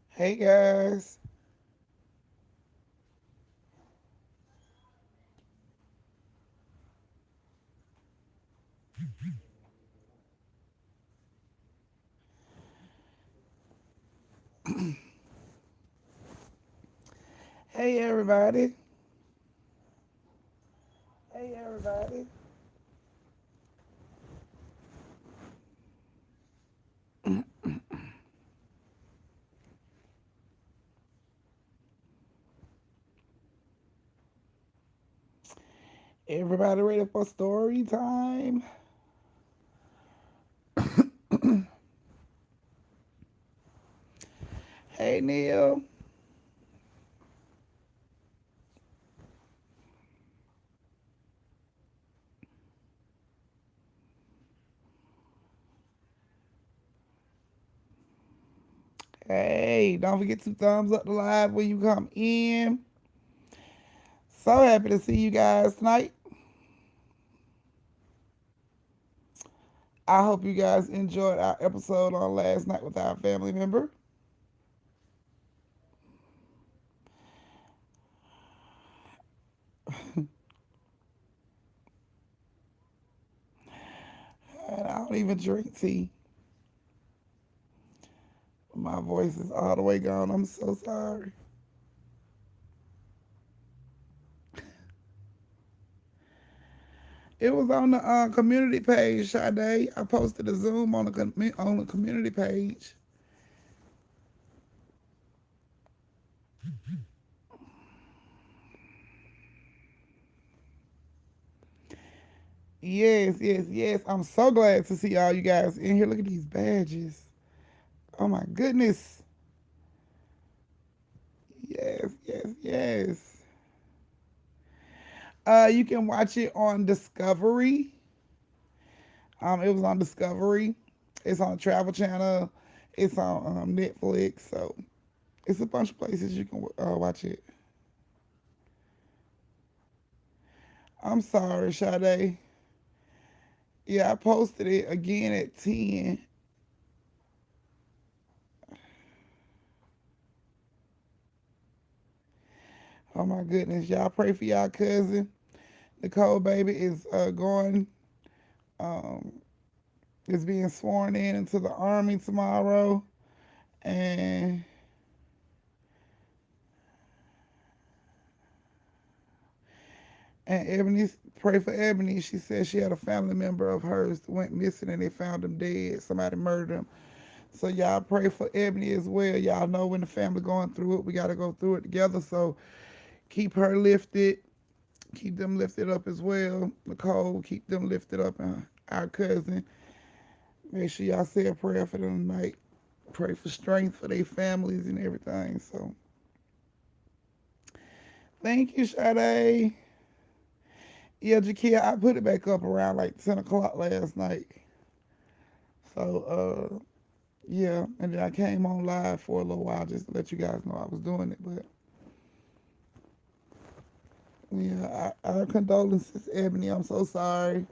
Hey guys. Hey everybody. Hey everybody. Everybody ready for story time? Hey Neil. Hey, don't forget to thumbs up the live when you come in. So happy to see you guys tonight. I hope you guys enjoyed our episode on last night with our family member. And I don't even drink tea. My voice is all the way gone. I'm so sorry. It was on the community page, Sade. I posted a Zoom on the community page. Yes, yes, yes. I'm so glad to see all you guys in here. Look at these badges. Oh my goodness. Yes, yes, yes. You can watch it on Discovery. It was on Discovery. It's on Travel Channel. It's on Netflix. So it's a bunch of places you can watch it. I'm sorry, Sade. Yeah, I posted it again at 10. Oh my goodness. Y'all pray for y'all cousin. Nicole baby is going, um, is being sworn in into the army tomorrow. And Ebony, pray for Ebony. She said she had a family member of hers that went missing and they found him dead. Somebody murdered him. So y'all pray for Ebony as well. Y'all know when the family going through it, we got to go through it together. So keep her lifted. Keep them lifted up as well. Nicole, keep them lifted up. And our cousin, make sure y'all say a prayer for them tonight. Pray for strength for their families and everything. So thank you, Sade. Yeah, Jakia, I put it back up around like 10 o'clock last night. So, yeah, and then I came on live for a little while just to let you guys know I was doing it. But yeah, our condolences, Ebony. I'm so sorry.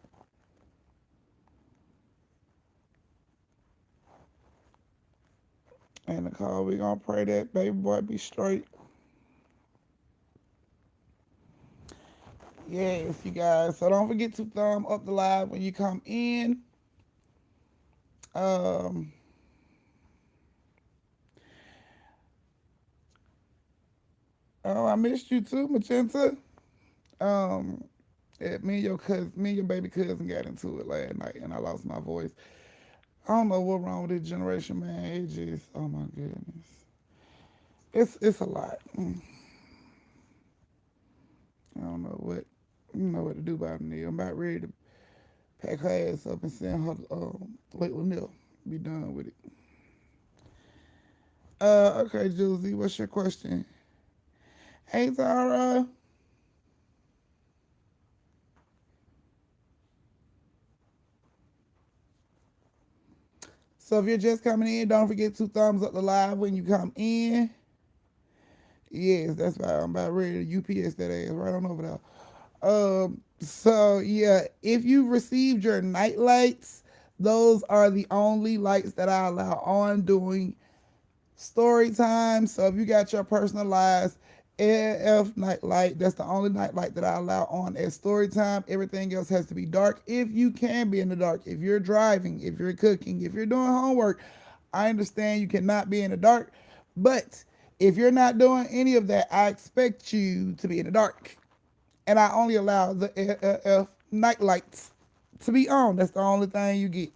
And Nicole, we gonna pray that baby boy be straight. Yes, you guys. So don't forget to thumb up the live when you come in. Um, oh, I missed you too, Magenta. Um, me and your baby cousin got into it last night, and I lost my voice. I don't know what wrong with this generation, man. It just, oh my goodness, it's a lot. I don't know what to do about it. I'm about ready to pack her ass up and send her Lake Lanier. Be done with it. Okay, Juicy, what's your question? Hey, Tara. So if you're just coming in, don't forget to thumbs up the live when you come in. Yes, that's why I'm about ready to UPS that ass right on over there. So yeah, if you received your night lights, those are the only lights that I allow on during story time. So if you got your personalized AF night light, that's the only night light that I allow on at story time. Everything else has to be dark. If you can be in the dark, if you're driving, if you're cooking, if you're doing homework, I understand you cannot be in the dark. But if you're not doing any of that, I expect you to be in the dark. And I only allow the AF night lights to be on. That's the only thing you get.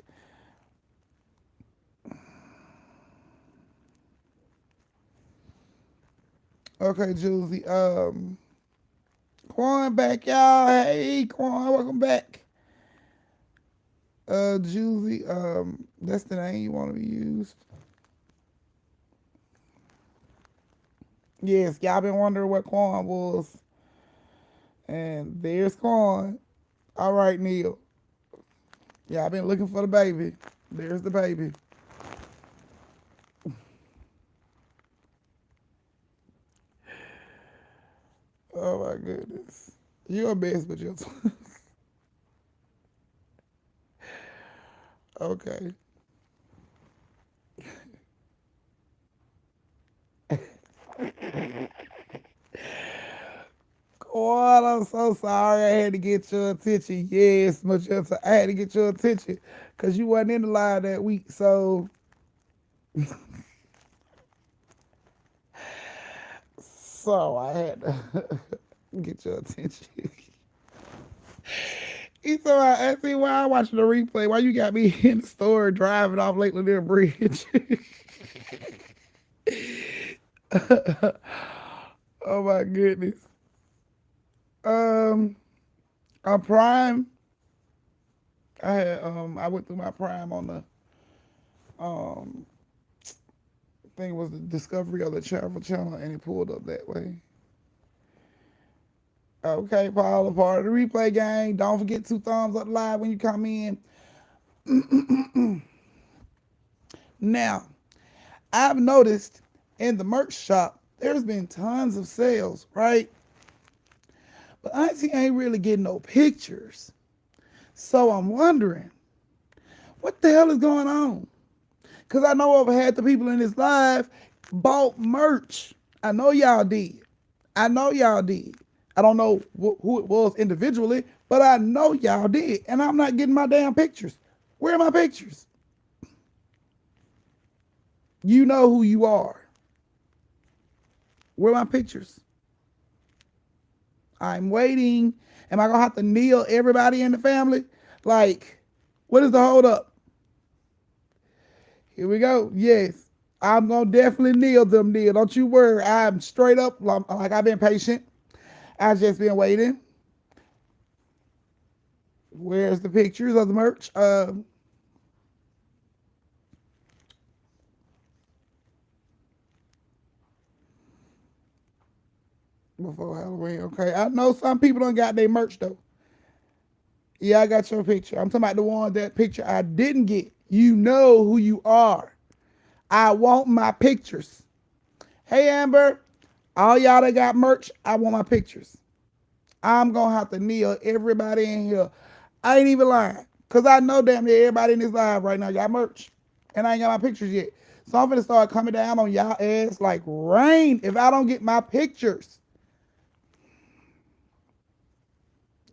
Okay, Juicy. Quan back, y'all. Hey, Quan, welcome back. Juicy, that's the name you want to be used. Yes, y'all been wondering what Quan was. And there's Quan. All right, Neil. Y'all been looking for the baby. There's the baby. Oh my goodness. You're a mess, but you're okay. Quan, I'm so sorry. I had to get your attention. Yes, Magenta. I had to get your attention because you wasn't in the live that week. So I had to get your attention. He said, I see why I watching the replay. Why you got me in the store driving off Lake Lanier Bridge? Oh my goodness. Um, on Prime, I went through my Prime on the um thing was the discovery of the travel channel and it pulled up that way. Okay, Paul, a part of the replay gang. Don't forget to thumbs up live when you come in. Now, I've noticed in the merch shop, there's been tons of sales, right? But Auntie ain't really getting no pictures. So I'm wondering, what the hell is going on? Because I know I've had the people in this live bought merch. I know y'all did. I know y'all did. I don't know who it was individually, but I know y'all did. And I'm not getting my damn pictures. Where are my pictures? You know who you are. Where are my pictures? I'm waiting. Am I going to have to kneel everybody in the family? Like, what is the hold up? Here we go. Yes. I'm going to definitely kneel them, Neil. Don't you worry. I'm straight up, like I've been patient. I've just been waiting. Where's the pictures of the merch? Before Halloween. Okay. I know some people don't got their merch though. Yeah, I got your picture. I'm talking about the one that picture I didn't get. You know who you are. I want my pictures. Hey Amber, all y'all that got merch, I want my pictures. I'm gonna have to kneel everybody in here. I ain't even lying. Cause I know damn near everybody in this live right now got merch. And I ain't got my pictures yet. So I'm gonna start coming down on y'all ass like rain if I don't get my pictures.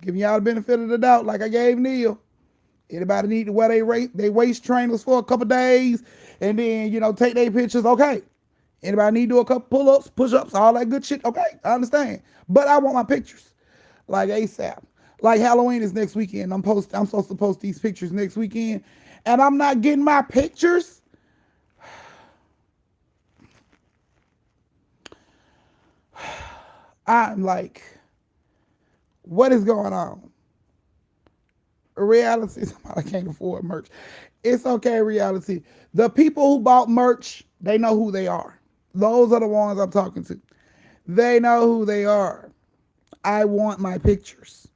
Giving y'all the benefit of the doubt like I gave Neil. Anybody need to wear they waist trainers for a couple days and then, take their pictures? Okay. Anybody need to do a couple pull-ups, push-ups, all that good shit? Okay, I understand. But I want my pictures. Like ASAP. Like Halloween is next weekend. I'm supposed to post these pictures next weekend. and I'm not getting my pictures. I'm like, what is going on? Reality, somebody can't afford merch. It's okay, reality. The people who bought merch, they know who they are. Those are the ones I'm talking to. They know who they are. I want my pictures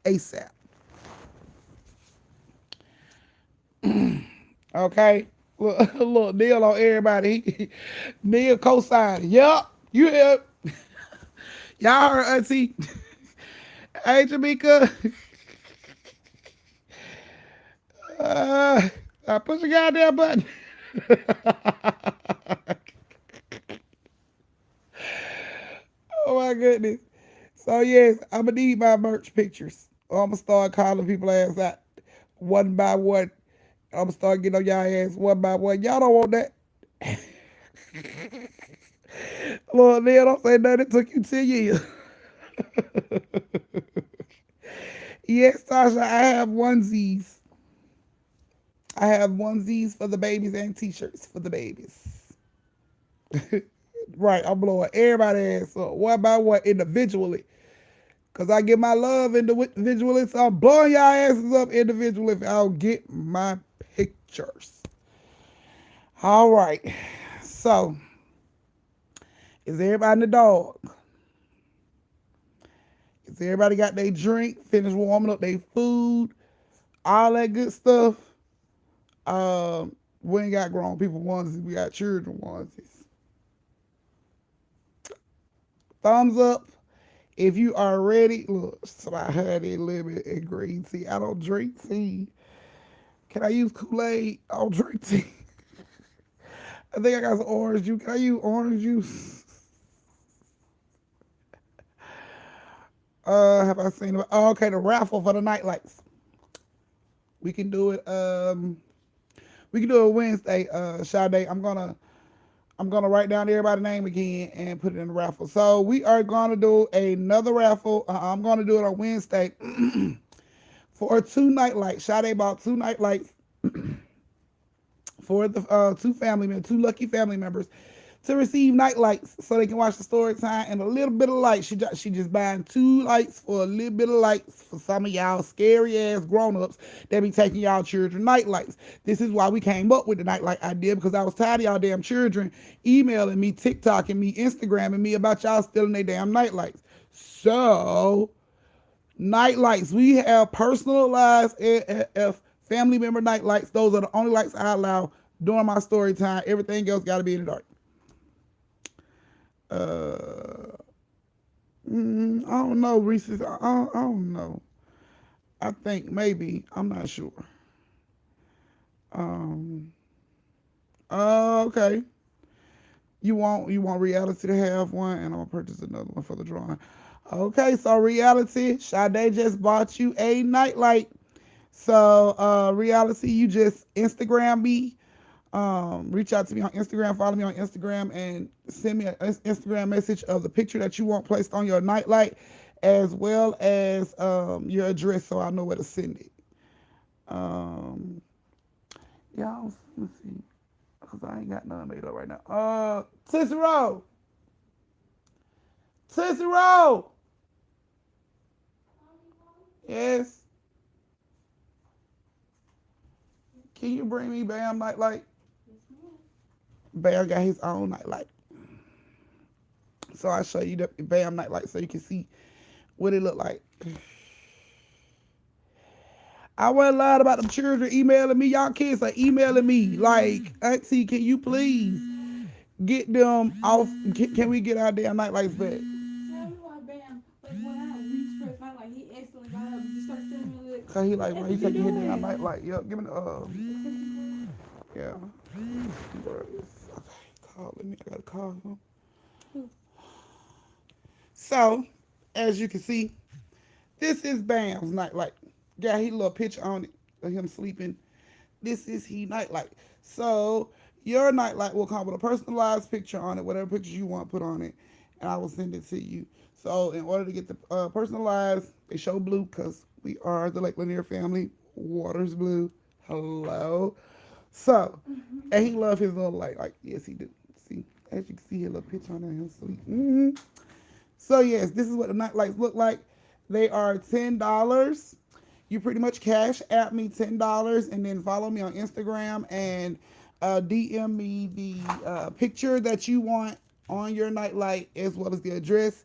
ASAP. Okay? Look, Neil on everybody. Neil co-signing. Yup, you have. Y'all heard Auntie. Hey, Jamaica. I push the goddamn button. Oh my goodness. So yes, I'm gonna need my merch pictures. I'm gonna start calling people ass out one by one. I'm gonna start getting on y'all ass one by one. Y'all don't want that. Lord, Neil, don't say nothing. It took you 10 years. Yes, Tasha, I have onesies. I have onesies for the babies and t-shirts for the babies. Right, I'm blowing everybody ass up one by one individually. Cause I get my love individually, so I'm blowing y'all asses up individually if I'll get my pictures. All right. So, is everybody in the dog? Is everybody got their drink, finished warming up their food, all that good stuff? We ain't got grown people onesies, we got children onesies. Thumbs up if you are ready. Look, somebody had a lemon and green tea. I don't drink tea. Can I use Kool-Aid? I don't drink tea. I think I got some orange juice. Can I use orange juice? Have I seen it? Oh, okay, the raffle for the night lights. We can do it. We can do it Wednesday. Sade, I'm gonna write down everybody's name again and put it in the raffle. So we are gonna do another raffle. I'm gonna do it on Wednesday for 2 night lights. Sade bought 2 night lights for the two lucky family members to receive night lights so they can watch the story time and a little bit of light. She just buying 2 lights for a little bit of lights for some of y'all scary ass grown-ups that be taking y'all children night lights. This is why we came up with the night light idea, because I was tired of y'all damn children emailing me, TikToking me, Instagramming me about y'all stealing their damn night lights. So, night lights. We have personalized family member night lights. Those are the only lights I allow during my story time. Everything else got to be in the dark. I don't know, Reese's. I don't know. I think maybe. I'm not sure. Um. Okay. You want reality to have one, and I'm gonna purchase another one for the drawing. Okay, so reality, Sade just bought you a nightlight. So reality, you just Instagram me. Reach out to me on Instagram, follow me on Instagram, and send me an Instagram message of the picture that you want placed on your nightlight, as well as your address, so I know where to send it. Um, yeah, let's see, cause I ain't got none made up right now. Cicero, Cicero, yes, can you bring me Bam nightlight? Bam got his own nightlight. So I'll show you the Bam nightlight so you can see what it look like. I wasn't lying about them children emailing me. Y'all kids are emailing me like, Auntie, can you please get them off? Can we get our damn nightlights back? Cause he like, when he taking his damn nightlight. Yep, give me the yeah. Okay, let me. I gotta call him. So, as you can see, this is Bam's nightlight. Got his little picture on it of him sleeping. This is his nightlight. So, your nightlight will come with a personalized picture on it, whatever pictures you want put on it, and I will send it to you. So, in order to get the personalized, they show blue because we are the Lake Lanier family. Water's blue. Hello. So, and he love his little light. Like, yes, he do. See, as you can see, a little picture on there, him sweet. So yes, this is what the night lights look like. They are $10. You pretty much cash at me $10 and then follow me on Instagram and DM me the picture that you want on your nightlight as well as the address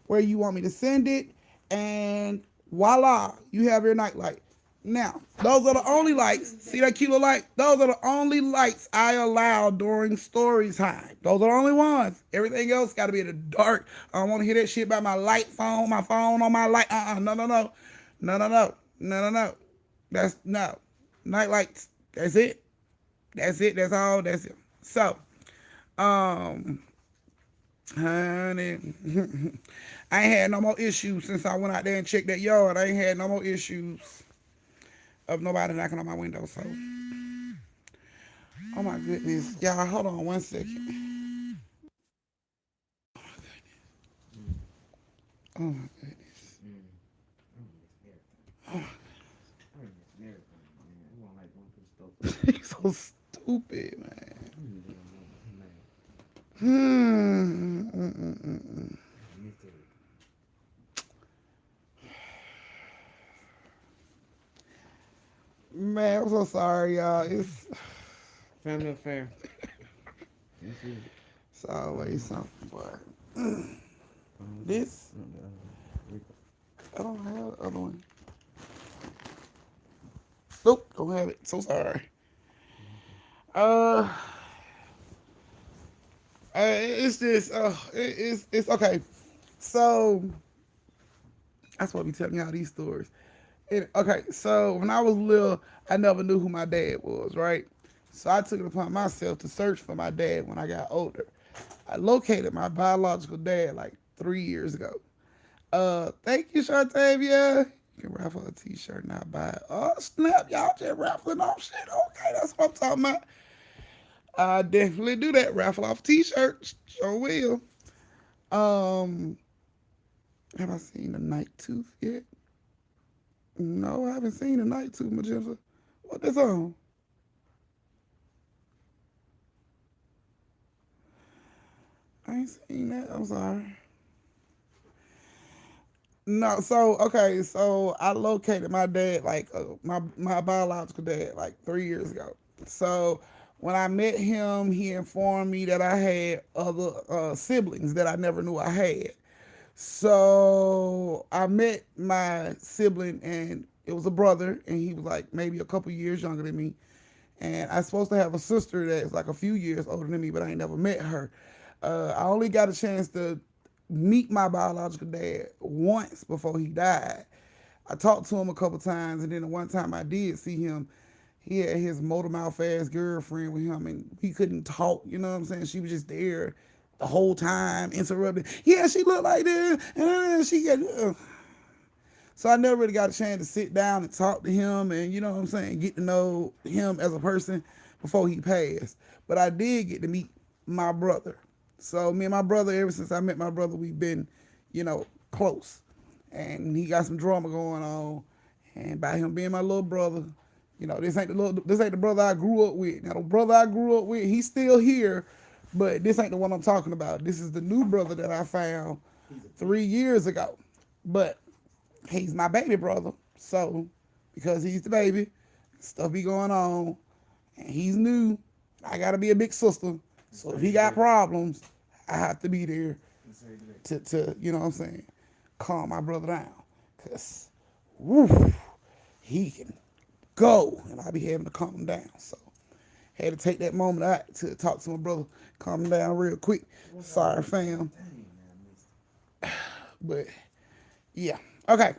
where you want me to send it. And voila, you have your nightlight. Now, those are the only lights. See that cute little light? Those are the only lights I allow during story time. Those are the only ones. Everything else got to be in the dark. I don't want to hear that shit about my phone on my light. No, no, no. No, no, no. No, no, no. That's, no. Night lights. That's it. That's it. That's all. That's it. So, honey, I ain't had no more issues since I went out there and checked that yard. I ain't had no more issues of nobody knocking on my window. So, oh my goodness, y'all, hold on 1 second. Oh my goodness. Oh He's so stupid, man. Man, I'm so sorry, y'all. It's family affair. It's always something, boy. This I don't have the other one. Nope, don't have it. So sorry. It's just it's okay. So that's what we telling y'all these stories. Okay, so when I was little, I never knew who my dad was, right? So I took it upon myself to search for my dad when I got older. I located my biological dad like 3 years ago. Thank you, Shartavia. You can raffle a t-shirt, not buy it. Oh, snap, y'all just raffling off shit. Okay, that's what I'm talking about. I definitely do that. Raffle off t-shirts. Sure will. Have I seen the Night Tooth yet? No, I haven't seen the Night Tooth, Magenta. What this on? I ain't seen that. I'm sorry. No, so okay, so I located my dad, like my biological dad, like 3 years ago. So when I met him, he informed me that I had other siblings that I never knew I had. So I met my sibling, and it was a brother, and he was like maybe a couple years younger than me. And I was supposed to have a sister that's like a few years older than me, but I ain't never met her. I only got a chance to meet my biological dad once before he died. I talked to him a couple times, and then the one time I did see him, he had his motor mouth ass girlfriend with him, and he couldn't talk. You know what I'm saying? She was just there the whole time, interrupting. Yeah, she looked like this, and she got. So I never really got a chance to sit down and talk to him, and you know what I'm saying, get to know him as a person before he passed. But I did get to meet my brother. So me and my brother, ever since I met my brother, we've been, close. And he got some drama going on. And by him being my little brother, this ain't the brother I grew up with. Now the brother I grew up with, he's still here, but this ain't the one I'm talking about. This is the new brother that I found 3 years ago. But he's my baby brother. So because he's the baby, stuff be going on, and he's new, I gotta be a big sister. So if he got problems, I have to be there to you know what I'm saying, calm my brother down. Because, he can go, and I be having to calm him down. So, had to take that moment out to talk to my brother, calm him down real quick. Sorry, fam. But, yeah. Okay.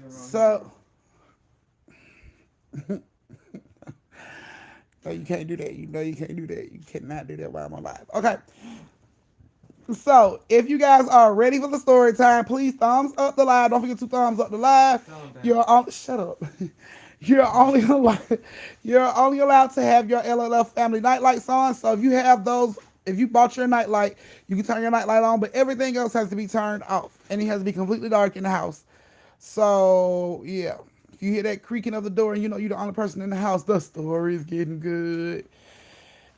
So, no, you can't do that. You know you can't do that. You cannot do that while I'm alive. Okay. So, if you guys are ready for the story time, please thumbs up the live. Don't forget to thumbs up the live. Shut up. You're only allowed to have your LLF family nightlights on. So if you have those, if you bought your nightlight, you can turn your nightlight on, but everything else has to be turned off, and it has to be completely dark in the house. So yeah, If you hear that creaking of the door and you know you're the only person in the house, the story is getting good.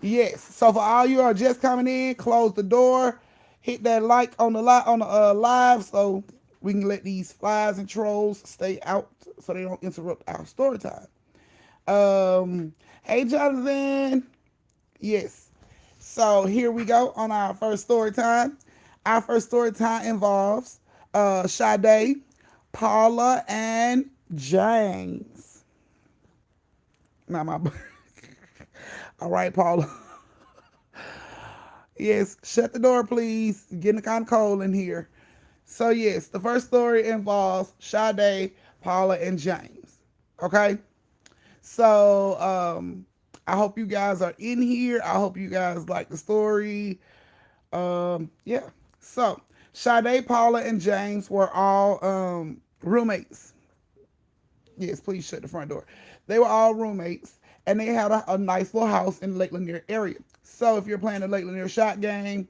Yes. So for all you are just coming in, close the door, hit that like on the live, so we can let these flies and trolls stay out, so they don't interrupt our story time. Hey Jonathan. Yes. So here we go on our first story time. Our first story time involves Sade, Paula, and James. Not my. All right, Paula. Yes, shut the door, please. Getting kind of cold in here. So yes, the first story involves Sade, Paula, and James. Okay. So I hope you guys are in here. I hope you guys like the story. Yeah. So Sade, Paula, and James were all roommates. Yes, please shut the front door. They were all roommates, and they had a nice little house in Lake Lanier area. So if you're playing the Lake Lanier shot game,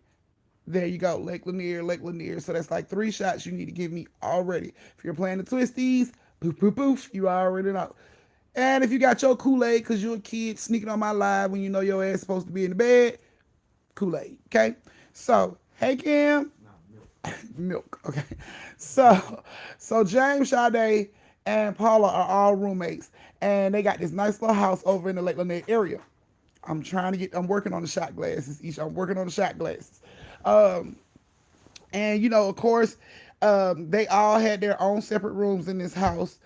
there you go, Lake Lanier, Lake Lanier. So that's like 3 shots you need to give me already. If you're playing the twisties, poof, poof, poof, you already know. And if you got your Kool-Aid because you're a kid sneaking on my live when you know your ass supposed to be in the bed, Kool-Aid, okay? So, hey Kim. Milk, okay. So James, Sade, and Paula are all roommates. And they got this nice little house over in the Lake Lanier area. I'm working on the shot glasses. I'm working on the shot glasses. Um, and you know, of course, they all had their own separate rooms in this house.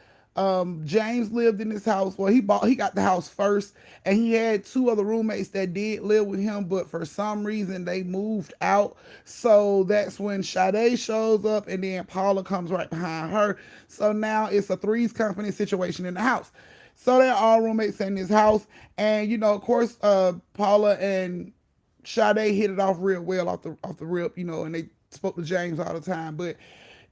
James lived in this house. Well, he got the house first, and he had 2 other roommates that did live with him, but for some reason they moved out. So that's when Sade shows up, and then Paula comes right behind her. So now it's a Three's Company situation in the house. So they're all roommates in this house, and you know, of course, Paula and Sade hit it off real well off the rip, you know, and they spoke to James all the time. But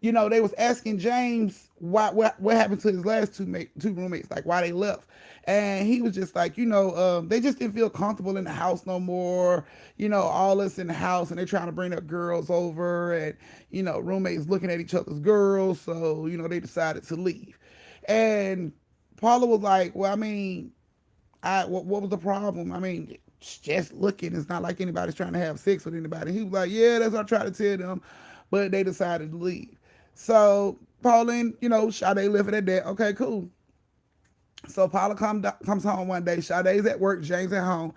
you know, they was asking James what happened to his last two roommates, like why they left, and he was just like, you know, they just didn't feel comfortable in the house no more. You know, all us in the house, and they trying to bring up girls over, and you know, roommates looking at each other's girls, so you know, they decided to leave. And Paula was like, well, I mean, what was the problem? I mean, just looking. It's not like anybody's trying to have sex with anybody. He was like, yeah, that's what I tried to tell them, but they decided to leave. So Paula and you know Sade living at that. Okay, cool. So Paula comes home one day. Sade's at work. James at home.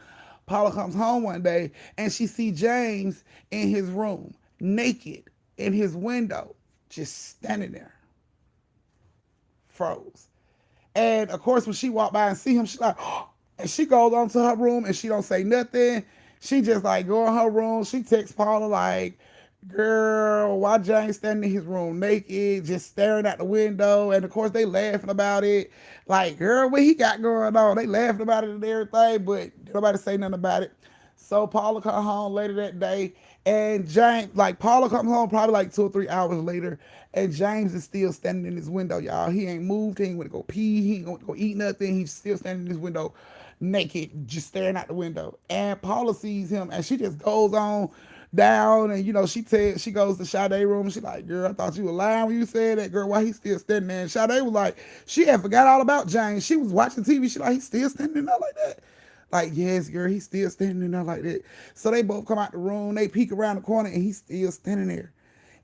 Paula comes home one day and she see James in his room, naked in his window, just standing there, froze. And of course, when she walked by and see him, she like, oh, and she goes on to her room and she don't say nothing. She just like go in her room. She texts Paula like, girl, why James standing in his room naked, just staring out the window? And of course, they laughing about it. Like, girl, what he got going on? They laughing about it and everything, but nobody say nothing about it. So Paula come home later that day, and James, like Paula comes home probably like 2 or 3 hours later, and James is still standing in his window, y'all. He ain't moved. He ain't went to go pee. He ain't going to go eat nothing. He's still standing in his window, naked, just staring out the window. And Paula sees him, and she just goes on down, and you know she goes to Sade room, and she like, girl, I thought you were lying when you said that, girl. Why he still standing there? And Sade was like, she had forgot all about James. She was watching TV. She like, he's still standing there like that. Like, yes, girl, he's still standing there like that. So they both come out the room, they peek around the corner, and he's still standing there.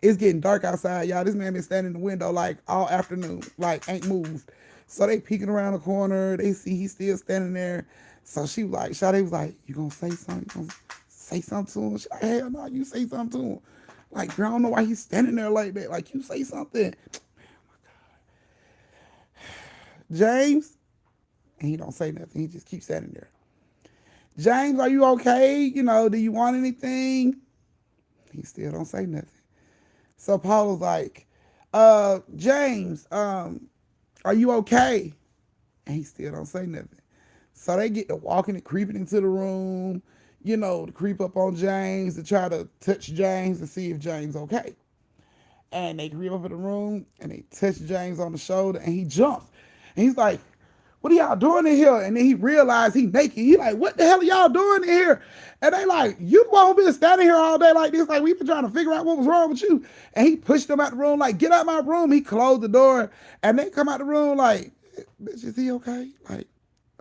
It's getting dark outside, y'all. This man been standing in the window like all afternoon, like ain't moved. So they peeking around the corner, they see he's still standing there. So she was like, Sade was like, you gonna say something? You gonna say something to him? She like, hell no, you say something to him. Like, girl, I don't know why he's standing there like that. Like, you say something. James, and he don't say nothing. He just keeps standing there. James, are you okay? You know, do you want anything? He still don't say nothing. So Paul was like, James, are you okay? And he still don't say nothing. So they get to walking and creeping into the room, you know, to creep up on James, to try to touch James to see if James okay. And they creep up in the room and they touch James on the shoulder and he jumps. And he's like, what are y'all doing in here? And then he realized he naked. He like, what the hell are y'all doing in here? And they like, you won't be standing here all day like this. Like, we've been trying to figure out what was wrong with you. And he pushed them out the room, like, get out my room. He closed the door and they come out the room like, Bitch, is he okay? Like,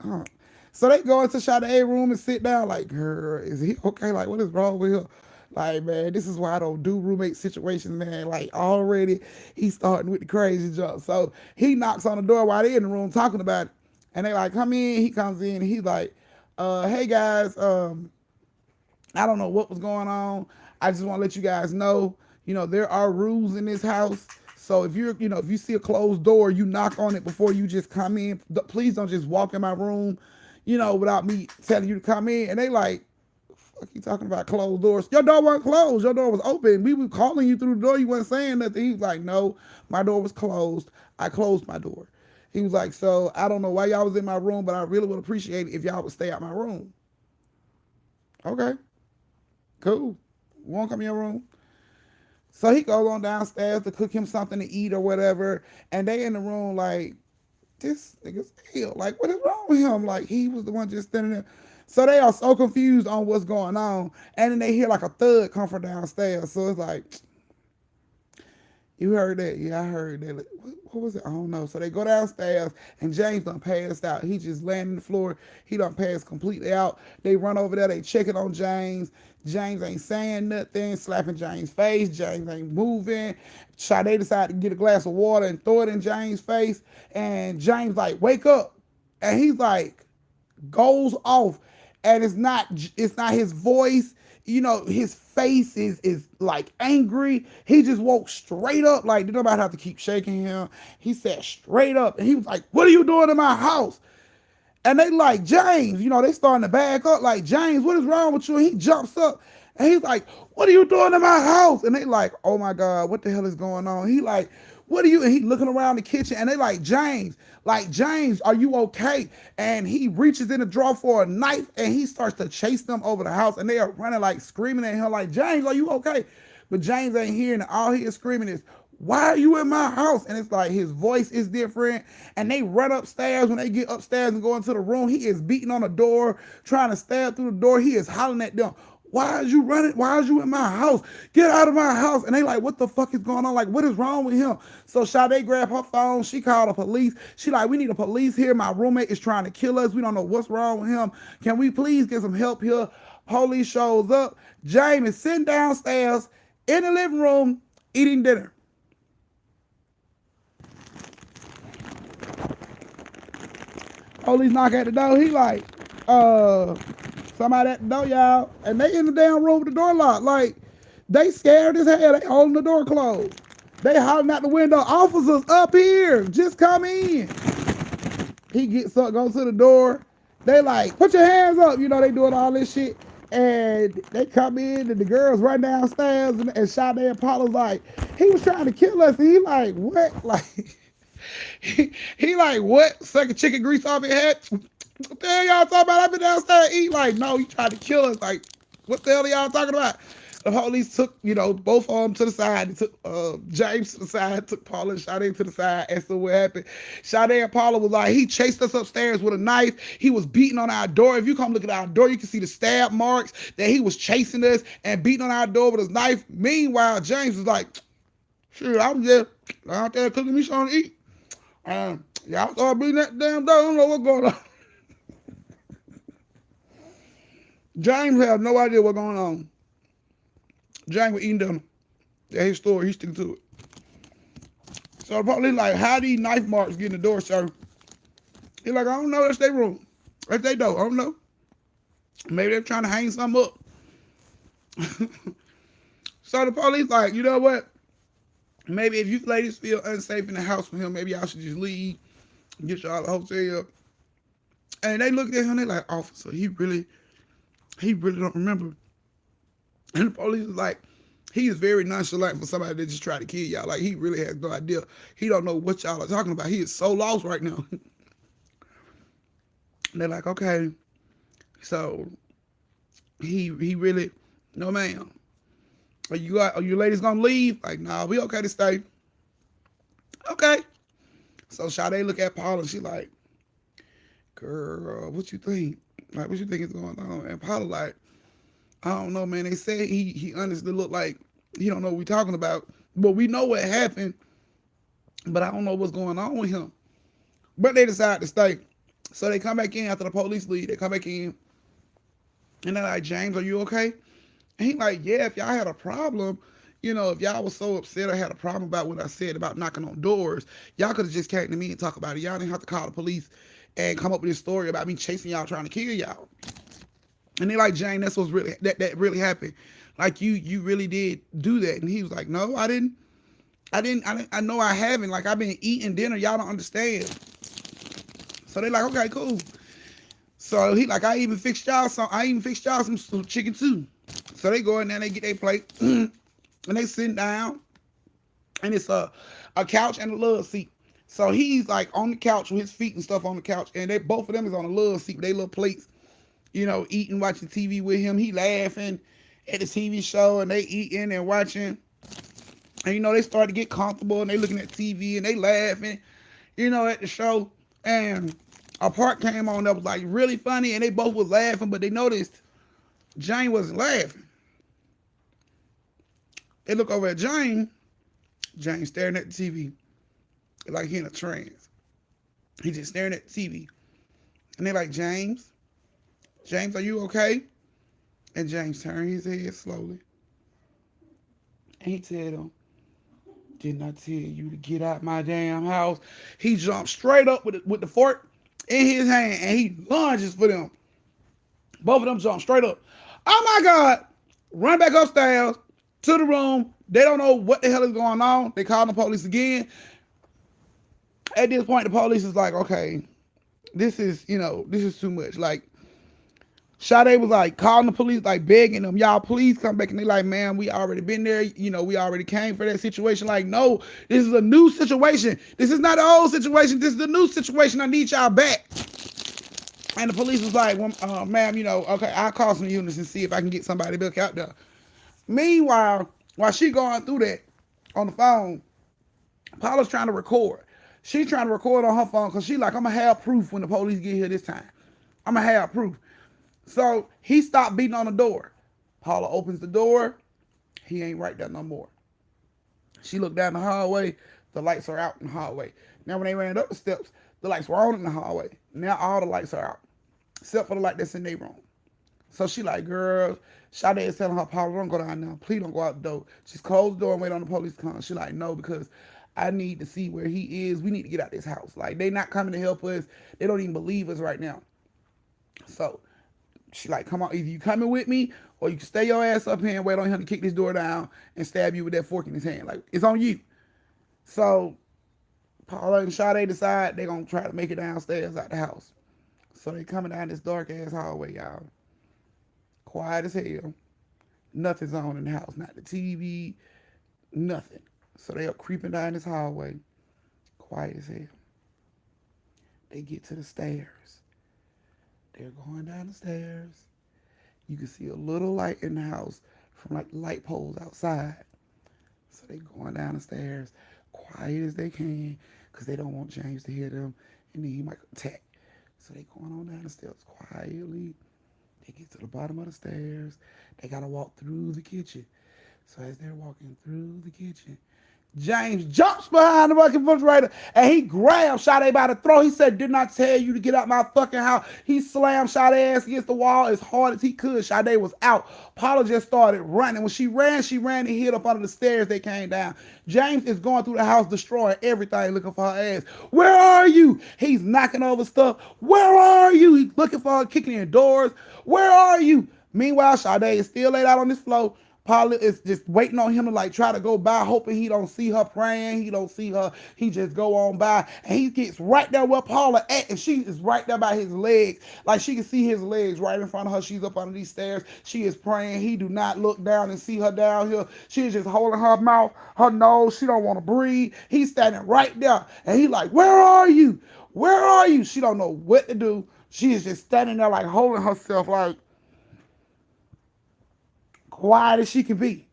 huh. So they go into Sade room and sit down. Like, girl, is he okay? Like, what is wrong with him? Like, man, this is why I don't do roommate situations, man. Like, already he's starting with the crazy jump. So he knocks on the door while they in the room talking about it, and they like, come in. He comes in. And he's like, hey guys, I don't know what was going on. I just want to let you guys know, there are rules in this house. So if if you see a closed door, you knock on it before you just come in. Please don't just walk in my room, without me telling you to come in. And they like, fuck you talking about closed doors? Your door wasn't closed. Your door was open. We were calling you through the door. You wasn't saying nothing. He was like, no, my door was closed. I closed my door. He was like, so I don't know why y'all was in my room, but I really would appreciate it if y'all would stay out my room. Okay. Cool. Won't come in your room. So he goes on downstairs to cook him something to eat or whatever. And they in the room like, this nigga's ill. Like, what is wrong with him? Like, he was the one just standing there. So they are so confused on what's going on. And then they hear like a thud come from downstairs. So it's like, you heard that? Yeah, I heard that. Like, what was it? I don't know. So they go downstairs and James done passed out. He just landed on the floor. He done passed completely out. They run over there. They checking on James. James ain't saying nothing, slapping James' face. James ain't moving. Sade decided to get a glass of water and throw it in James' face. And James like, wake up. And he's like, goes off. And it's not his voice. His face is like angry. He just woke straight up. Like, did nobody have to keep shaking him? He sat straight up and he was like, what are you doing in my house? And they like, James, they starting to back up. Like, James, what is wrong with you? And he jumps up and he's like, what are you doing in my house? And they like, oh my God, what the hell is going on? He like, what are you? And he looking around the kitchen and they like, James, are you okay? And he reaches in the drawer for a knife and he starts to chase them over the house. And they are running like screaming at him like, James, are you okay? But James ain't hearing it. All he is screaming is, why are you in my house? And it's like his voice is different. And they run upstairs. When they get upstairs and go into the room, he is beating on the door, trying to stab through the door. He is hollering at them, why is you running? Why is you in my house? Get out of my house. And they like, what the fuck is going on? Like, what is wrong with him? So Sade grabbed her phone. She called the police. She like, we need the police here. My roommate is trying to kill us. We don't know what's wrong with him. Can we please get some help here? Police shows up. James is sitting downstairs in the living room eating dinner. Police knock at the door. He like, somebody at the door, y'all. And they in the damn room with the door locked. Like, they scared as hell. They holding the door closed. They hollering out the window, officers up here, just come in. He gets up, goes to the door. They like, put your hands up. They doing all this shit. And they come in and the girls run downstairs and Sade and Paula's like, he was trying to kill us. And he like, what? Like, he like, what? Sucking chicken grease off your head? What the hell y'all talking about? I've been downstairs eating. Like, no, you tried to kill us. Like, what the hell are y'all talking about? The police took, both of them to the side. They took James to the side, took Paula and Sade to the side, asked them what happened. Sade and Paula was like, he chased us upstairs with a knife. He was beating on our door. If you come look at our door, you can see the stab marks that he was chasing us and beating on our door with his knife. Meanwhile, James was like, sure, I was just out there cooking me something to eat. Y'all started beating that damn door. I don't know what's going on. James had no idea what's going on. James was eating dinner. That's his story. He's sticking to it. So the police like, how these knife marks get in the door, sir? He's like, I don't know. That's their room. That's their door. I don't know. Maybe they're trying to hang something up. So the police like, you know what? Maybe if you ladies feel unsafe in the house with him, maybe y'all should just leave, get y'all a hotel. And they looked at him, they like, officer, he really don't remember. And the police is like, he is very nonchalant for somebody that just tried to kill y'all. Like, he really has no idea. He don't know what y'all are talking about. He is so lost right now. And they're like, okay. So he really, no ma'am. Are you ladies gonna leave? Like, nah, we okay to stay. Okay. So Sade look at Paula and she like, girl, what you think? Like, what you think is going on? And Paula like, I don't know, man. They said he honestly looked like he don't know what we talking about. But we know what happened. But I don't know what's going on with him. But they decide to stay. So they come back in after the police leave. They come back in and they're like, James, are you okay? And he like, yeah, if y'all had a problem, if y'all was so upset or had a problem about what I said about knocking on doors, y'all could have just came to me and talk about it. Y'all didn't have to call the police and come up with this story about me chasing y'all trying to kill y'all. And they like, James, that's what's really that really happened. Like you really did do that. And he was like, no, I didn't. I know I haven't. Like I've been eating dinner. Y'all don't understand. So they like, okay, cool. So he like, I even fixed y'all some chicken too. So they go in there and they get their plate and they sit down and it's a couch and a love seat. So he's like on the couch with his feet and stuff on the couch, and they both of them is on a love seat with their little plates, eating, watching TV with him. He laughing at the TV show and they eating and watching. And they start to get comfortable and they looking at TV and they laughing, at the show. And a part came on that was like really funny and they both was laughing, but they noticed Jane wasn't laughing. They look over at Jane staring at the TV like he in a trance. He just staring at the TV. And they like, James, are you okay? And James turned his head slowly. And he tell them, didn't I tell you to get out my damn house? He jumped straight up with the fork in his hand and he lunges for them. Both of them jump straight up. Oh my God. Run back upstairs to the room. They don't know what the hell is going on. They call the police again. At this point, the police is like, okay, this is too much. Like, Sade was like calling the police, like begging them, y'all please come back. And they like, man, we already been there. We already came for that situation. Like, no, this is a new situation. This is not the old situation. This is the new situation. I need y'all back. And the police was like, well, ma'am, okay, I'll call some units and see if I can get somebody back out there. Meanwhile, while she going through that on the phone, Paula's trying to record. She's trying to record on her phone because she like, I'm going to have proof when the police get here this time. I'm going to have proof. So he stopped beating on the door. Paula opens the door. He ain't right there no more. She looked down the hallway. The lights are out in the hallway. Now when they ran up the steps, the lights were on in the hallway. Now all the lights are out, except for the light that's in their room. So she like, girl, Sade is telling her, Paula, don't go down there. Please don't go out the door. Just close the door and wait on the police to come. She like, no, because I need to see where he is. We need to get out this house. Like, they not coming to help us. They don't even believe us right now. So she like, come on, either you coming with me or you can stay your ass up here and wait on him to kick this door down and stab you with that fork in his hand. Like, it's on you. So Paula and Sade decide they're going to try to make it downstairs out the house. So they coming down this dark ass hallway, y'all. Quiet as hell. Nothing's on in the house. Not the TV, nothing. So they are creeping down this hallway. Quiet as hell. They get to the stairs. They're going down the stairs. You can see a little light in the house from like light poles outside. So they going down the stairs quiet as they can because they don't want James to hear them and then he might attack. So they going on down the stairs quietly. They get to the bottom of the stairs. They got to walk through the kitchen. So as they're walking through the kitchen, James jumps behind the fucking refrigerator and he grabs Sade by the throat. He said, did not tell you to get out my fucking house. He slammed Sade ass against the wall as hard as he could. Sade was out. Paula just started running. When she ran and hid up under the stairs. They came down. James is going through the house, destroying everything, looking for her ass. Where are you? He's knocking over stuff. Where are you? He's looking for her, kicking in doors. Where are you? Meanwhile, Sade is still laid out on this floor. Paula is just waiting on him to like try to go by, hoping he don't see her praying. He don't see her. He just go on by. And he gets right there where Paula at. And she is right there by his legs. Like she can see his legs right in front of her. She's up under these stairs. She is praying. He do not look down and see her down here. She is just holding her mouth, her nose. She don't want to breathe. He's standing right there. And he like, where are you? Where are you? She don't know what to do. She is just standing there like holding herself like quiet as she can be.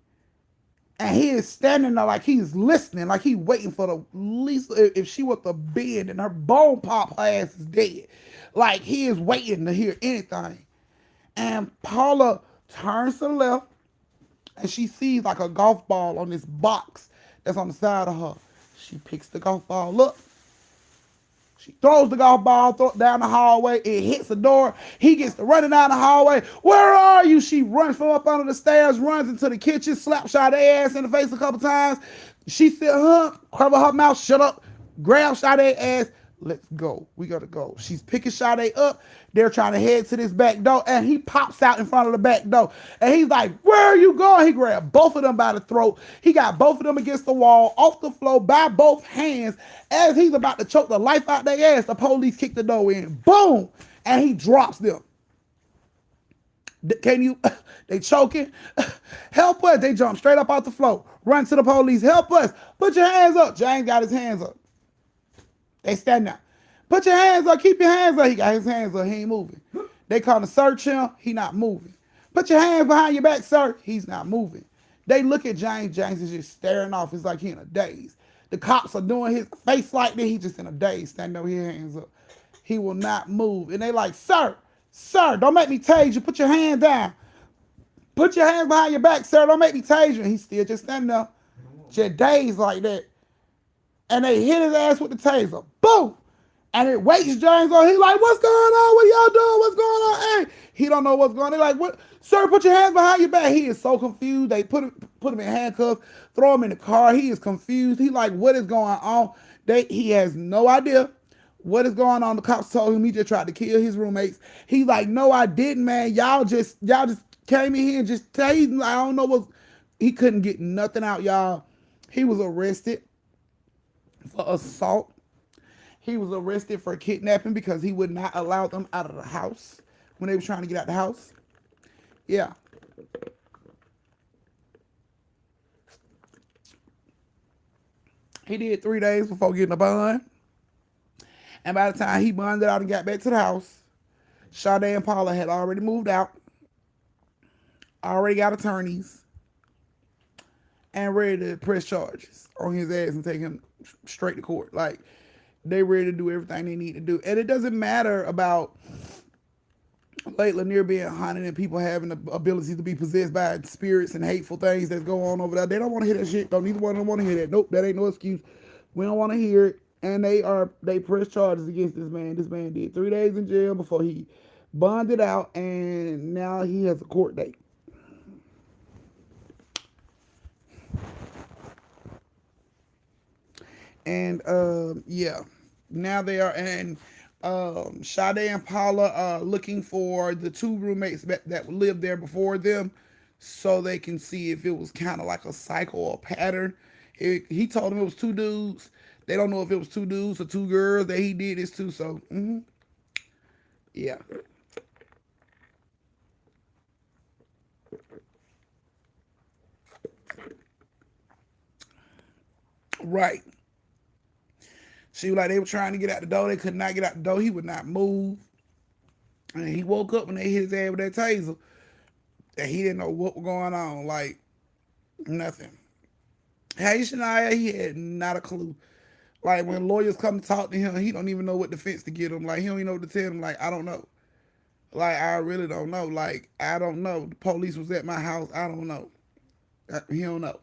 And he is standing there like he's listening, like he's waiting for the least, if she was to bend and her bone pop, her ass is dead. Like he is waiting to hear anything. And Paula turns to the left and she sees like a golf ball on this box that's on the side of her. She picks the golf ball up. She throws the golf ball down the hallway. It hits the door. He gets to running down the hallway. Where are you? She runs from up under the stairs, runs into the kitchen, slaps their ass in the face a couple times. She said, cover her mouth, shut up, grab Sade ass. Let's go. We gotta go. She's picking Sade up. They're trying to head to this back door, and he pops out in front of the back door. And he's like, where are you going? He grabbed both of them by the throat. He got both of them against the wall, off the floor, by both hands. As he's about to choke the life out their ass, the police kick the door in. Boom! And he drops them. Can you? They choking. Help us. They jump straight up off the floor. Run to the police. Help us. Put your hands up. James got his hands up. They stand there. Put your hands up. Keep your hands up. He got his hands up. He ain't moving. They come to search him. He not moving. Put your hands behind your back, sir. He's not moving. They look at James. James is just staring off. It's like he in a daze. The cops are doing his face like that. He just in a daze, standing over here, hands up. He will not move. And they like, sir, don't make me tase you. Put your hand down. Put your hands behind your back, sir. Don't make me tase you. And he's still just standing there, just dazed like that. And they hit his ass with the taser. Boom! And it wakes James up. He's like, what's going on? What y'all doing? What's going on? Hey, he don't know what's going on. They're like, what? Sir, put your hands behind your back. He is so confused. They put him in handcuffs, throw him in the car. He is confused. He like, what is going on? He has no idea what is going on. The cops told him he just tried to kill his roommates. He's like, no, I didn't, man. Y'all just came in here and just tased him. I don't know what. He couldn't get nothing out, y'all. He was arrested for assault. He was arrested for kidnapping because he would not allow them out of the house when they were trying to get out the house. Yeah. He did 3 days before getting a bond. And by the time he bonded out and got back to the house, Sade and Paula had already moved out, already got attorneys, and ready to press charges on his ass and take him straight to court. Like, they ready to do everything they need to do. And it doesn't matter about Lake Lanier being haunted and people having the ability to be possessed by spirits and hateful things that's going on over there. They don't want to hear that shit. Don't neither one of them want to hear that. Nope, that ain't no excuse. We don't want to hear it. And they press charges against this man. This man did 3 days in jail before he bonded out, and now he has a court date. And yeah, now they are, and Sade and Paula are looking for the 2 roommates that lived there before them, so they can see if it was kind of like a cycle or pattern. He told them it was 2 dudes. They don't know if it was 2 dudes or 2 girls that he did this to. So yeah. Right. She was like, they were trying to get out the door. They could not get out the door. He would not move. And he woke up when they hit his head with that taser. And he didn't know what was going on. Like, nothing. Hey, Shania, he had not a clue. Like, when lawyers come to talk to him, he don't even know what defense to get him. Like, he don't even know what to tell him. Like, I don't know. Like, I really don't know. Like, I don't know. The police was at my house. I don't know. He don't know.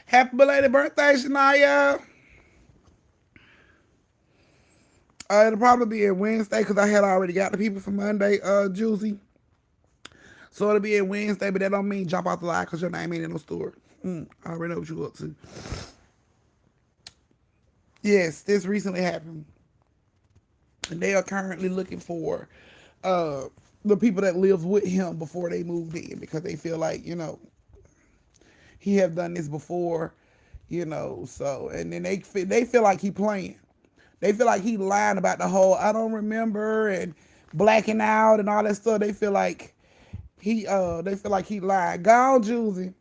Happy belated birthday, Shania. It'll probably be a Wednesday because I had already got the people for Monday, Juicy. So it'll be a Wednesday, but that don't mean jump out the line because your name ain't in no store. I already know what you up to. Yes, this recently happened. And they are currently looking for the people that lived with him before they moved in because they feel like, he have done this before, so, and then they feel like he playing. They feel like he lying about the whole I don't remember and blacking out and all that stuff. They feel like he lied. Gone, Juicy.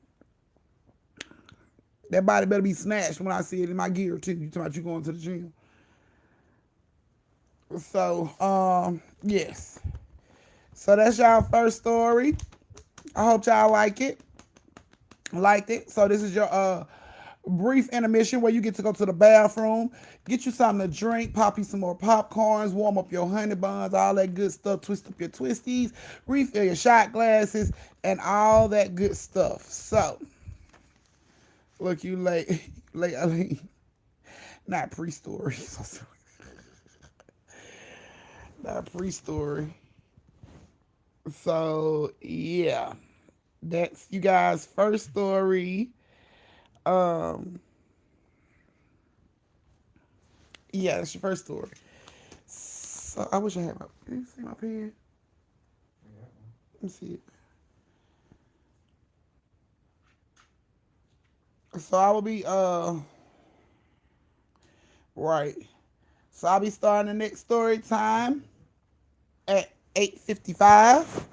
That body better be snatched when I see it in my gear too. You talking about you going to the gym. So, yes. So that's y'all first story. I hope y'all liked it. So this is your brief intermission where you get to go to the bathroom, get you something to drink, pop you some more popcorns, warm up your honey buns, all that good stuff, twist up your twisties, refill your shot glasses, and all that good stuff. So, look, you late, late, not pre-story, not pre-story. So yeah, that's you guys' first story. Um, yeah, that's your first story. So I wish I had my. Can you see my pen? Let me see it. So I will be right. So I'll be starting the next story time at 8:55.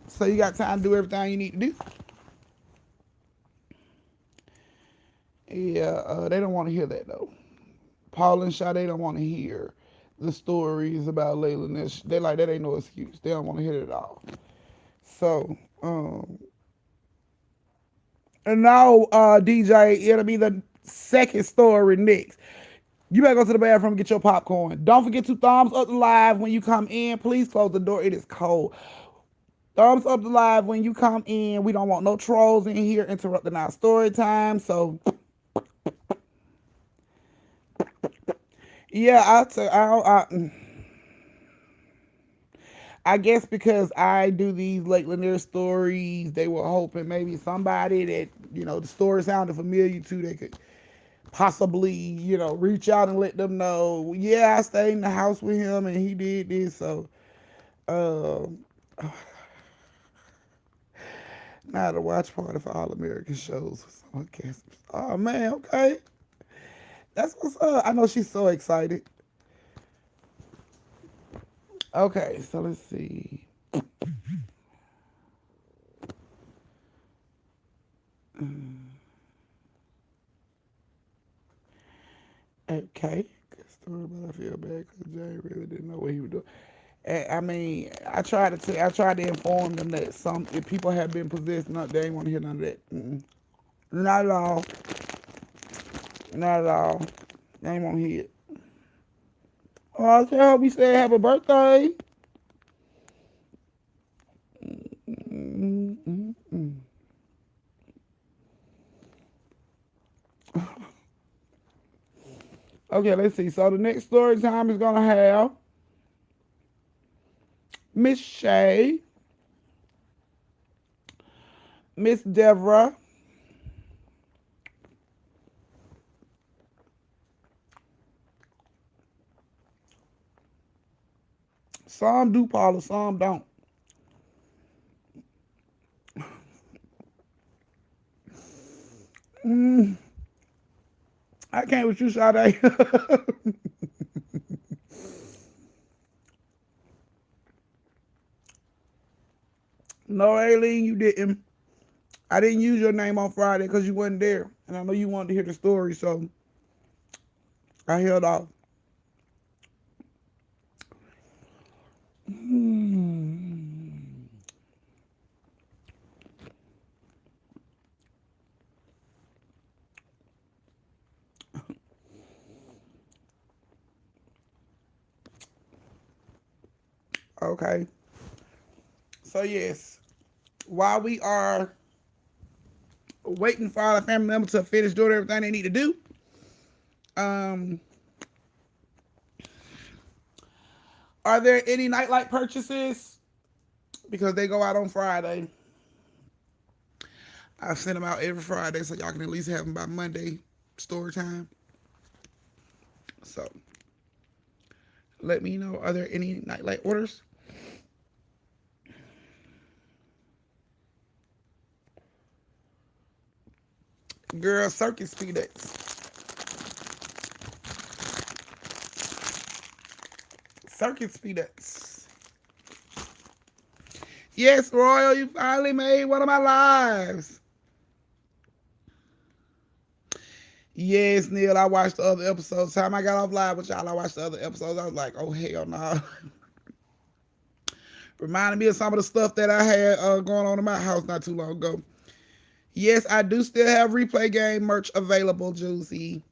So you got time to do everything you need to do. Yeah, they don't want to hear that though. Paul and Shaw, they don't want to hear the stories about Layla Nash. They like that ain't no excuse. They don't want to hear it at all. So, and now, DJ, it'll be the second story next. You better go to the bathroom and get your popcorn. Don't forget to thumbs up the live when you come in. Please close the door. It is cold. Thumbs up the live when you come in. We don't want no trolls in here interrupting our story time. So, yeah, I guess because I do these like Lanier stories, they were hoping maybe somebody that, the story sounded familiar to, they could possibly, reach out and let them know, yeah, I stayed in the house with him and he did this. So, um, now the watch party for All American shows. Oh man, okay. That's what's up. I know she's so excited. Okay, so let's see. Okay, good story, but I feel bad because Jay really didn't know what he was doing. I mean, I tried to inform them that some if people have been possessed, they ain't want to hear none of that. Not at all. Not at all. They ain't want to hear it. Oh, I hope he said happy birthday. Mm-mm-mm. Okay, let's see. So the next story time is gonna have Miss Shay, Miss Deborah, some do, Paula, some don't. Mm, I can't with you, Sade. No, Aileen, you didn't. I didn't use your name on Friday because you wasn't there. And I know you wanted to hear the story, so I held off. Okay. So, yes, while we are waiting for our family members to finish doing everything they need to do, um, are there any nightlight purchases? Because they go out on Friday. I send them out every Friday so y'all can at least have them by Monday story time. So let me know, are there any nightlight orders? Girl, circuit speedettes. Circuit speedettes. Yes, Royal, you finally made one of my lives. Yes, Neil, I watched the other episodes. Time I got off live with y'all, I watched the other episodes. I was like, oh, hell no. Nah. Reminded me of some of the stuff that I had going on in my house not too long ago. Yes, I do still have replay game merch available, Juicy.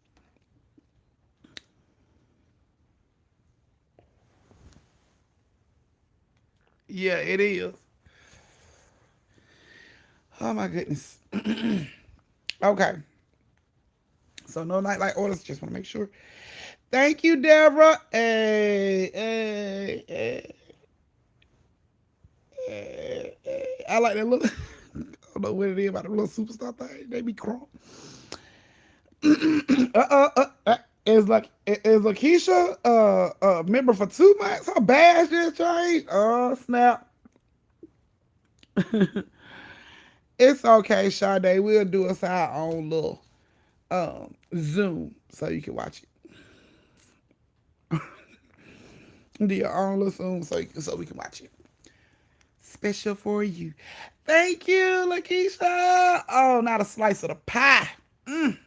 Yeah, it is. Oh my goodness. Okay. So no nightlight orders. Just want to make sure. Thank you, Deborah. Hey. I like that little. I don't know what it is about the little superstar thing. They be crunk. Is Lakeisha member for 2 months? Her badge just changed. Oh snap! It's okay, Sade. We'll do us our own little Zoom so you can watch it. Do your own little Zoom so we can watch it. Special for you. Thank you, Lakeisha. Oh, not a slice of the pie. Mm,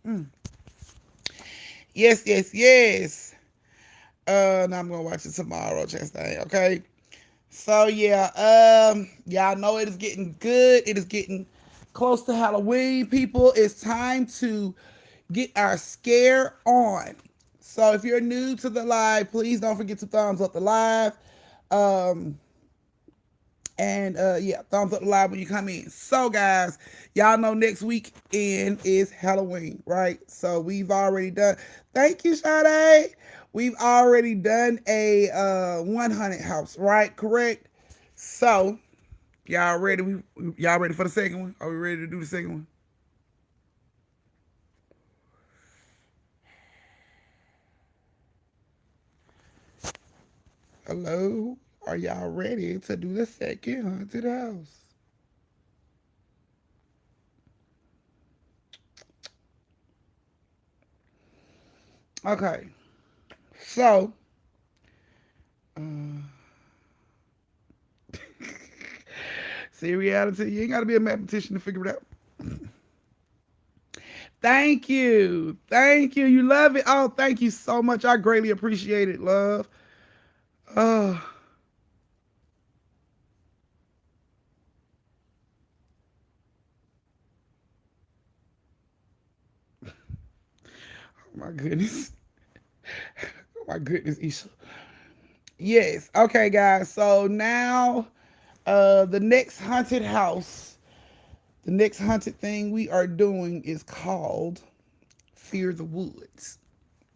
mm. Yes, yes, yes. Now I'm gonna watch it tomorrow, Chastain. Okay. So yeah, y'all know it is getting good. It is getting close to Halloween, people. It's time to get our scare on. So if you're new to the live, please don't forget to thumbs up the live. Um, and yeah, thumbs up the live when you come in. So guys, y'all know next weekend is Halloween, right? So we've already done. Thank you, Sade. We've already done a 100 house, right? Correct. So y'all ready? Y'all ready for the second one? Are we ready to do the second one? Hello. Are y'all ready to do the second haunted house? Okay. So, uh, see reality. You ain't got to be a mathematician to figure it out. Thank you. Thank you. You love it. Oh, thank you so much. I greatly appreciate it, love. Oh, oh my goodness. Oh my goodness, Isha. Yes. Okay, guys. So now the next haunted house, the next haunted thing we are doing is called Fear the Woods.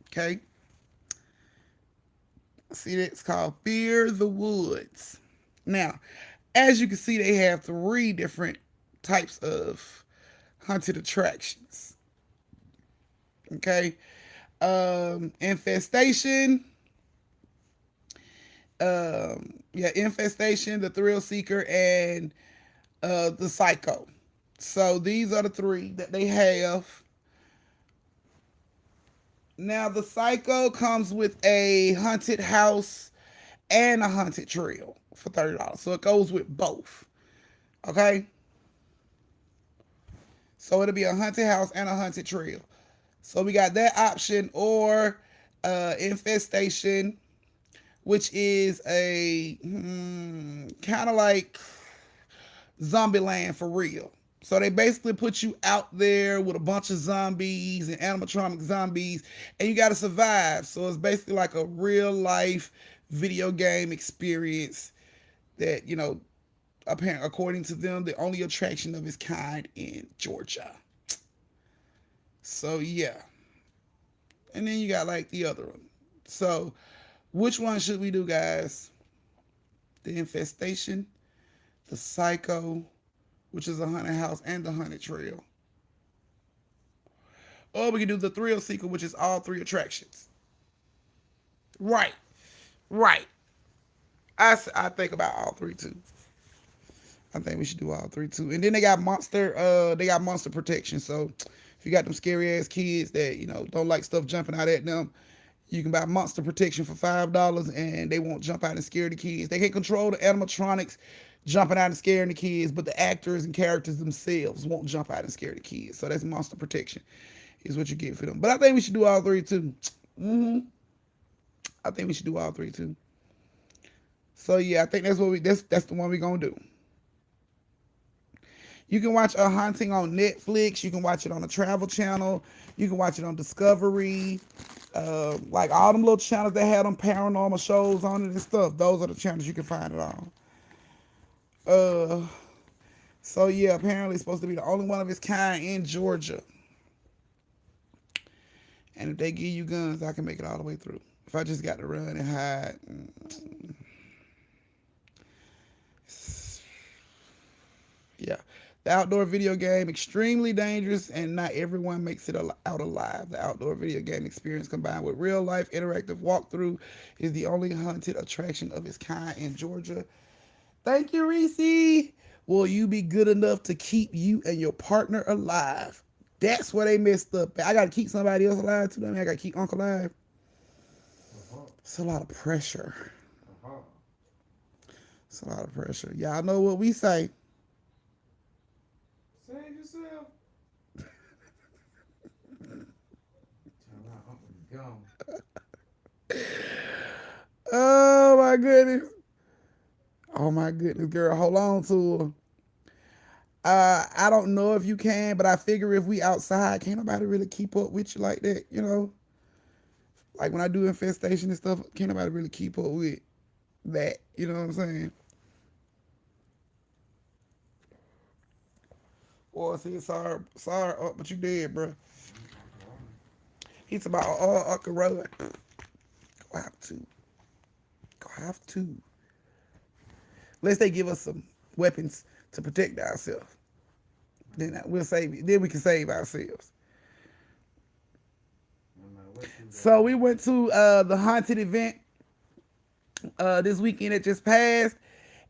Okay. See that? It's called Fear the Woods. Now, as you can see, they have three different types of haunted attractions. Okay. Infestation. Yeah, Infestation, the Thrill Seeker, and the Psycho. So these are the three that they have. Now the Psycho comes with a haunted house and a haunted trail for $30. So it goes with both. Okay. So it'll be a haunted house and a haunted trail. So we got that option or Infestation, which is a kind of like Zombieland for real. So they basically put you out there with a bunch of zombies and animatronic zombies, and you got to survive. So it's basically like a real life video game experience that, apparently, according to them, the only attraction of its kind in Georgia. So yeah. And then you got like the other one. So which one should we do, guys? The Infestation, the Psycho, which is a haunted house, and the haunted trail. Or we can do the Thrill Seeker, which is all three attractions. Right, right. I think about all three too. I think we should do all three too. And then they got monster protection. So if you got them scary ass kids that, don't like stuff jumping out at them, you can buy monster protection for $5 and they won't jump out and scare the kids. They can control the animatronics jumping out and scaring the kids, but the actors and characters themselves won't jump out and scare the kids. So that's monster protection is what you get for them. But I think we should do all three too. I think we should do all three too. So yeah, I think that's the one we're gonna do. You can watch A Haunting on Netflix. You can watch it on the Travel Channel. You can watch it on Discovery. Like all them little channels that had them paranormal shows on it and stuff. Those are the channels you can find it on. Uh, so yeah, apparently it's supposed to be the only one of its kind in Georgia. And if they give you guns, I can make it all the way through. If I just got to run and hide, yeah. The outdoor video game, extremely dangerous, and not everyone makes it out alive. The outdoor video game experience combined with real life interactive walkthrough is the only haunted attraction of its kind in Georgia. Thank you, Reese. Will you be good enough to keep you and your partner alive? That's where they messed up. I got to keep somebody else alive too. I mean, I got to keep Uncle alive. It's a lot of pressure. It's a lot of pressure. Y'all know what we say. Save yourself. Tell my uncle to go. Oh my goodness. Oh my goodness, girl. Hold on to her. I don't know if you can, but I figure if we outside, can't nobody really keep up with you like that, you know? Like when I do infestation and stuff, can't nobody really keep up with that. You know what I'm saying? Boy, see, sorry, but you dead, bro. He's about I could run. Go have to. Go have to. Unless they give us some weapons to protect ourselves. Then we'll save. Then we can save ourselves. So we went to the haunted event this weekend that just passed,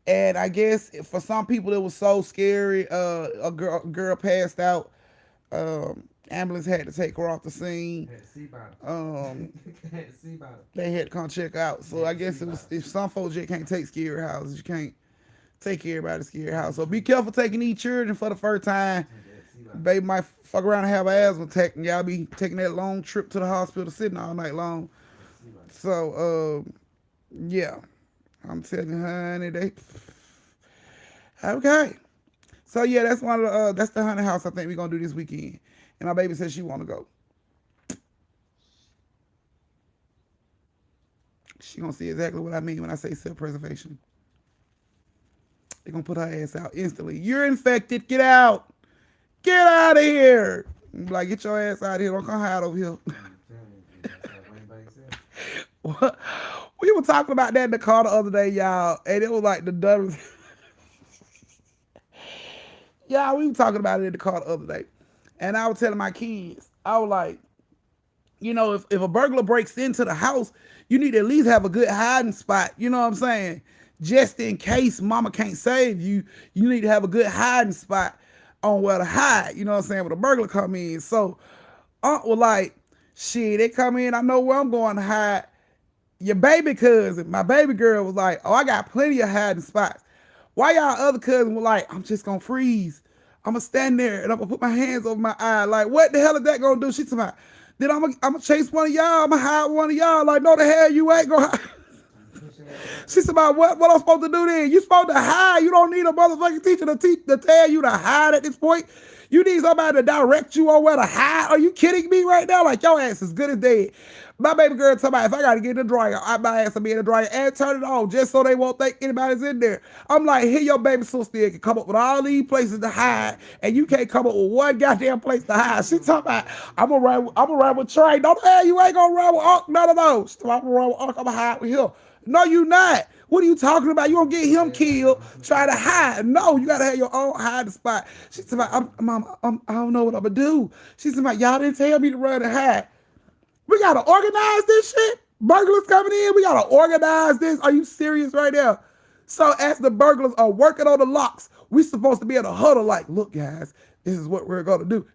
and I guess for some people it was so scary. A girl passed out. Ambulance had to take her off the scene. They had to come check out. So I guess it was if some folks just can't take scary houses, you can't take everybody to scary house. So be careful taking these children for the first time. Baby might fuck around and have an asthma attack, and y'all be taking that long trip to the hospital, sitting all night long. So, yeah, I'm telling you, honey, they okay. So yeah, that's one of the that's the haunted house I think we're gonna do this weekend. And my baby says she wanna go. She gonna see exactly what I mean when I say self-preservation. They're gonna put her ass out instantly. You're infected. Get out. Get out of here. Like, get your ass out of here. Don't come hide over here. What? We were talking about that in the car the other day, y'all, and it was like the dumbest. Yeah, we were talking about it in the car the other day, and I was telling my kids, I was like, you know, if a burglar breaks into the house, you need to at least have a good hiding spot. You know what I'm saying? Just in case mama can't save you, you need to have a good hiding spot on where to hide. You know what I'm saying? When a burglar come in. So Aunt was like, shit, they come in, I know where I'm going to hide. Your baby cousin, my baby girl was like, oh, I got plenty of hiding spots. Why y'all other cousins were like, I'm just gonna freeze. I'm gonna stand there and I'm gonna put my hands over my eye. Like, what the hell is that gonna do? She's like, then I'm gonna chase one of y'all. I'm gonna hide one of y'all. Like, no, the hell you ain't gonna hide. She said, about what I'm supposed to do then? You supposed to hide. You don't need a motherfucking teacher to tell you to hide at this point. You need somebody to direct you on where to hide. Are you kidding me right now? Like, your ass is good as dead. My baby girl told me, if I got to get in the dryer, my ass will be in the dryer and turn it on just so they won't think anybody's in there. I'm like, here your baby sister can come up with all these places to hide, and you can't come up with one goddamn place to hide. She talking about, I'm gonna ride with Trey. No, hell, you ain't gonna ride with Unc. No. She talking about, I'm gonna ride with Unc. I'm gonna hide with him. No, you not. What are you talking about? You gonna get him killed? Try to hide? No, you gotta have your own hiding spot. She said, "Mom, I don't know what I'm gonna do." She said, "Y'all didn't tell me to run and hide. We gotta organize this shit. Burglars coming in. We gotta organize this. Are you serious right now?" So as the burglars are working on the locks, we supposed to be at a huddle. Like, look, guys, this is what we're gonna do.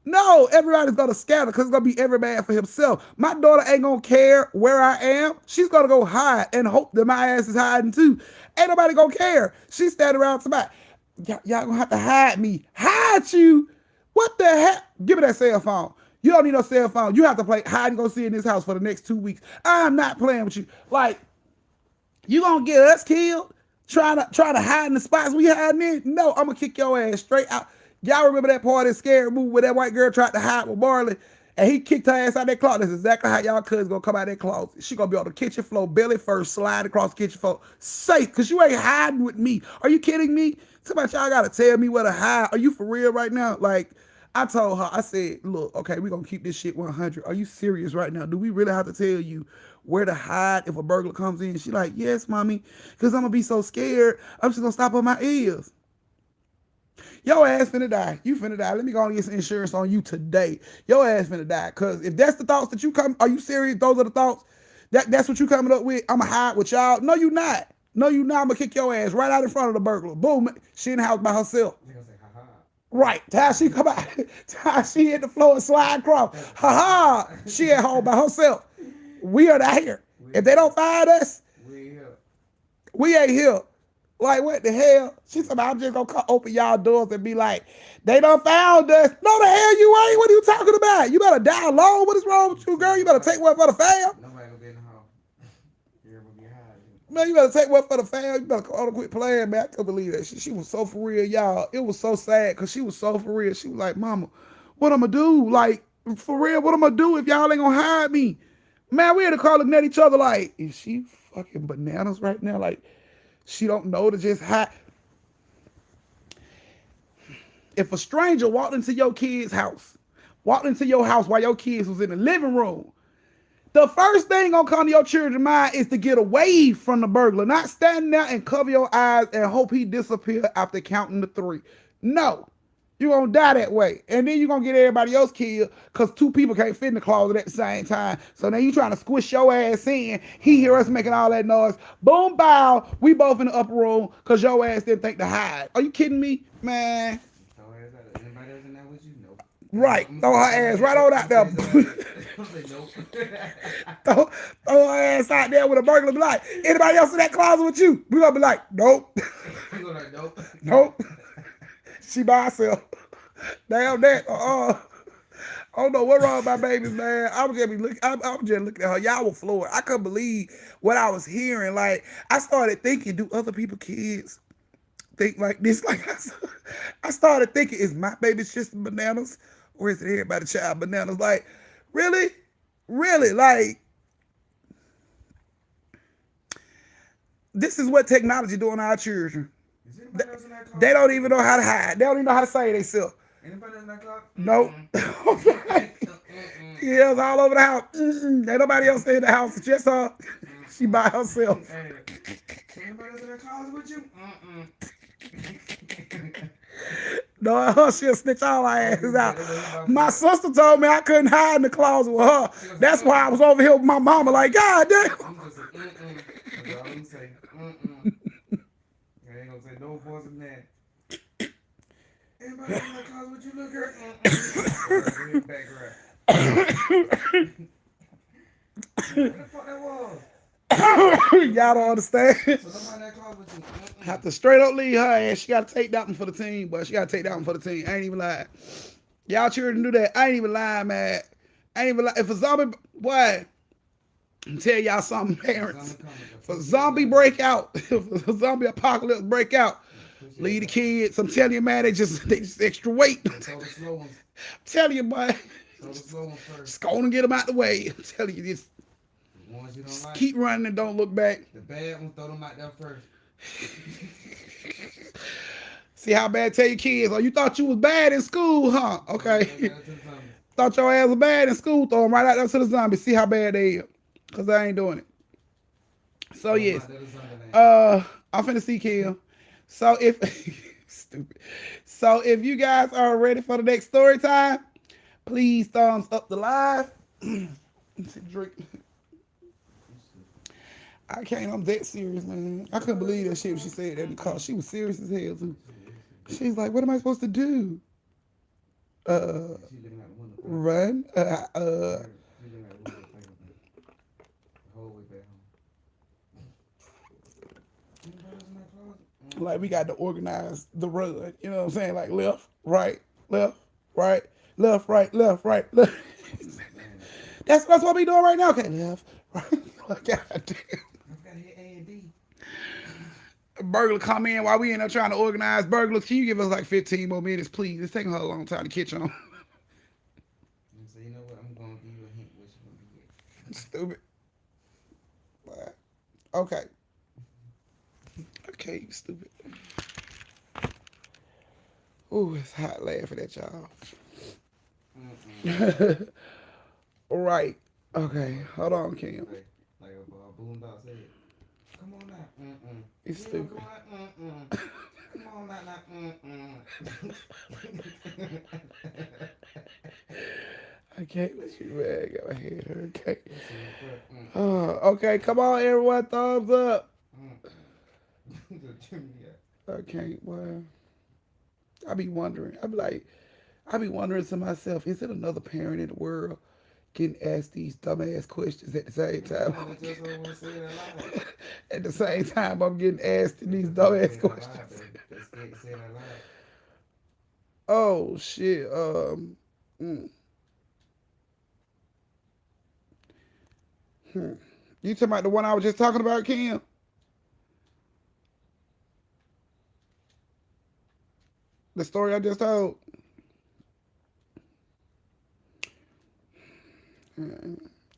No, everybody's gonna scatter because it's gonna be every man for himself. My daughter ain't gonna care where I am. She's gonna go hide and hope that my ass is hiding too. Ain't nobody gonna care. She's standing around somebody. Y'all gonna have to hide me. Hide you? What the heck? Give me that cell phone. You don't need no cell phone. You have to play hide and go see in this house for the next 2 weeks. I'm not playing with you. Like, you gonna get us killed? Trying to hide in the spots we hiding in. No, I'm gonna kick your ass straight out. Y'all remember that part of that scary movie where that white girl tried to hide with Marley and he kicked her ass out that closet? That's exactly how y'all cousins gonna come out that closet. She gonna be on the kitchen floor, belly first, slide across the kitchen floor. Safe, cause you ain't hiding with me. Are you kidding me? Somebody y'all gotta tell me where to hide. Are you for real right now? Like, I told her, I said, look, okay, we gonna keep this shit 100. Are you serious right now? Do we really have to tell you where to hide if a burglar comes in? She like, yes, mommy, because I'm gonna be so scared. I'm just gonna stop on my ears. Your ass finna die. You finna die. Let me go and get some insurance on you today. Your ass finna die. Cause if that's the thoughts that you come, are you serious? Those are the thoughts. That's what you coming up with. I'ma hide with y'all. No, you not. No, you not. I'ma kick your ass right out in front of the burglar. Boom. She in the house by herself. You gonna say, haha. Right. How she come out. How she hit the floor and slide across. Ha ha. She at home by herself. We are out here. If they don't find us, We here. we ain't here. Like, what the hell? She said, I'm just gonna open y'all doors and be like, they done found us. No, the hell you ain't. What are you talking about? You better die alone. What is wrong with you, girl? You better take one for the fam. Nobody gonna be in the house. You're gonna be hiding. Man, you better take one for the fam. You better quit playing, man. I couldn't believe that shit. She was so for real, y'all. It was so sad because she was so for real. She was like, mama, what I'm gonna do? Like, for real, what I'm gonna do if y'all ain't gonna hide me? Man, we had to call looking at each other like, is she fucking bananas right now? Like, she don't know to just hide. If a stranger walked into your kid's house, walked into your house while your kids was in the living room, the first thing gonna come to your children's mind is to get away from the burglar, not standing there and cover your eyes and hope he disappear after counting to 3. No. You're gonna die that way. And then you're gonna get everybody else killed because 2 people can't fit in the closet at the same time. So now you trying to squish your ass in. He hear us making all that noise. Boom, bow. We both in the upper room because your ass didn't think to hide. Are you kidding me? Man. Throw her ass out. Anybody else in there with you? Nope. Right. Throw her ass right on out there. Nope. throw her ass out there with a burglar. Be like, anybody else in that closet with you? We gonna be like, nope. You gonna like, nope. Nope. She by herself. Damn that. I don't know what wrong with my babies, man. I was just looking at her. Y'all were floored. I couldn't believe what I was hearing. Like, I started thinking, do other people kids think like this? Like, I started thinking, is my baby just bananas? Or is it everybody's child bananas? Like, really? Really? Like, this is what technology doing to our children. Is anybody else in that closet? They don't even know how to hide. They don't even know how to save themselves. Anybody else in that closet? Nope. Yeah, it's all over the house. Ain't nobody else in the house. It's just her. She by herself. Hey, anybody else in that closet with you? No, she'll snitch all our asses out. My sister told me I couldn't hide in the closet with her. That's why I was over here with my mama like, God damn. I'm just like, That's all I'm say. I ain't gonna say no voice in that. Anybody in that closet with you, look girl? What the fuck that was? Y'all don't understand. So nobody in that closet with you. Have to straight up leave her ass. She got to take that one for the team, but she got to take that one for the team. I ain't even lying. Y'all children do that. I ain't even lying, man. I ain't even lying. If a zombie, boy, tell y'all something, parents. If a zombie break out, if a zombie apocalypse break out, leave the kids. I'm telling you, man, they just extra weight. So the slow ones. I'm telling you, boy. So the slow ones first. Just go on and get them out the way. I'm telling you, just The ones you don't like. keep running and don't look back. The bad ones, throw them out there first. See how bad tell your kids, oh, you thought you was bad in school, huh? Okay. Thought your ass was bad in school, throw them right out there to the zombies. See how bad they is. Because I ain't doing it. So, yes. I'm finna see Kim. So, if... stupid. So, if you guys are ready for the next story time, please thumbs up the live. Drink. I can't. I'm that serious, man. I couldn't believe that shit when she said that in the car. She was serious as hell, too. She's like, what am I supposed to do? Run? Like, we got to organize the run. You know what I'm saying? Like, left, right, left, right, left, right, left, right, left. That's what we doing right now. Okay, left, right. God damn. I've got to hit A and D. Burglar come in while we end up trying to organize burglars. Can you give us like 15 more minutes, please? It's taking her a long time to catch on. And so you know what? I'm gonna give you a hint. What you gonna be at? Stupid. Okay. Okay, you stupid. Ooh, it's hot laughing at y'all. All right. Okay. Hold on, Kim. Like a boondock said. Come on now. It's You know, stupid. come on. Come on now. I can't let you rag. Got my head hurt. Okay. Okay, come on, everyone. Thumbs up. I can't. Well, I be wondering. I be wondering to myself, is it another parent in the world getting asked these dumbass questions at the same time? At the same time, I'm getting asked these dumbass questions. They scared to say it out loud. Oh shit. Mm. You talking about the one I was just talking about, Kim? The story I just told.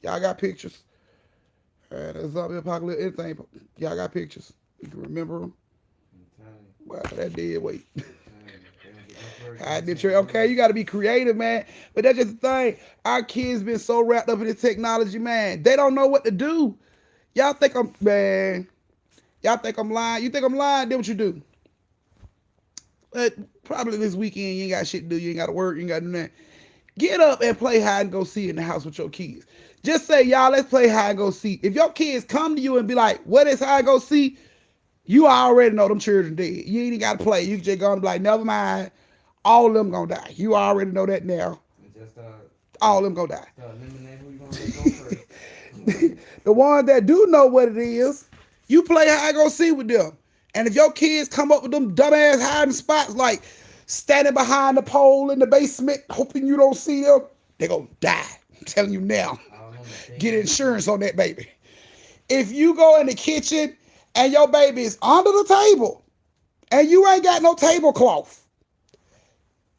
Y'all got pictures. The zombie apocalypse, anything. Y'all got pictures. You can remember them. Wow, that dead weight. I did try. Okay, you got to be creative, man. But that's just the thing. Our kids been so wrapped up in this technology, man. They don't know what to do. Y'all think I'm man. Y'all think I'm lying. You think I'm lying? Then what you do? But probably this weekend you ain't got shit to do. You ain't got to work. You ain't got to do nothing. Get up and play hide and go seek in the house with your kids. Just say, y'all, let's play hide and go seek. If your kids come to you and be like, what is hide and go seek? You already know them children dead. You ain't got to play. You just gonna be like, never mind. All of them gonna die. You already know that now. Just all of them gonna die. Eliminate who you gonna go first. The ones that do know what it is, you play hide and go seek with them. And if your kids come up with them dumbass hiding spots like standing behind the pole in the basement, hoping you don't see them, they gonna die. I'm telling you now. Get insurance on that baby. If you go in the kitchen and your baby is under the table and you ain't got no tablecloth,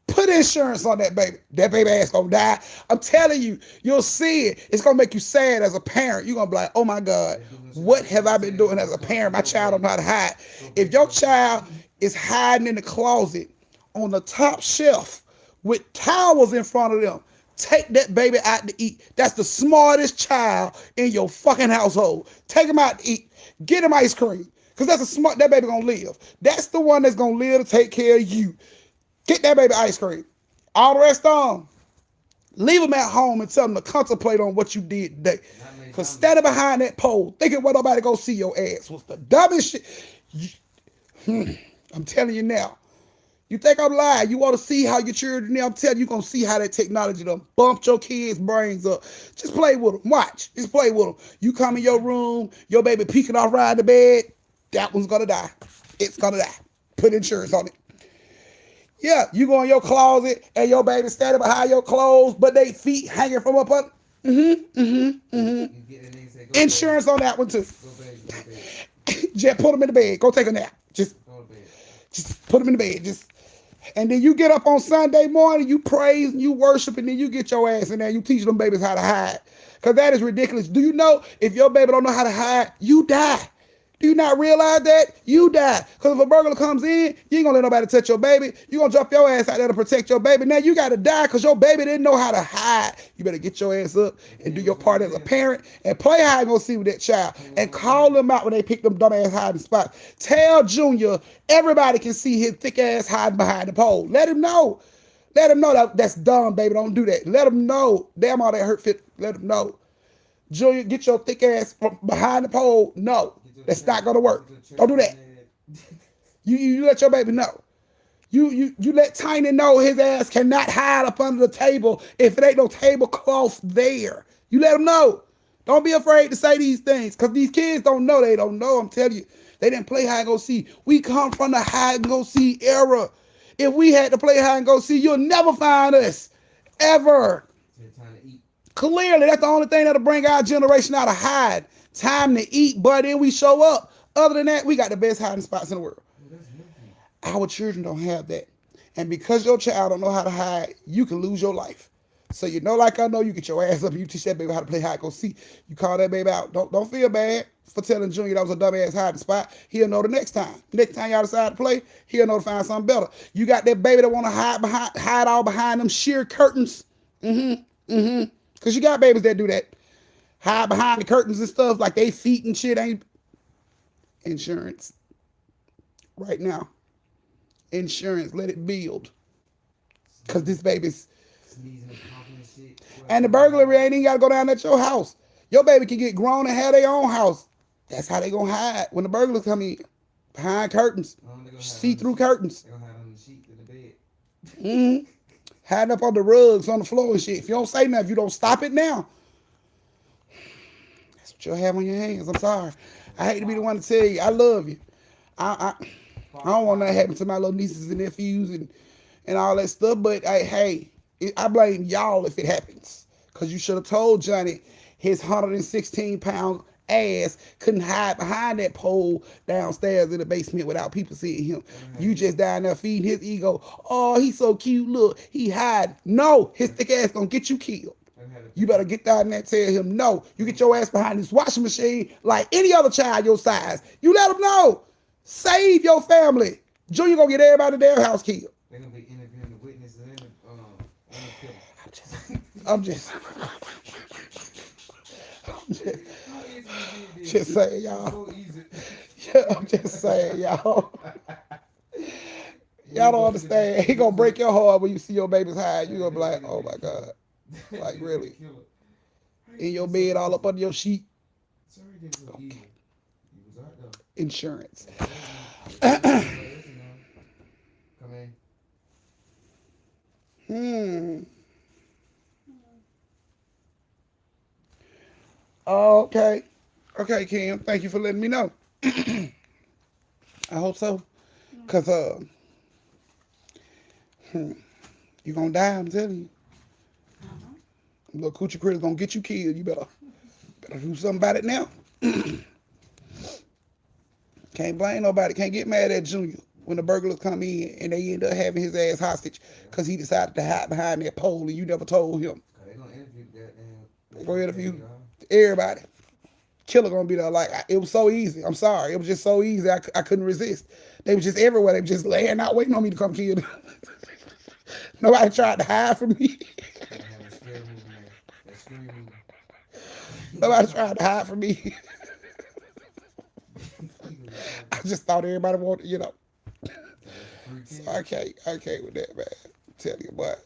put insurance on that baby. That baby ass gonna die. I'm telling you, you'll see it. It's gonna make you sad as a parent. You're gonna be like, oh my God, what have I been doing as a parent? My child don't know how to hide. If your child is hiding in the closet on the top shelf with towels in front of them, take that baby out to eat. That's the smartest child in your fucking household. Take him out to eat. Get him ice cream. Because that baby gonna live. That's the one that's gonna live to take care of you. Get that baby ice cream. All the rest on. Leave them at home and tell them to contemplate on what you did today. Because standing behind that pole, thinking what nobody go see your ass was the dumbest shit. I'm telling you now. You think I'm lying? You want to see how your children, I'm telling you, you're going to see how that technology done bumped your kids' brains up. Just play with them. Watch. Just play with them. You come in your room, your baby peeking off right the bed, that one's going to die. It's going to die. Put insurance on it. Yeah, you go in your closet and your baby standing behind your clothes, but they feet hanging from up under. Insurance on that one too. Just put them in the bed. Go take a nap. Just put them in the bed. And then you get up on Sunday morning, you praise and you worship, and then you get your ass in there. You teach them babies how to hide. Because that is ridiculous. Do you know if your baby don't know how to hide, you die? Do you not realize that? You die. Because if a burglar comes in, you ain't going to let nobody touch your baby. You're going to drop your ass out there to protect your baby. Now you got to die because your baby didn't know how to hide. You better get your ass up and do your part as a parent and play hide and go see with that child. And call them out when they pick them dumbass hiding spots. Tell Junior everybody can see his thick ass hiding behind the pole. Let him know. Let him know that's dumb, baby. Don't do that. Let him know. Damn, all that hurt fit. Let him know. Junior, get your thick ass from behind the pole. No. That's not gonna work. Don't do that. You let your baby know. You let Tiny know his ass cannot hide up under the table if it ain't no tablecloth there. You let him know. Don't be afraid to say these things because these kids don't know. They don't know. I'm telling you, they didn't play hide and go see. We come from the hide and go see era. If we had to play hide and go see, you'll never find us ever. Clearly, that's the only thing that'll bring our generation out of hide. Time to eat, but then we show up. Other than that, we got the best hiding spots in the world. Well, that's nothing. Our children don't have that. And because your child don't know how to hide, you can lose your life. So you know, like I know, you get your ass up and you teach that baby how to play hide. Go see. You call that baby out. Don't feel bad for telling Junior that was a dumbass hiding spot. He'll know the next time. Next time y'all decide to play, he'll know to find something better. You got that baby that want to hide all behind them sheer curtains. Because you got babies that do that. Hide behind the curtains and stuff like they feet and shit ain't insurance. Right now. Insurance, let it build. Because this baby's. Sneezing and coughing and shit. And the burglary ain't even got to go down at your house. Your baby can get grown and have their own house. That's how they going to hide when the burglars come in. Behind curtains. See-through curtains. They gonna hide on the sheet in the bed. Hiding up on the rugs, on the floor and shit. If you don't say nothing, if you don't stop it now, that's what you'll have on your hands. I'm sorry. I hate to be the one to tell you, I love you. I don't want nothing happen to my little nieces and nephews and all that stuff, but hey, I blame y'all if it happens. Because you should have told Johnny his 116-pound ass couldn't hide behind that pole downstairs in the basement without people seeing him. You just down there feeding his ego. Oh, he's so cute. Look, he hide. No, his thick ass gonna get you killed. You better get down there and tell him no. You get your ass behind this washing machine like any other child your size. You let them know. Save your family. Junior gonna get everybody in their house killed. They're gonna be interviewing the witnesses and the killer. I'm just saying, y'all. So easy. Yeah, I'm just saying, y'all. Y'all don't understand. He gonna break your heart when you see your baby's hide. You gonna be like, oh my God. Like, really? In your bed, all up under your sheet. Sorry, didn't look evil. He was out though. Insurance. Come in. Okay. Okay, Kim. Thank you for letting me know. I hope so. Because you gonna die, I'm telling you. Little coochie critter's gonna get you killed. You better do something about it now. Can't blame nobody. Can't get mad at Junior when the burglars come in and they end up having his ass hostage because he decided to hide behind that pole and you never told him. They gonna interview that damn. Go interview everybody. Killer gonna be there like, it was so easy. I'm sorry. It was just so easy. I couldn't resist. They were just everywhere. They were just laying out waiting on me to come kill them. Nobody tried to hide from me. Nobody tried to hide from me. I just thought everybody wanted, you know. So I can't with that, man. Tell you what.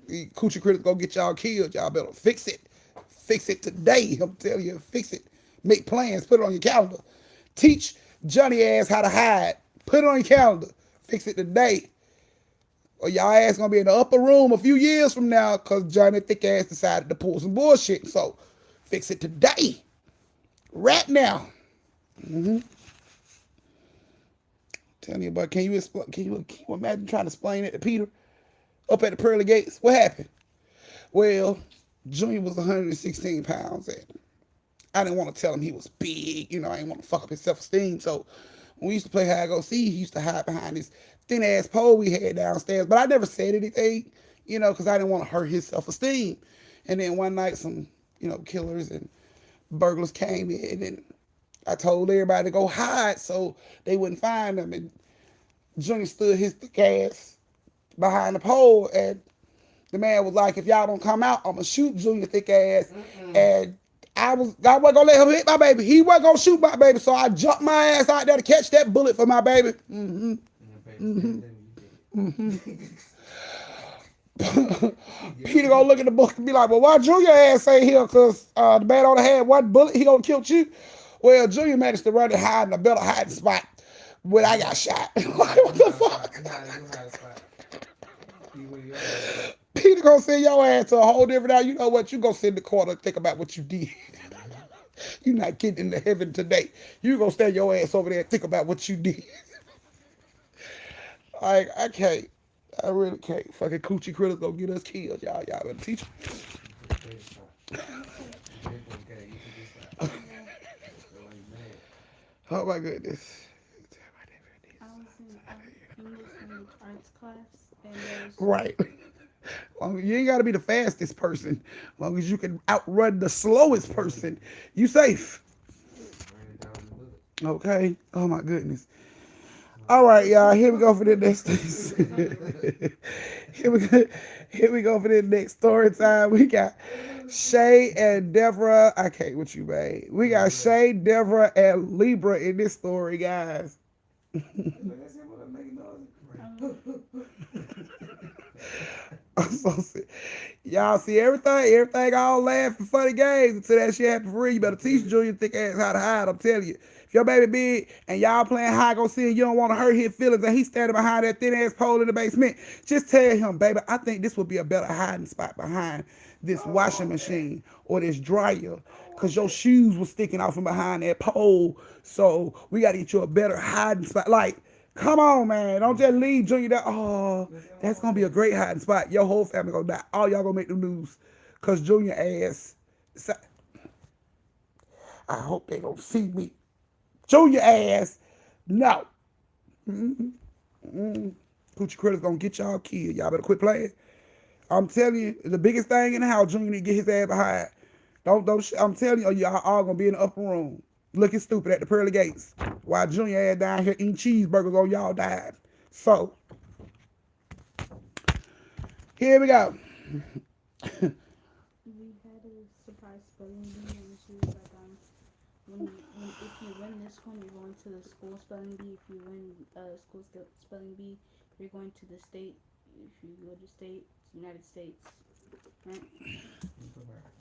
The coochie critters gonna get y'all killed. Y'all better fix it. Fix it today. I'm telling you, fix it. Make plans. Put it on your calendar. Teach Johnny ass how to hide. Put it on your calendar. Fix it today. Or y'all ass gonna be in the upper room a few years from now because Johnny thick ass decided to pull some bullshit. So fix it today. Right now. Telling you, but can you imagine trying to explain it to Peter up at the pearly gates? What happened? Well, Junior was 116 pounds and I didn't want to tell him he was big. You know, I didn't want to fuck up his self-esteem. So when we used to play hide go see, he used to hide behind this thin ass pole we had downstairs. But I never said anything, you know, because I didn't want to hurt his self-esteem. And then one night some, you know, killers and burglars came in and I told everybody to go hide so they wouldn't find him. And Junior stood his thick ass behind the pole and the man was like, if y'all don't come out, I'm going to shoot Junior thick ass. And I wasn't going to let him hit my baby. He wasn't going to shoot my baby. So I jumped my ass out there to catch that bullet for my baby. Peter gonna look at the book and be like, well, why Junior ass ain't here? Because the man only had one bullet. He gonna kill you. Well, Junior managed to run and hide in a better hiding spot when I got shot. What the fuck? Peter gonna send your ass to a whole different house. You know what? You gonna sit in the corner and think about what you did. You're not getting into heaven today. You gonna stand your ass over there and think about what you did. I can't. I really can't. Fucking coochie critters gonna get us killed. Y'all better teach them. Oh my goodness. I was in English language arts class, and there was Right. Long as you ain't gotta be the fastest person. Long as you can outrun the slowest person, you safe. Ran it down the book. Okay. Oh my goodness. All right, y'all. Here we go for the next. here we go. Here we go for the next story time. We got Shay and Deborah. I can't with you, babe. We got Shay, Deborah, and Libra in this story, guys. That's it. What I'm making noise. um, I'm so sick. Y'all see everything all laugh and funny games until that shit happen for real. You better teach Junior thick ass how to hide. I'm telling you. If your baby big and y'all playing hide go see and you don't want to hurt his feelings and he's standing behind that thin ass pole in the basement, just tell him, baby, I think this would be a better hiding spot behind this washing machine or this dryer. Cause your shoes was sticking out from behind that pole. So we gotta get you a better hiding spot. Like, come on, man. Don't just leave Junior that. Oh, that's gonna be a great hiding spot. Your whole family gonna die. All y'all gonna make the news. Cause Junior ass. I hope they don't see me. Junior ass. No. Coochie Critter's gonna get y'all killed. Y'all better quit playing. I'm telling you, the biggest thing in the house, Junior need to get his ass behind. Don't. I'm telling you, y'all all gonna be in the upper room, looking stupid at the pearly gates, while Junior ass down here eating cheeseburgers on y'all dime. So, here we go. we had a surprise spelling bee, and she was like, when if you win this one, you're going to the school spelling bee. If you win school spelling bee, you're going to the state. If you go to state, it's United States, right?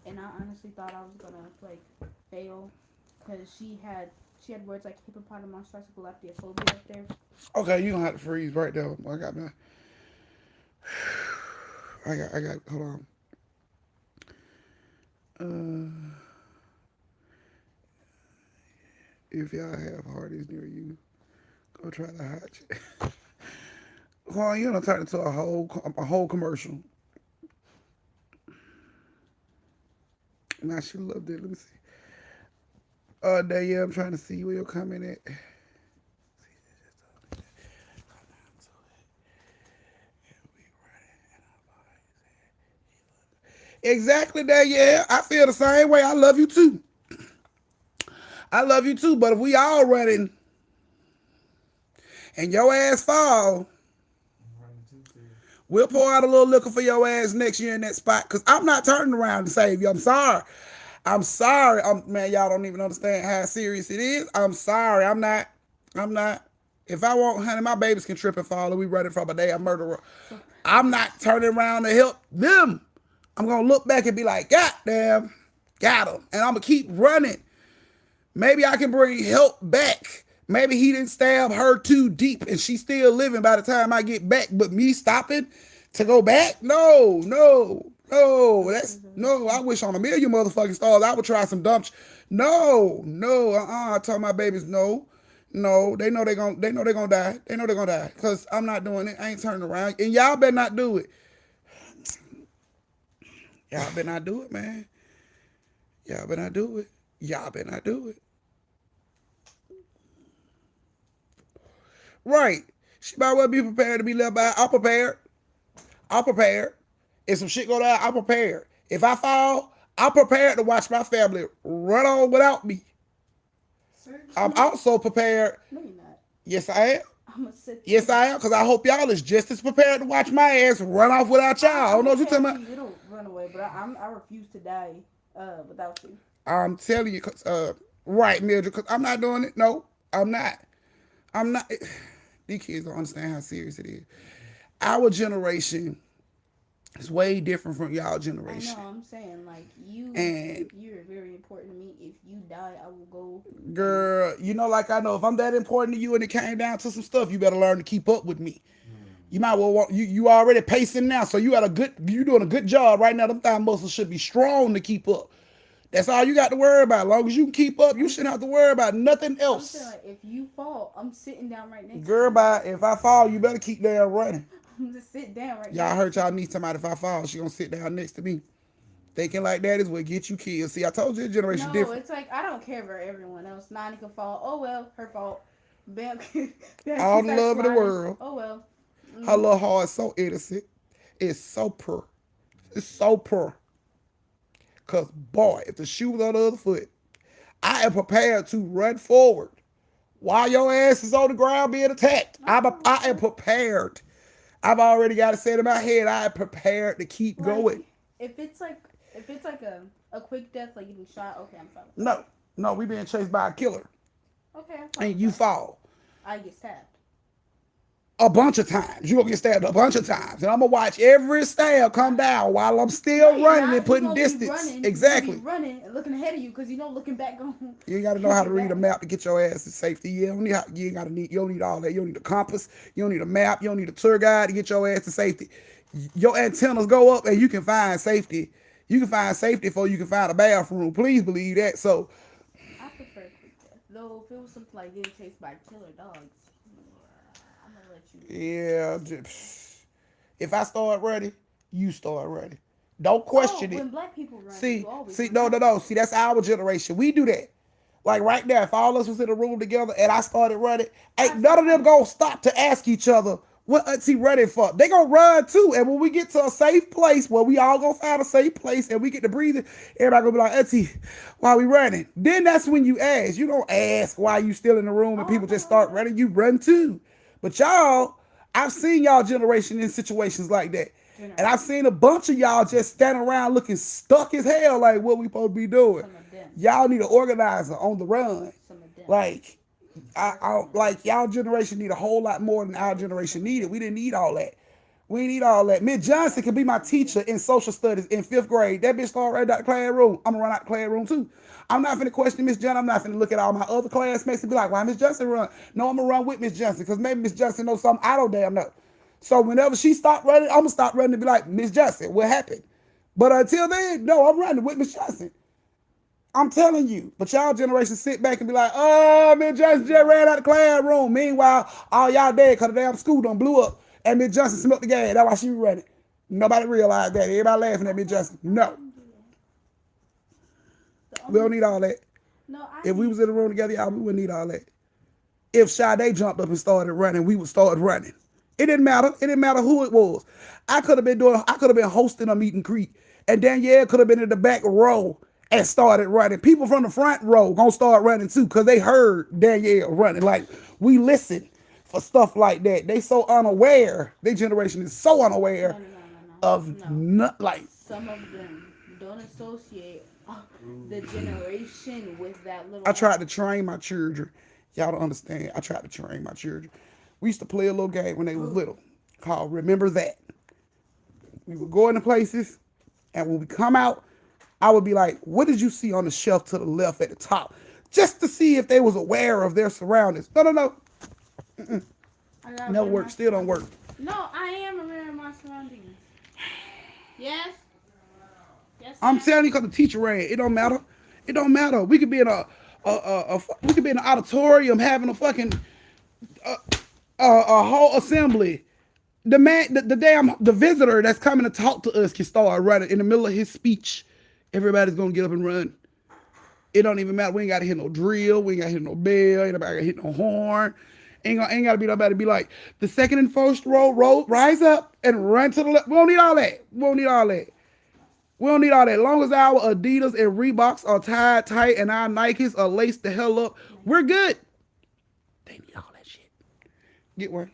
And I honestly thought I was gonna like fail, because she had words like hippopotamus, tricyclophobia up there. Okay, you gonna have to freeze right there. I got my. I got. Hold on. If y'all have Hardee's near you, go try the hot shit. Hold on, you gonna turn into a whole commercial. Now she loved it. Let me see. There, yeah, I'm trying to see where you're coming at. Exactly there, yeah. I feel the same way. I love you too. I love you too. But if we all running and your ass fall, we'll pour out a little liquor for your ass next year in that spot. Cause I'm not turning around to save you. I'm sorry. I'm sorry. Man, y'all don't even understand how serious it is. I'm sorry. I'm not. I'm not. If I want, honey, my babies can trip and fall and we running from a damn murderer. I'm not turning around to help them. I'm gonna look back and be like, God damn, got him. And I'm gonna keep running. Maybe I can bring help back. Maybe he didn't stab her too deep and she's still living by the time I get back. But me stopping to go back? No, no, no. That's no. I wish on a million motherfucking stars I would try some dumb No, no, I told my babies no. No, they know they gonna die. They know they gonna die. Cause I'm not doing it. I ain't turning around. And y'all better not do it. Y'all better not do it, man. Y'all better not do it. Y'all better not do it. Right. She might well be prepared to be left by. I'm prepared. I'm prepared. If some shit go down, I'm prepared. If I fall, I'm prepared to watch my family run on without me. I'm also prepared. No, you're not. Yes, I am. I'm gonna sit. Yes, I am. Because I hope y'all is just as prepared to watch my ass run off without y'all. I don't know what you're talking about. You don't run away, but I refuse to die without you. I'm telling you, right, Mildred, because I'm not doing it. No, I'm not. I'm not. These kids don't understand how serious it is. Our generation is way different from y'all generation. I know. I'm saying like And you're very important to me. If you die, I will go. girl, like I know if I'm that important to you and it came down to some stuff, you better learn to keep up with me. You might well want you already pacing now, so you doing a good job right now. Them thigh muscles should be strong to keep up. That's all you got to worry about. As long as you can keep up, you shouldn't have to worry about nothing else. I'm saying like, if you fall, I'm sitting down right next Girl, to you. bye. If I fall, you better keep down running. I'm just sit down right Y'all now. heard y'all need somebody if I fall, she gonna sit down next to me. Thinking like that is what gets you killed. See, I told you the generation No, different. it's like I don't care for everyone else. Nani can fall. Oh well, her fault. Bam, Bam All can the start love in the sliding. world. Oh well. Her Mm. little heart is so innocent. It's so pure. It's so pure. Cause boy, if the shoe was on the other foot, I am prepared to run forward while your ass is on the ground being attacked. Oh, I am okay. prepared. I've already got it set in my head. I am prepared to keep going. Like if it's like if it's like a quick death, like getting shot. Okay, I'm fine with that. No, no, we being chased by a killer, Okay, I'm fine and with you that. fall I get stabbed. a bunch of times. You gonna get stabbed a bunch of times, and I'm gonna watch every stab come down while I'm No, still you're running and not. You're putting gonna be distance. running. You're gonna be Exactly. running and looking ahead of you because you know looking back going. You got to know how to read a map to get your ass to safety. You ain't got to need. You don't need all that. You don't need a compass. You don't need a map. You don't need a tour guide to get your ass to safety. Your antennas go up and you can find safety. You can find safety before you can find a bathroom. Please believe that. So I prefer quick death. Though if it was something like getting chased by killer dogs, yeah, I'm gonna let you. yeah, if I start running, you start running. Don't Oh, question it. when black people run, you See, always see, run no, no, after no. them. See, that's our generation. We do that. Like right now, if all of us was in a room together and I started running, ain't I none start of them running. gonna stop to ask each other what auntie running for. They gonna run too. And when we get to a safe place where we all gonna find a safe place and we get to breathing, everybody gonna be like, auntie, why we running? Then that's when you ask. You don't ask why you still in the room and Oh, people I'm not just gonna start lie. running. You run too. But y'all, I've seen y'all generation in situations like that. And I've Generation. seen a bunch of y'all just standing around looking stuck as hell, like what we supposed to be doing. Some of them. Y'all need an organizer on the run. Some of them. Like, Some of them. like y'all generation need a whole lot more than our generation Some of needed. them. We didn't need all that. We didn't need all that. Miss Johnson could be my Some of teacher them. in social studies in fifth grade. That bitch started right out the classroom. I'm gonna run out the classroom too. I'm not finna question Miss Johnson. I'm not finna look at all my other classmates and be like, why Miss Johnson run? No, I'm gonna run with Miss Johnson because maybe Miss Johnson knows something I don't damn know. So whenever she stopped running, I'm gonna stop running and be like, Miss Johnson, what happened? But until then, no, I'm running with Miss Johnson. I'm telling you. But y'all generation sit back and be like, oh, Miss Johnson just No. ran out of the classroom. Meanwhile, all y'all dead because the damn school done blew up. And Miss Johnson smelled the gas. That's why she was running. Nobody realized that. Everybody laughing at Miss Johnson. I No. didn't do that. The We don't only need all that. no, I If we need was in the room to. together, y'all, we wouldn't need all that. If Sade jumped up and started running, we would start running. It didn't matter. It didn't matter who it was. I could have been hosting a meet and greet. And Danielle could have been in the back row and started running. People from the front row gonna start running too, because they heard Danielle running. Like, we listen for stuff like that. They so unaware. Their generation is so No, unaware no, no, no, of no. No. not like Some of them don't associate the generation with that I little. tried to train my children. Y'all don't understand. I tried to train my children. We used to play a little game when they was little called Remember That. We would go into places, and when we come out, I would be like, what did you see on the shelf to the left at the top? Just to see if they was aware of their surroundings. No, no, no. I gotta Never remember my worked. Still don't work. surroundings. No, I am aware of my surroundings. Yes. Yes, I'm sir. telling you, because the teacher ran. It don't matter. It don't matter. We could be in we could be in an auditorium having a fucking a whole assembly. The man, the visitor that's coming to talk to us can start running in the middle of his speech. Everybody's gonna get up and run. It don't even matter. We ain't gotta hit no drill. We ain't gotta hit no bell. Ain't nobody gotta hit no horn. Ain't gotta be nobody be like the second and first row, rise up and run to the left. We don't need all that. We don't need all that. We don't need all that. As long as our Adidas and Reeboks are tied tight and our Nikes are laced the hell up, we're good. They need all that shit. Get where?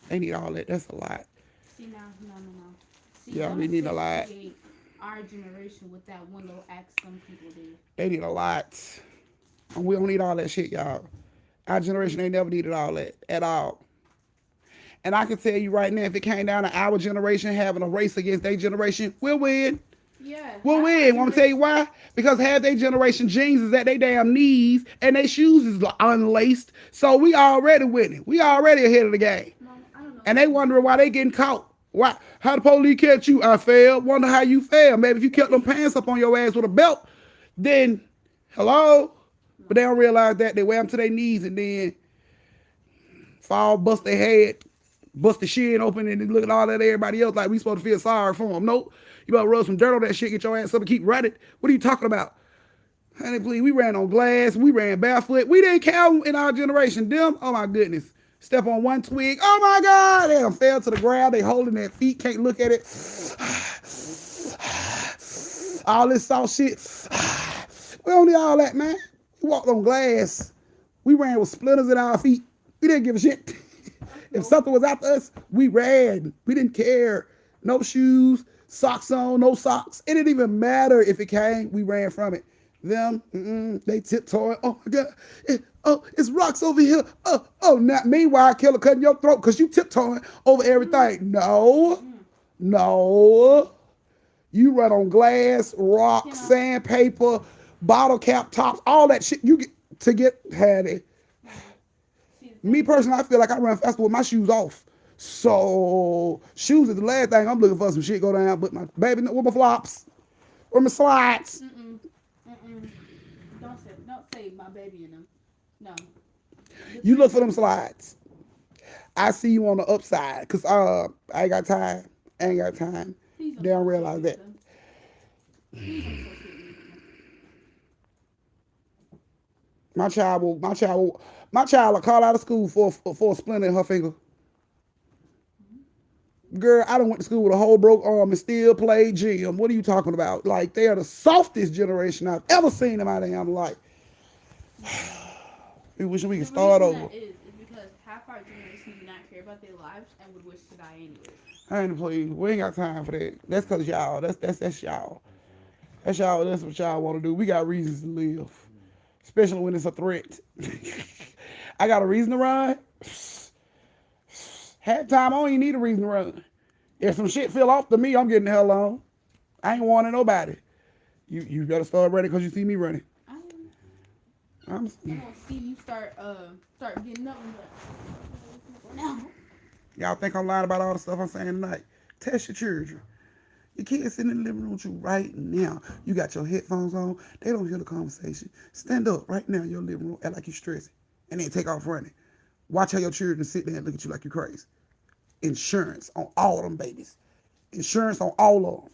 They need all that. That's a lot. See now, no, no, no. See, Yeah, don't we need a lot. associate our generation with that one little act some people did. They need a lot. And we don't need all that shit, y'all. Our generation ain't never needed all that at all. And I can tell you right now, if it came down to our generation having a race against their generation, we'll win. Yeah, We'll half our win. Want to tell you generation. why? Because half their generation jeans is at their damn knees and their shoes is unlaced. So we already winning. We already ahead of the game. No, I don't know. And they wondering why they getting caught. Why? How the police catch you? I failed. Wonder how you failed. Maybe if you kept them pants up on your ass with a belt, then hello. But they don't realize that they wear them to their knees and then fall, bust their head, bust the shit open and look at all that everybody else like we supposed to feel sorry for them. Nope. You better rub some dirt on that shit, get your ass up and keep running. What are you talking about? Honey, please, we ran on glass. We ran barefoot. We didn't care in our generation. Them, oh my goodness. Step on one twig. Oh my God. They done fell to the ground. They holding their feet. Can't look at it. All this soft shit. We don't need all that, man. We walked on glass. We ran with splinters in our feet. We didn't give a shit. If something was after us, we ran. We didn't care. No shoes, socks on, no socks. It didn't even matter if it came. We ran from it. Them, they tiptoeing. Oh my God. It's rocks over here. Not meanwhile, killer cutting your throat because you tiptoeing over everything. No. You run on glass, rock, sandpaper, bottle cap tops, all that shit you get to get had it. Me personally, I feel like I run faster with my shoes off. So shoes is the last thing I'm looking for. Some shit go down, but my baby with my flops or my slides. Don't say my baby in them. No. You look for them slides. I see you on the upside because I ain't got time. They don't realize that. My child will call out of school for a splinter in her finger. Girl, I done went to school with a whole broke arm and still played gym. What are you talking about? Like, they are the softest generation I've ever seen in my damn life. We wish we could start over. Is because half our generation do not care about their lives and would wish to die anyway. I ain't please. We ain't got time for that. That's because y'all. That's y'all. That's y'all. That's what y'all want to do. We got reasons to live, especially when it's a threat. I got a reason to run. Half time, I don't even need a reason to run. If some shit fell off to me, I'm getting the hell on. I ain't warning nobody. You gotta start running because you see me running. I'm gonna see you start getting up now. Y'all think I'm lying about all the stuff I'm saying tonight? Test your children. Your kids sitting in the living room with you right now. You got your headphones on. They don't hear the conversation. Stand up right now in your living room, act like you're stressing, and then take off running. Watch how your children sit there and look at you like you're crazy. Insurance on all of them babies. Insurance on all of them.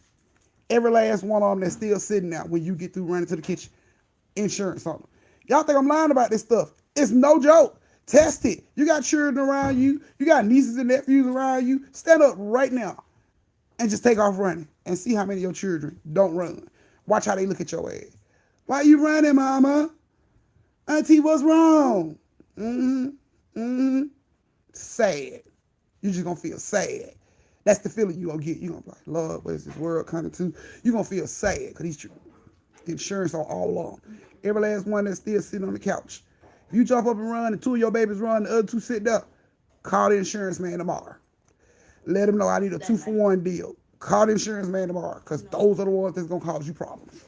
Every last one of them that's still sitting there when you get through running to the kitchen. Insurance on them. Y'all think I'm lying about this stuff. It's no joke. Test it. You got children around you. You got nieces and nephews around you. Stand up right now and just take off running and see how many of your children don't run. Watch how they look at your ass. Why you running, mama? Auntie, what's wrong? Sad. You're just going to feel sad. That's the feeling you're going to get. You're going to be like, Lord, where's this world coming to? You're going to feel sad because these insurance on all of them. Every last one that's still sitting on the couch. If you jump up and run and two of your babies run, the other two sit there, call the insurance man tomorrow. Let him know I need a 2-for-1 deal. Call the insurance man tomorrow because those are the ones that's going to cause you problems.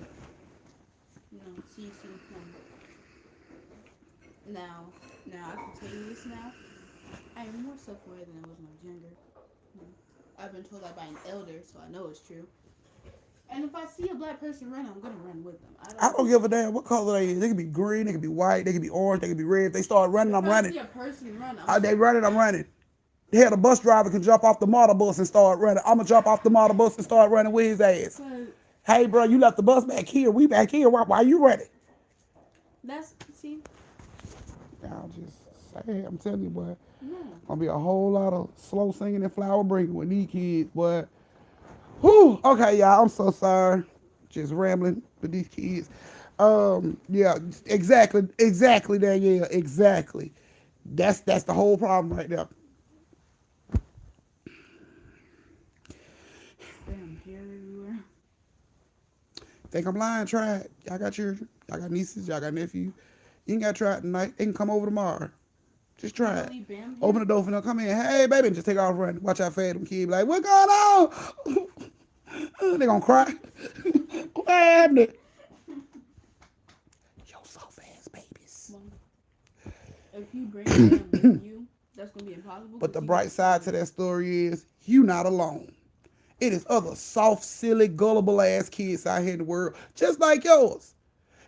Now I can tell you this now. I am more self-aware than I was when I was younger. I've been told that by an elder, so I know it's true. And if I see a black person run, I'm gonna run with them. I don't give a damn what color they is. They can be green, they can be white, they can be orange, they can be red. If they start running, I'm running. If I see a person run, they running, I'm running. Hell, the bus driver can jump off the model bus and start running. I'm gonna jump off the model bus and start running with his ass. Hey, bro, you left the bus back here. We back here. Why you running? See. I'll just say, I'm telling you, boy. Gonna be a whole lot of slow singing and flower bringing with these kids, boy. Whew. Okay, y'all. I'm so sorry. Just rambling with these kids. Yeah, exactly. There, yeah, exactly. That's the whole problem right there. Damn, hair everywhere. Think I'm lying? Try it. Y'all got children. Y'all got nieces. Y'all got nephews. You ain't got to try it tonight. They can come over tomorrow. Just try it. Open the door for them. Come in. Hey, baby. Just take off running. Watch out for them kids. Be like, what going on? They gonna cry. What happened? Yo, soft ass babies. If you bring them with you, that's gonna be impossible. But the bright side to that story is you not alone. It is other soft, silly, gullible ass kids out here in the world, just like yours.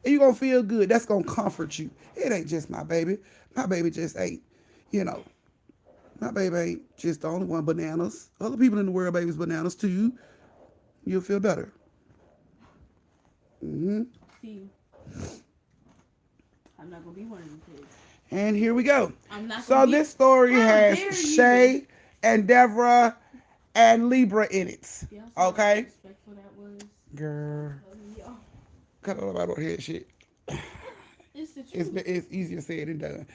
And you're gonna feel good. That's gonna comfort you. It ain't just my baby. My baby just ain't, My baby ain't just the only one bananas. Other people in the world, baby's bananas too. You'll feel better. Hmm. See, I'm not gonna be one of them kids. And here we go. I'm not gonna So be. this story How has dare you? Shay and Deborah and Libra in it. Y'all see how Okay? disrespectful that was? Girl. Y'all. Cut all about head shit. It's the truth. It's easier said than done.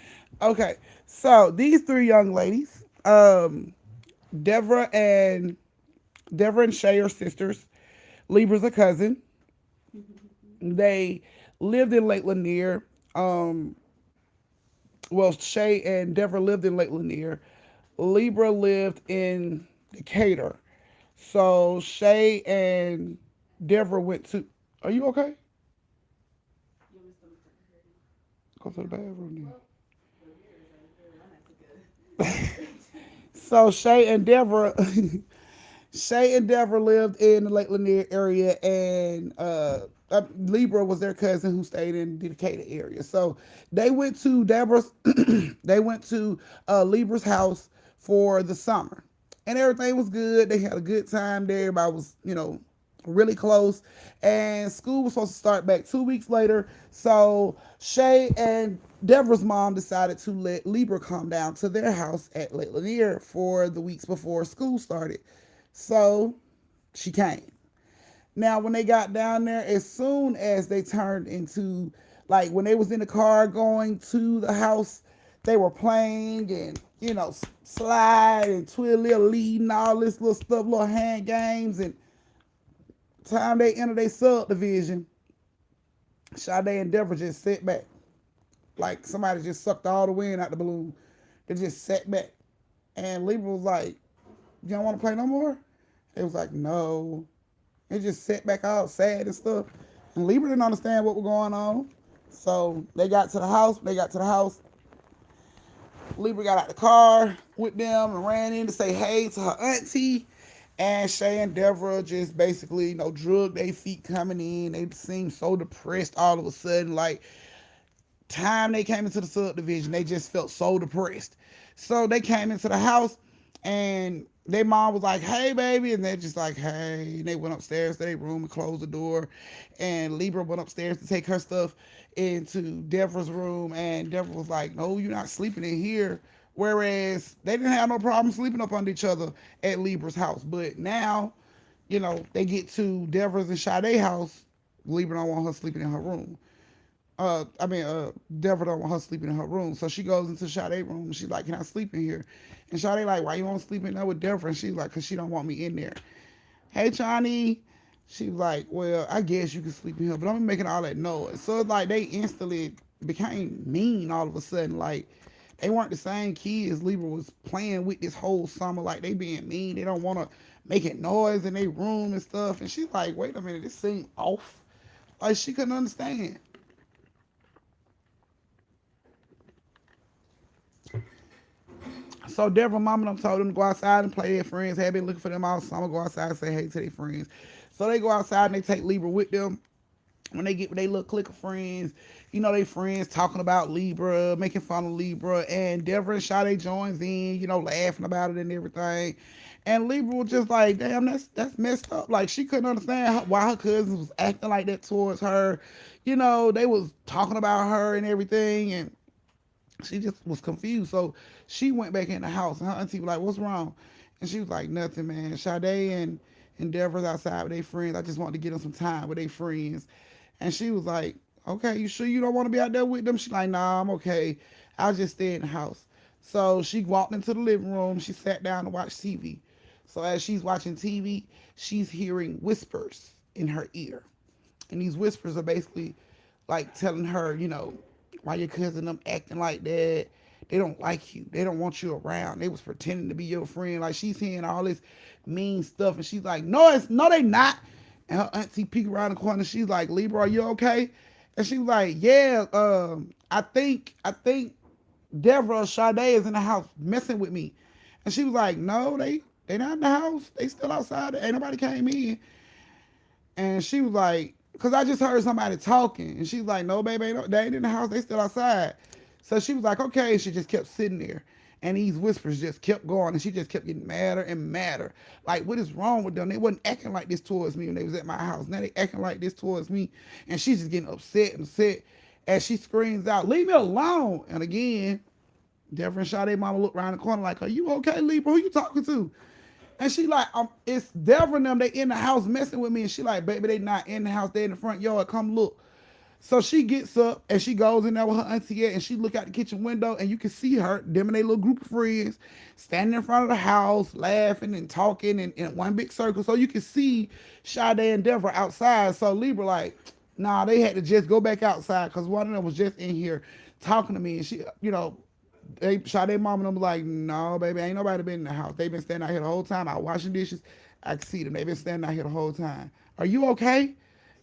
Okay. So these three young ladies, Deborah and Deborah and Shay are sisters. Libra's a cousin. They lived in Lake Lanier. Well, Shay and Deborah lived in Lake Lanier. Libra lived in Decatur. So Shay and Deborah went to. Are you okay? Go to the bathroom then. So Shay and Deborah lived in the Lake Lanier area, and Libra was their cousin who stayed in the Decatur area. So they went to Deborah's, they went to Libra's house for the summer, and everything was good. They had a good time there. Everybody was, really close, and school was supposed to start back 2 weeks later. So Shay and Deborah's mom decided to let Libra come down to their house at Lake Lanier for the weeks before school started. So she came. Now, when they got down there, as soon as they turned into, like, when they was in the car going to the house, they were playing and, slide and little lead and all this little stuff, little hand games. And time they entered their subdivision, Sade and Deborah just sat back. Like somebody just sucked all the wind out the balloon. They just sat back. And Libra was like, you don't want to play no more? They was like, no. They just sat back all sad and stuff. And Libra didn't understand what was going on. So they got to the house. Libra got out the car with them and ran in to say hey to her auntie. And Shay and Deborah just basically, drug their feet coming in. They seemed so depressed all of a sudden. Like, time they came into the subdivision, they just felt so depressed. So they came into the house, and their mom was like, hey, baby. And they're just like, hey. And they went upstairs to their room and closed the door. And Libra went upstairs to take her stuff into Deborah's room. And Deborah was like, no, you're not sleeping in here. Whereas they didn't have no problem sleeping up under each other at Libra's house. But now, they get to Deborah's and Sade's house. Libra don't want her sleeping in her room. Deborah don't want her sleeping in her room. So she goes into Sade's room and she's like, can I sleep in here? And Sade like, why you want to sleep in there with Deborah? And she's like, because she don't want me in there. Hey, Johnny. She was like, well, I guess you can sleep in here, but I'm making all that noise. So it's like they instantly became mean all of a sudden. Like, they weren't the same kids Libra was playing with this whole summer. Like, they being mean. They don't want to make it noise in their room and stuff. And she's like, wait a minute, this seemed off. Like, she couldn't understand. So Deborah mama told them to go outside and play their friends. Had been looking for them all summer. Go outside and say hey to their friends. So they go outside and they take Libra with them. When they get with their little clique of friends, they friends talking about Libra, making fun of Libra, and Deborah and Sade joins in, laughing about it and everything. And Libra was just like, damn, that's messed up. Like, she couldn't understand why her cousins was acting like that towards her. They was talking about her and everything, and she just was confused. So she went back in the house, and her auntie was like, what's wrong? And she was like, nothing, man. Sade and Deborah's outside with their friends. I just wanted to get them some time with their friends. And she was like, okay, you sure you don't want to be out there with them? She's like, nah, I'm okay. I'll just stay in the house. So she walked into the living room. She sat down to watch TV. So as she's watching TV, she's hearing whispers in her ear. And these whispers are basically like telling her, why your cousin them acting like that. They don't like you. They don't want you around. They was pretending to be your friend. Like, she's hearing all this mean stuff. And she's like, no, they not. And her auntie peek around the corner. She's like, Libra, are you okay? And she was like, yeah, I think Deborah Sade is in the house messing with me. And she was like, no, they not in the house. They still outside. Ain't nobody came in. And she was like, because I just heard somebody talking. And she was like, no, baby, they ain't in the house. They still outside. So she was like, okay. She just kept sitting there. And these whispers just kept going, and she just kept getting madder and madder. Like, what is wrong with them? They wasn't acting like this towards me when they was at my house. Now they acting like this towards me, and she's just getting upset and upset as she screams out, "Leave me alone!" And again, Deborah and Sade mama look around the corner like, "Are you okay, Libra? Who you talking to?" And she like, it's Deborah and them. They in the house messing with me, and she like, "Baby, they not in the house. They in the front yard. Come look." So she gets up and she goes in there with her auntie at, and she look out the kitchen window, and you can see her, them and their little group of friends, standing in front of the house, laughing and talking in one big circle. So you can see Sade and Deborah outside. So Libra like, nah, they had to just go back outside because one of them was just in here talking to me, and she, Sade mom and them was like, no, baby, ain't nobody been in the house. They been standing out here the whole time. I washing dishes. I can see them. They been standing out here the whole time. Are you okay?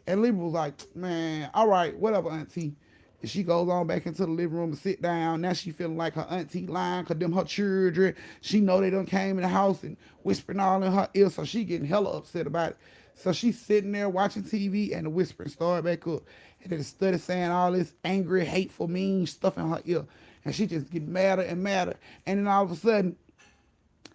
And Libra was like, man, all right, whatever, auntie. And she goes on back into the living room and sit down. Now she feeling like her auntie lying because them her children. She know they done came in the house and whispering all in her ear. So she getting hella upset about it. So she's sitting there watching TV and the whispering started back up. And then started saying all this angry, hateful, mean stuff in her ear. And she just getting madder and madder. And then all of a sudden,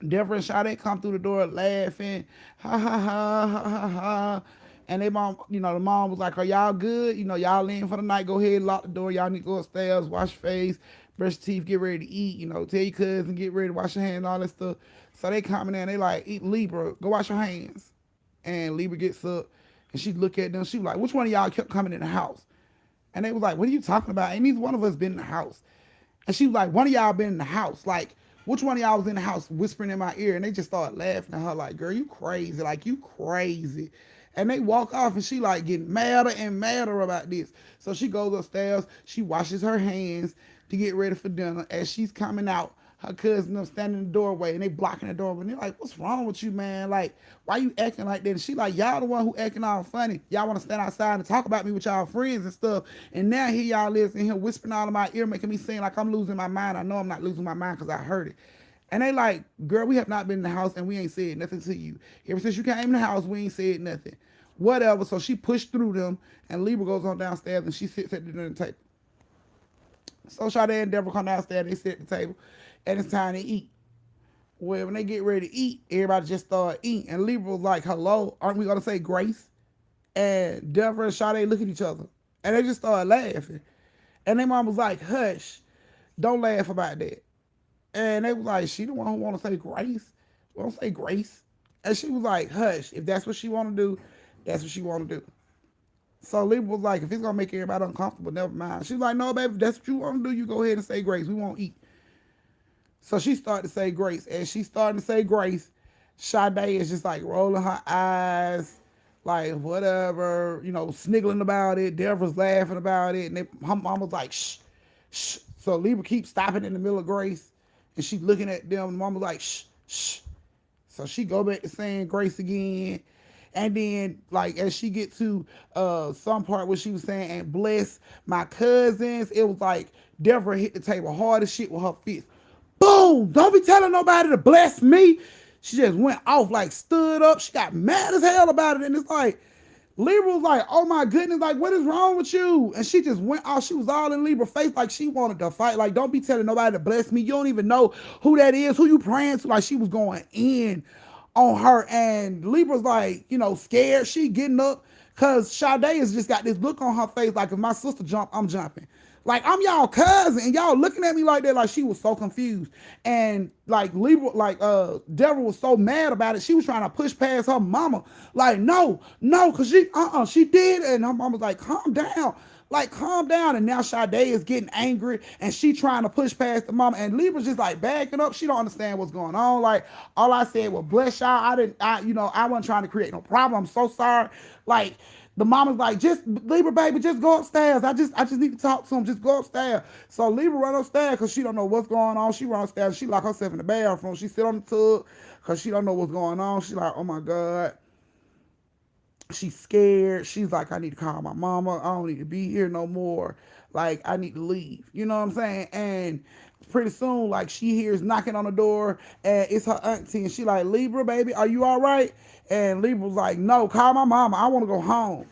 Deborah and Sade come through the door laughing, ha ha ha ha ha ha. And they mom, the mom was like, "Are y'all good? Y'all in for the night. Go ahead, lock the door. Y'all need to go upstairs, wash your face, brush your teeth, get ready to eat. Tell your cousin, get ready to wash your hands, all that stuff." So they come in there and they like, "Eat Libra, go wash your hands." And Libra gets up and she look at them. She was like, "Which one of y'all kept coming in the house?" And they was like, "What are you talking about? Ain't neither one of us been in the house." And she was like, "One of y'all been in the house. Like, which one of y'all was in the house whispering in my ear?" And they just started laughing at her like, "Girl, you crazy. Like, you crazy." And they walk off and she like getting madder and madder about this. So she goes upstairs. She washes her hands to get ready for dinner. As she's coming out, her cousin them standing in the doorway and they blocking the doorway. And they're like, "What's wrong with you, man? Like, why you acting like that?" And she like, "Y'all the one who acting all funny. Y'all want to stand outside and talk about me with y'all friends and stuff. And now here y'all is in here whispering all in my ear, making me seem like I'm losing my mind. I know I'm not losing my mind because I heard it." And they like, "Girl, we have not been in the house and we ain't said nothing to you. Ever since you came in the house, we ain't said nothing." Whatever. So she pushed through them and Libra goes on downstairs and she sits at the dinner table. So Sade and Deborah come downstairs, they sit at the table, and it's time to eat. Well, when they get ready to eat, everybody just start eating. And Libra was like, "Hello, aren't we gonna say grace?" And Deborah and Sade look at each other. And they just started laughing. And their mom was like, "Hush, don't laugh about that." And they was like, "She the one who wanna say grace? We don't say grace." And she was like, "Hush, if that's what she wanna do, that's what she wanna do." So Libra was like, "If it's gonna make everybody uncomfortable, never mind." She was like, "No, baby, if that's what you want to do, you go ahead and say grace. We won't eat." So she started to say grace. As she started to say grace, Sade is just like rolling her eyes, like whatever, sniggling about it. Deborah's laughing about it. And her mom was like, "Shh, shh." So Libra keeps stopping in the middle of grace. And she's looking at them. And mom was like, "Shh, shh." So she go back to saying grace again. And then, like, as she get to some part where she was saying, "And bless my cousins," it was like Deborah hit the table hard as shit with her fist. Boom! Don't be telling nobody to bless me. She just went off, like, stood up. She got mad as hell about it. And it's like, Libra was like, "Oh my goodness, like, what is wrong with you?" And she just went off. She was all in Libra's face like she wanted to fight. Like, "Don't be telling nobody to bless me. You don't even know who that is, who you praying to." Like, she was going in on her. And Libra's like, scared. She getting up because Sade has just got this look on her face like, if my sister jump, I'm jumping. Like, I'm y'all cousin and y'all looking at me like that. Like, she was so confused. And like Libra, like Deborah was so mad about it. She was trying to push past her mama. Like, no, because she did. And her mama was like, "Calm down. Like, calm down." And now Sade is getting angry and she trying to push past the mama. And Libra's just like backing up. She don't understand what's going on. Like, all I said was, "Bless y'all. I wasn't trying to create no problem. I'm so sorry." Like, the mama's like, "Just, Libra, baby, just go upstairs. I just need to talk to him. Just go upstairs." So Libra run upstairs because she don't know what's going on. She run upstairs. She lock herself in the bathroom. She sit on the tub because she don't know what's going on. She like, "Oh my God." She's scared. She's like, "I need to call my mama. I don't need to be here no more. Like, I need to leave." You know what I'm saying? And pretty soon, like, she hears knocking on the door and it's her auntie. And she like, "Libra, baby, are you all right?" And Libra was like, "No, call my mama. I want to go home."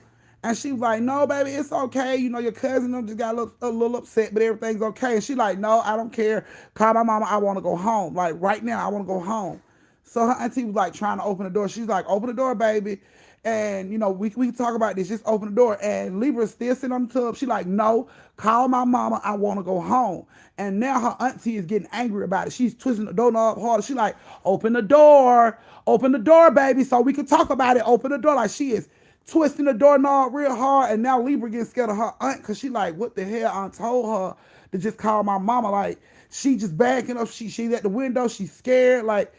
And she was like, no, baby, it's okay. You know, your cousin them just got a little upset, but everything's okay. And she like, no, I don't care. Call my mama. I want to go home. Like right now, I want to go home. So her auntie was like trying to open the door. She's like, open the door, baby. And you know, we can talk about this. Just open the door. And Libra's still sitting on the tub. She like, no, call my mama. I want to go home. And now her auntie is getting angry about it. She's twisting the doorknob harder. She like, open the door, baby, so we can talk about it. Open the door. Like she is twisting the doorknob real hard. And now Libra getting scared of her aunt because she like, what the hell? Aunt told her to just call my mama. Like she just backing up. She's at the window. She's scared. Like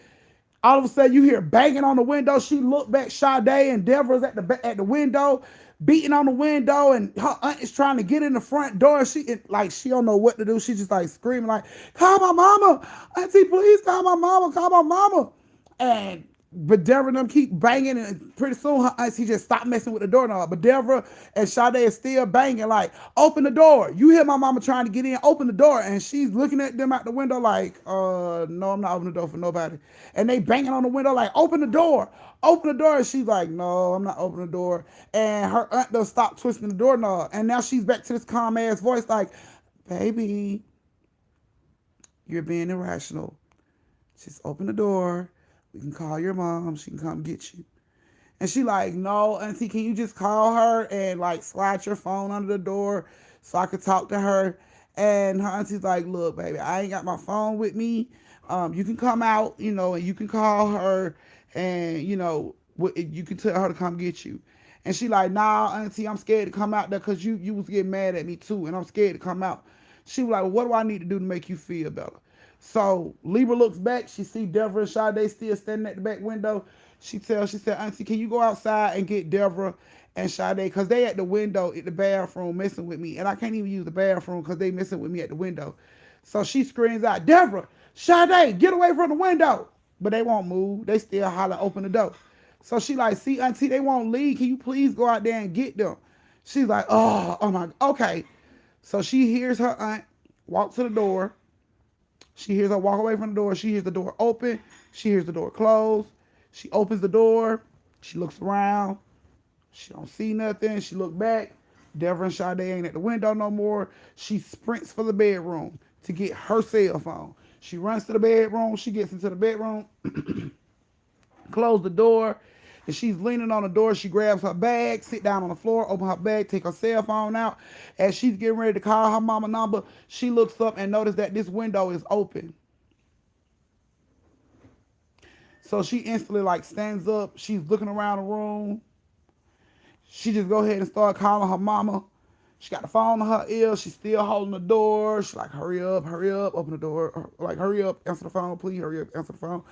all of a sudden, you hear banging on the window. She looked back. Sade and Deborah's at the window, beating on the window, and her aunt is trying to get in the front door. She don't know what to do. She just like screaming like, "Call my mama, auntie, please call my mama, call my mama." And but Deborah and them keep banging, and pretty soon her auntie just stopped messing with the doorknob. But Deborah and Sade is still banging, like, open the door. You hear my mama trying to get in, open the door. And she's looking at them out the window like, no, I'm not opening the door for nobody. And they banging on the window like, open the door. Open the door. And she's like, no, I'm not opening the door. And her aunt does stop twisting the doorknob. And now she's back to this calm ass voice like, baby, you're being irrational. Just open the door. We can call your mom. She can come get you. And she like, no, auntie, can you just call her and like slide your phone under the door so I could talk to her? And her auntie's like, look, baby, I ain't got my phone with me. You can come out, you know, and you can call her and, you know, you can tell her to come get you. And she like, nah, auntie, I'm scared to come out there because you was getting mad at me too. And I'm scared to come out. She was like, well, what do I need to do to make you feel better? So Libra looks back. She see Deborah and Sade still standing at the back window. She said, auntie, can you go outside and get Deborah and Sade? Because they at the window at the bathroom messing with me. And I can't even use the bathroom because they messing with me at the window. So she screams out, Deborah, Sade, get away from the window. But they won't move. They still holler, open the door. So she like, see, auntie, they won't leave. Can you please go out there and get them? She's like, oh my, okay. So she hears her aunt walk to the door. She hears her walk away from the door. She hears the door open. She hears the door close. She opens the door. She looks around. She don't see nothing. She look back. Deborah and Sade ain't at the window no more. She sprints for the bedroom to get her cell phone. She runs to the bedroom. She gets into the bedroom, close the door, and she's leaning on the door. She grabs her bag, sit down on the floor, open her bag, take her cell phone out. As she's getting ready to call her mama number, she looks up and notices that this window is open. So she instantly like stands up. She's looking around the room. She just go ahead and start calling her mama. She got the phone in her ear. She's still holding the door. She's like, hurry up, open the door. Like, hurry up, answer the phone, please, hurry up, answer the phone.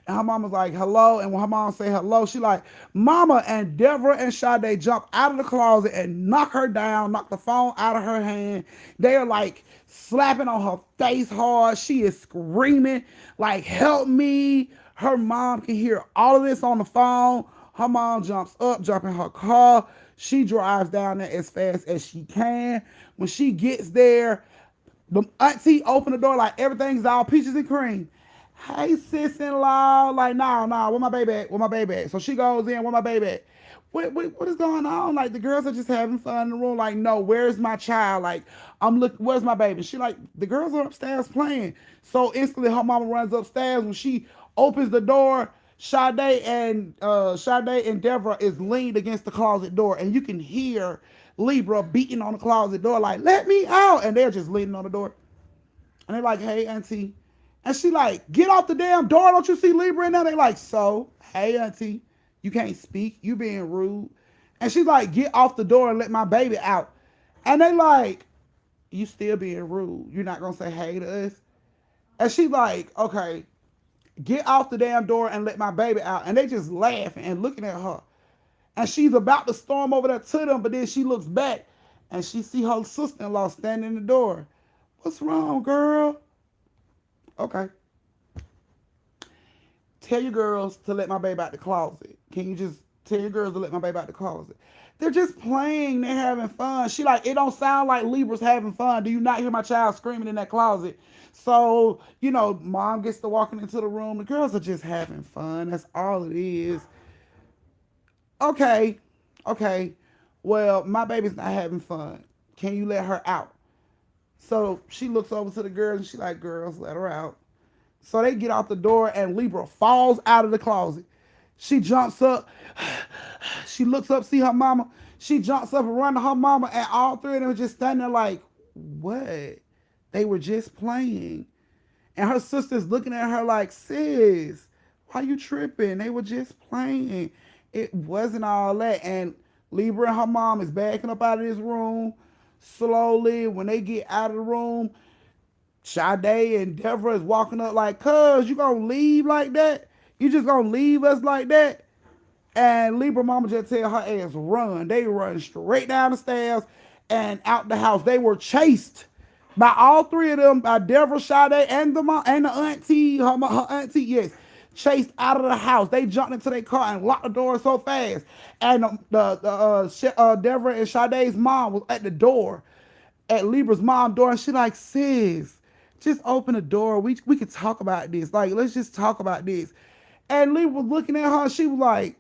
And her mama's like, hello. And when her mom say hello, she like, mama. And Deborah and Sade jump out of the closet and knock her down, knock the phone out of her hand. They are like slapping on her face hard. She is screaming, like, help me. Her mom can hear all of this on the phone. Her mom jumps up, jump in her car. She drives down there as fast as she can. When she gets there, the auntie open the door like everything's all peaches and cream. Hey, sis-in-law. Like, nah, where my baby at? Where my baby at? So she goes in, where my baby at? What is going on? Like, the girls are just having fun in the room. Like, no, where's my child? Like, I'm looking, where's my baby? She like, the girls are upstairs playing. So instantly her mama runs upstairs. When she opens the door, Sade and Deborah is leaned against the closet door, and you can hear Libra beating on the closet door like, let me out. And they're just leaning on the door. And they're like, hey, auntie. And she like, get off the damn door. Don't you see Libra in there? They like, so, hey, auntie, you can't speak. You being rude. And she's like, get off the door and let my baby out. And they like, you still being rude. You're not going to say hey to us? And she like, okay, get off the damn door and let my baby out. And they just laughing and looking at her. And she's about to storm over there to them, but then she looks back and she see her sister-in-law standing in the door. What's wrong, girl? Okay. Tell your girls to let my baby out the closet. Can you just tell your girls to let my baby out the closet? They're just playing. They're having fun. She like, it don't sound like Libra's having fun. Do you not hear my child screaming in that closet? So, you know, mom gets to walking into the room. The girls are just having fun. That's all it is. Okay. Well, my baby's not having fun. Can you let her out? So she looks over to the girls and she like, girls, let her out. So they get out the door and Libra falls out of the closet. She jumps up. She looks up, see her mama. She jumps up and runs to her mama, and all three of them just standing there like, what? They were just playing. And her sister's looking at her like, sis, why you tripping? They were just playing. It wasn't all that. And Libra and her mom is backing up out of this room slowly. When they get out of the room, Sade and Deborah is walking up like, cuz, you gonna leave like that? You just gonna leave us like that? And Libra mama just tell her ass run. They run straight down the stairs and out the house. They were chased by all three of them, by Deborah, Sade, and the mom and the auntie, her auntie, yes. Chased out of the house. They jumped into their car and locked the door so fast. And Deborah and Sade's mom was at the door, at Libra's mom door, and she like, sis, just open the door. We could talk about this. Like, let's just talk about this. And Libra was looking at her, and she was like,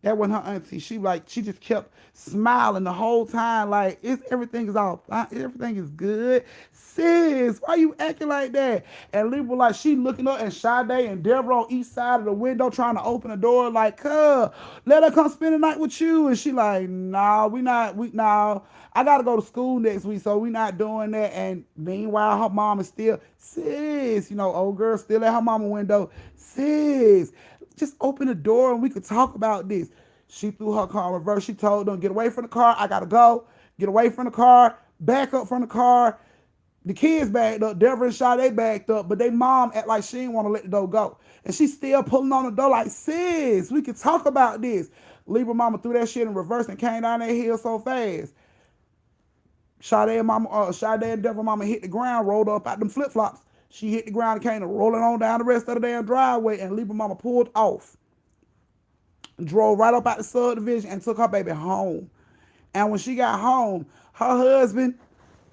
that wasn't her auntie. She just kept smiling the whole time, like everything is all fine, everything is good. Sis, why you acting like that? And Libra like she looking up and Sade and Deborah on each side of the window trying to open the door, like, let her come spend the night with you. And she like, nah, nah. I gotta go to school next week, so we not doing that. And meanwhile, her mom is still, sis, old girl still at her mama window, sis, just open the door and we could talk about this. She threw her car in reverse. She told them, get away from the car. I gotta go. Get away from the car. Back up from the car. The kids backed up. Deborah and Sade backed up. But they mom act like she didn't want to let the door go. And she's still pulling on the door like, sis, we could talk about this. Libra mama threw that shit in reverse and came down that hill so fast. Sade and Deborah mama hit the ground, rolled up out them flip-flops. She hit the ground and came rolling on down the rest of the damn driveway, and Libra mama pulled off, drove right up out the subdivision and took her baby home. And when she got home, her husband,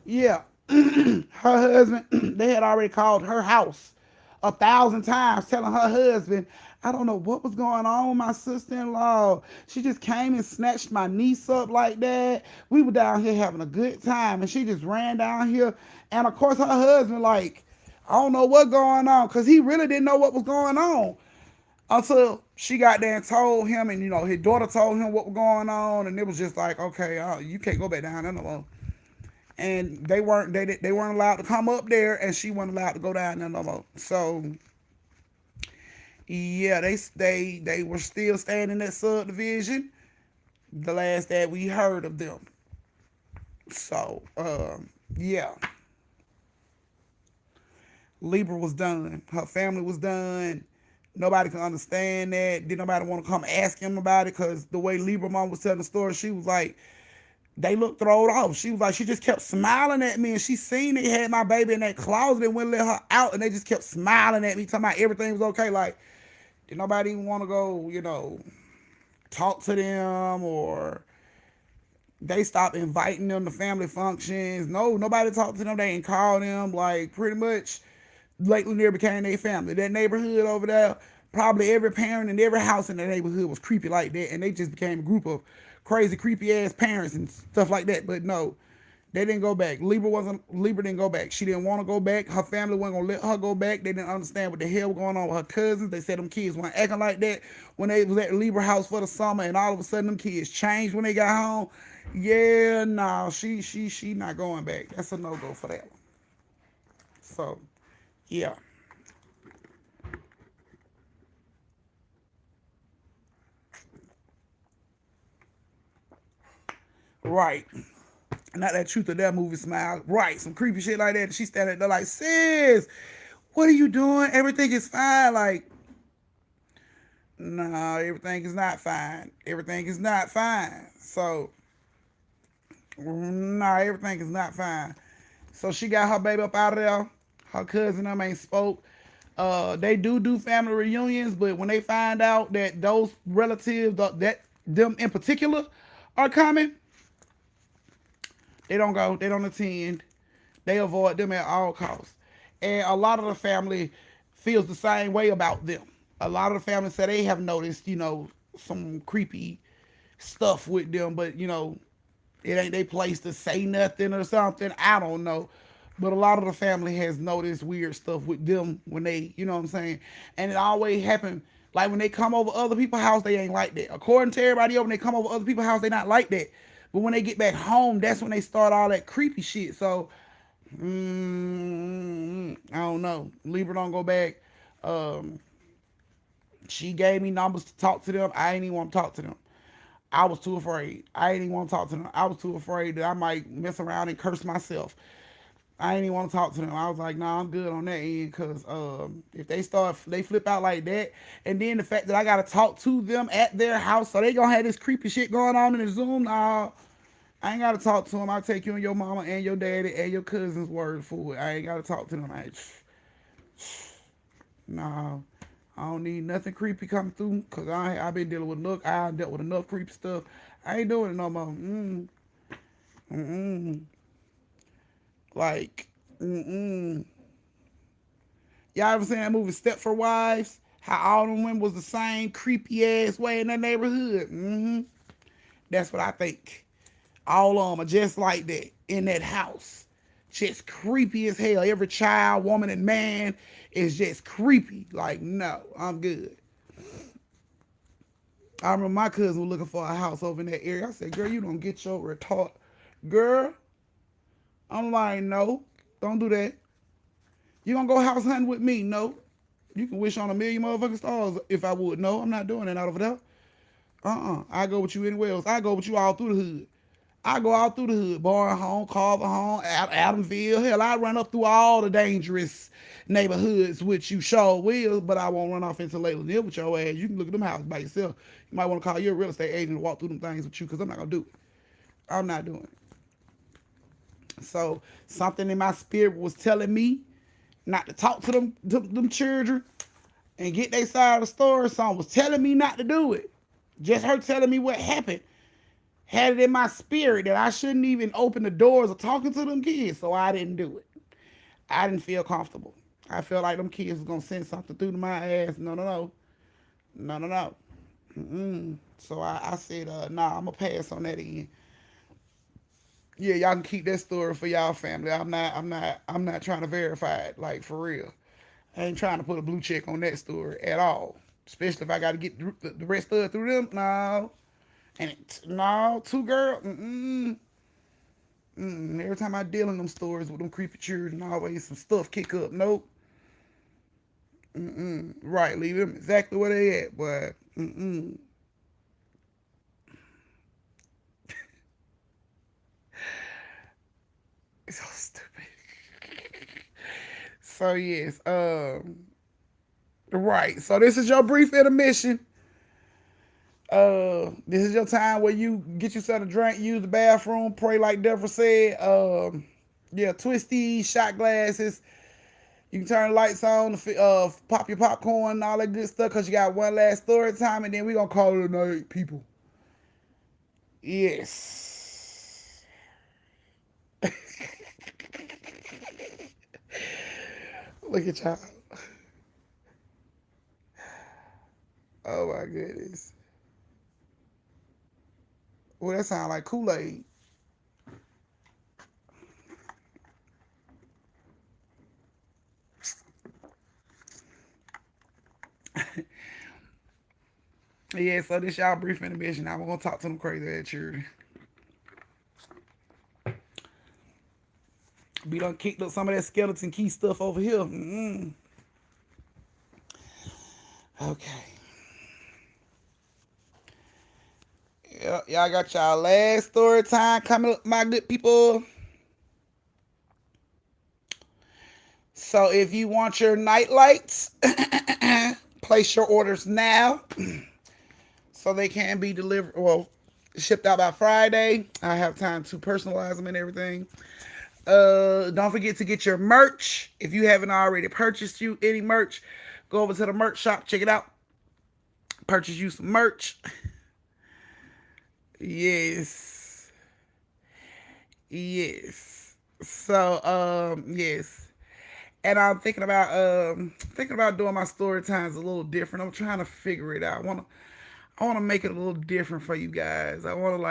yeah, her husband, they had already called her house 1,000 times telling her husband, I don't know what was going on with my sister-in-law. She just came and snatched my niece up like that. We were down here having a good time, and she just ran down here. And of course, her husband, like, I don't know what's going on, because he really didn't know what was going on until she got there and told him, and his daughter told him what was going on, and it was just like, okay, you can't go back down there no more. And they weren't allowed to come up there, and she wasn't allowed to go down there no more. So yeah, they were still staying in that subdivision the last that we heard of them. So yeah, Libra was done. Her family was done. Nobody could understand that. Did nobody want to come ask him about it? Because the way Libra mom was telling the story, she was like, they looked thrown off. She was like, she just kept smiling at me, and she seen they had my baby in that closet and wouldn't let her out, and they just kept smiling at me, talking about everything was okay. Like, did nobody even want to go, talk to them, or they stopped inviting them to family functions? No, nobody talked to them. They didn't call them. Like, pretty much, Lake Lanier became their family. That neighborhood over there, probably every parent in every house in the neighborhood was creepy like that, and they just became a group of crazy, creepy ass parents and stuff like that. But no, they didn't go back. Libra didn't go back. She didn't want to go back. Her family wasn't gonna let her go back. They didn't understand what the hell was going on with her cousins. They said them kids weren't acting like that when they was at Libra house for the summer, and all of a sudden them kids changed when they got home. Yeah, no, she not going back. That's a no go for that one. So yeah. Right. Not that truth of that movie smile. Right. Some creepy shit like that. And she standing there like, sis, what are you doing? Everything is fine. Like, no, everything is not fine. Everything is not fine. So, no, everything is not fine. So she got her baby up out of there. Her cousin them ain't spoke. They do family reunions, but when they find out that those relatives, that them in particular, are coming, they don't go. They don't attend. They avoid them at all costs. And a lot of the family feels the same way about them. A lot of the family say they have noticed, some creepy stuff with them, but it ain't they place to say nothing or something. I don't know. But a lot of the family has noticed weird stuff with them when they, you know what I'm saying? And it always happen like when they come over other people's house, they ain't like that. According to everybody else, when they come over other people's house, they not like that. But when they get back home, that's when they start all that creepy shit. So, I don't know. Libra don't go back. Um, she gave me numbers to talk to them. I ain't even want to talk to them. I was too afraid. I ain't even want to talk to them. I was too afraid that I might mess around and curse myself. I ain't even want to talk to them. I was like, nah, I'm good on that end because if they flip out like that, and then the fact that I got to talk to them at their house, so they going to have this creepy shit going on in the Zoom, nah, I ain't got to talk to them. I'll take you and your mama and your daddy and your cousin's word for it. I ain't got to talk to them. Nah, I don't need nothing creepy coming through because I've been dealing with I dealt with enough creepy stuff. I ain't doing it no more. Like, y'all ever seen that movie Stepford Wives? How all them women was the same creepy ass way in that neighborhood. That's what I think. All of them are just like that in that house. Just creepy as hell. Every child, woman, and man is just creepy. Like, no, I'm good. I remember my cousin was looking for a house over in that area. I said, girl, you don't get your retard. Girl, I'm like, no, don't do that. You gonna go house hunting with me? No. You can wish on a million motherfucking stars if I would. No, I'm not doing that out over there. I go with you anywhere else. I go with you all through the hood. I go out through the hood, Barn Home, Carver Home, Adamsville. Hell, I run up through all the dangerous neighborhoods, which you sure will, but I won't run off into Lanier with your ass. You can look at them houses by yourself. You might want to call your real estate agent to walk through them things with you because I'm not going to do it. I'm not doing it. So something in my spirit was telling me not to talk to them children and get their side of the story. Something was telling me not to do it. Just her telling me what happened had it in my spirit that I shouldn't even open the doors of talking to them kids, so I didn't do it. I didn't feel comfortable. I felt like them kids was gonna send something through to my ass. No. So I said, nah, I'm gonna pass on that end. Yeah, y'all can keep that story for y'all family. I'm not trying to verify it, like for real. I ain't trying to put a blue check on that story at all. Especially if I got to get the rest of it through them. No. And no, two girl. Every time I deal in them stories with them creepy children, always some stuff kick up. Nope. Right, leave them exactly where they at, boy. It's so stupid. So yes, right. So this is your brief intermission. This is your time where you get yourself a drink, use the bathroom, pray like Deborah said. Yeah, twisty shot glasses. You can turn the lights on, pop your popcorn and all that good stuff because you got one last story time and then we're going to call it a night, people. Yes. Look at y'all. Oh my goodness. Well, that sounds like Kool-Aid. Yeah, so this y'all brief intermission. Now we're gonna talk to them crazy ass children. We done kicked up some of that skeleton key stuff over here. Okay. Yeah, y'all got y'all last story time coming up, my good people. So if you want your night lights, place your orders now so they can be delivered, well, shipped out by Friday. I have time to personalize them and everything. Don't forget to get your merch. If you haven't already purchased you any merch, go over to the merch shop, check it out. Purchase you some merch. Yes. Yes. So, yes. And I'm thinking about doing my story times a little different. I'm trying to figure it out. I want to make it a little different for you guys. I want to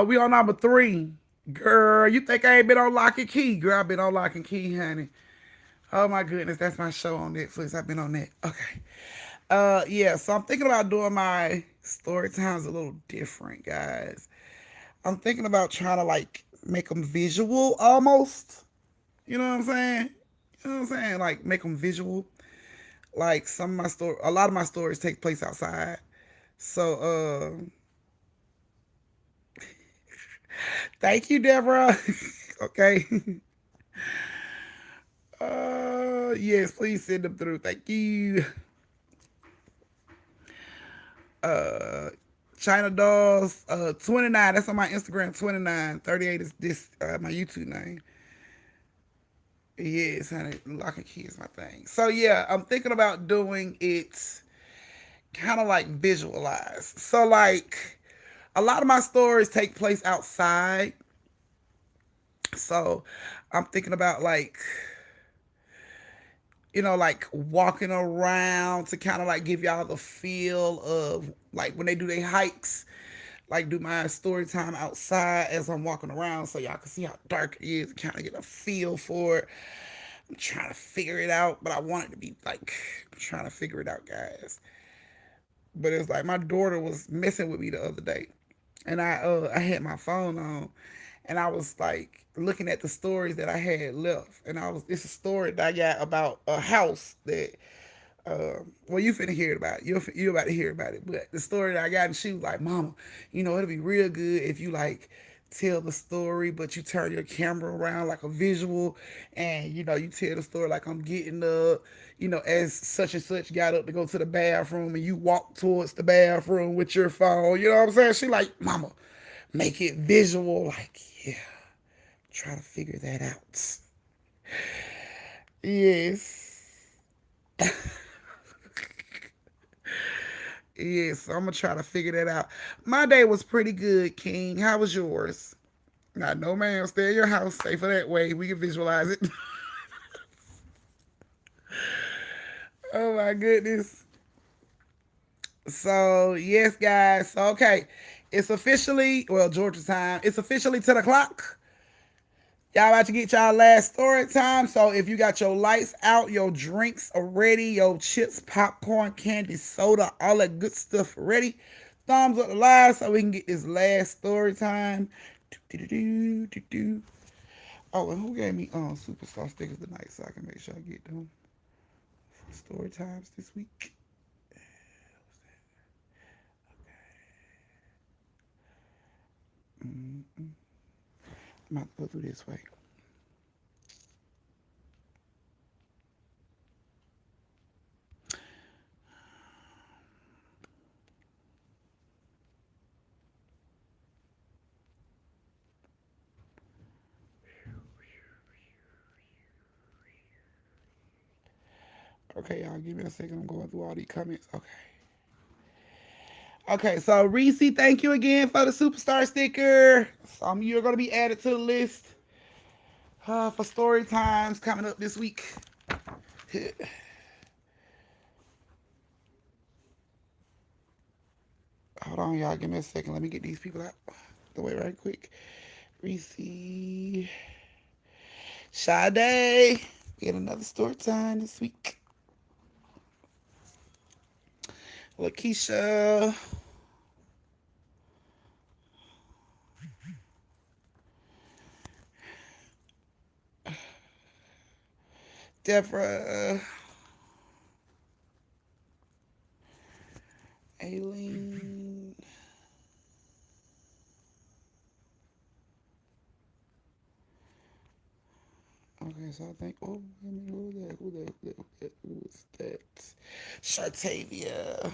we on number three. Girl, you think I ain't been on Lock and Key? Girl, I've been on Lock and Key, honey. Oh my goodness, that's my show on Netflix. I've been on that. Okay. Yeah, so I'm thinking about doing my story times a little different, guys. I'm thinking about trying to make them visual almost. You know what I'm saying? You know what I'm saying? Like make them visual. Like some of my story, a lot of my stories take place outside. So, thank you, Deborah. Okay. Yes, please send them through. Thank you. Uh, China Dolls, 29. That's on my Instagram, 29. 38 is this, my YouTube name. Yes, honey. Lock and Key is my thing. So, yeah, I'm thinking about doing it kind of like visualized. So, a lot of my stories take place outside. So, I'm thinking about walking around to kind of give y'all the feel of when they do their hikes, do my story time outside as I'm walking around so y'all can see how dark it is and kind of get a feel for it. I'm trying to figure it out, but I want it to be I'm trying to figure it out, guys. But it's my daughter was messing with me the other day, and I had my phone on, and I was looking at the stories that I had left, and it's a story that I got about a house that well, you finna hear about it. You about to hear about it. But the story that I got, and she was like, "Mama, it'll be real good if you tell the story, but you turn your camera around like a visual, and you tell the story like I'm getting up, as such and such got up to go to the bathroom, and you walk towards the bathroom with your phone. You know what I'm saying?" She like, "Mama, make it visual." Yeah, try to figure that out. Yes. Yeah, so I'm gonna try to figure that out. My day was pretty good, King. How was yours? Not no man, stay in your house, safer that way. We can visualize it. Oh my goodness. So yes, guys. So okay. It's officially Georgia time. It's officially 10 o'clock. Y'all about to get y'all last story time. So if you got your lights out, your drinks are ready, your chips, popcorn, candy, soda, all that good stuff ready, thumbs up the live so we can get this last story time. Oh, and who gave me superstar stickers tonight so I can make sure I get them for story times this week? I'm about to go through this way. Okay, y'all, give me a second. I'm going through all these comments. Okay. Okay, so Reese, thank you again for the superstar sticker. You're going to be added to the list for story times coming up this week. Hold on, y'all. Give me a second. Let me get these people out the way right quick. Reese, Sade, we had another story time this week. Lakeisha. Deborah. Aileen. Okay, so I think, who was that? Shartavia.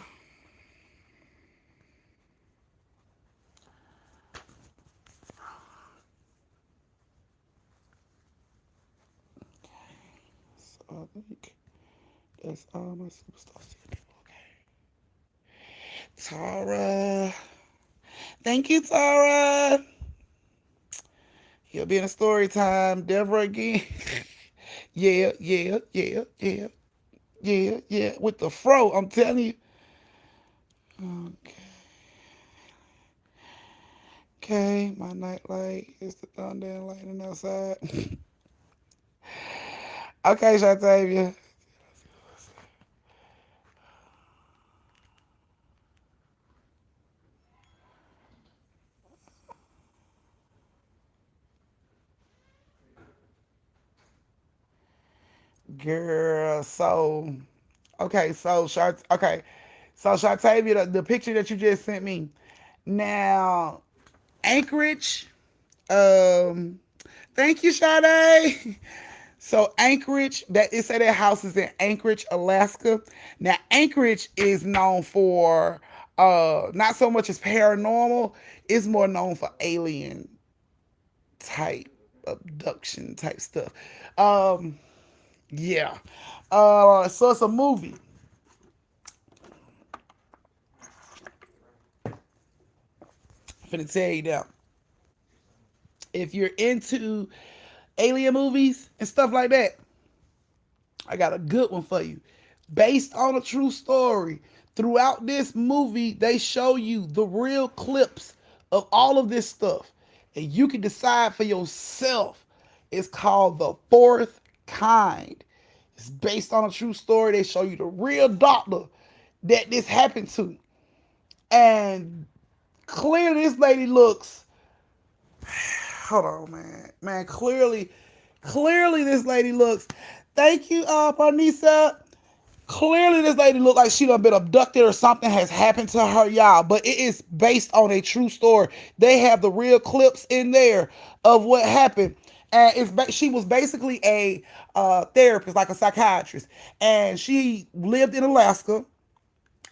So I think that's all my superstar people. Okay. Tara. Thank you, Tara. He'll be in a story time. Deborah again. Yeah. Yeah, yeah, with the fro. I'm telling you. Okay, okay. My nightlight is the thunder and lightning outside. Okay, Shatavia. Girl, so okay, so Shart okay. So Shatavia, the picture that you just sent me. Now, Anchorage. Thank you, Sade. So Anchorage, that it said that house is in Anchorage, Alaska. Now Anchorage is known for not so much as paranormal, it's more known for alien type abduction type stuff. Um yeah. So it's a movie. I'm finna tell you now. If you're into alien movies and stuff like that, I got a good one for you. Based on a true story, throughout this movie, they show you the real clips of all of this stuff. And you can decide for yourself. It's called The Fourth Kind. It's based on a true story. They show you the real doctor that this happened to. And clearly, this lady looks. Hold on, man. Man, clearly, this lady looks. Thank you, Parnisa. Clearly this lady looked like she done been abducted or something has happened to her, y'all. But it is based on a true story. They have the real clips in there of what happened. And she was basically a therapist, like a psychiatrist. And she lived in Alaska,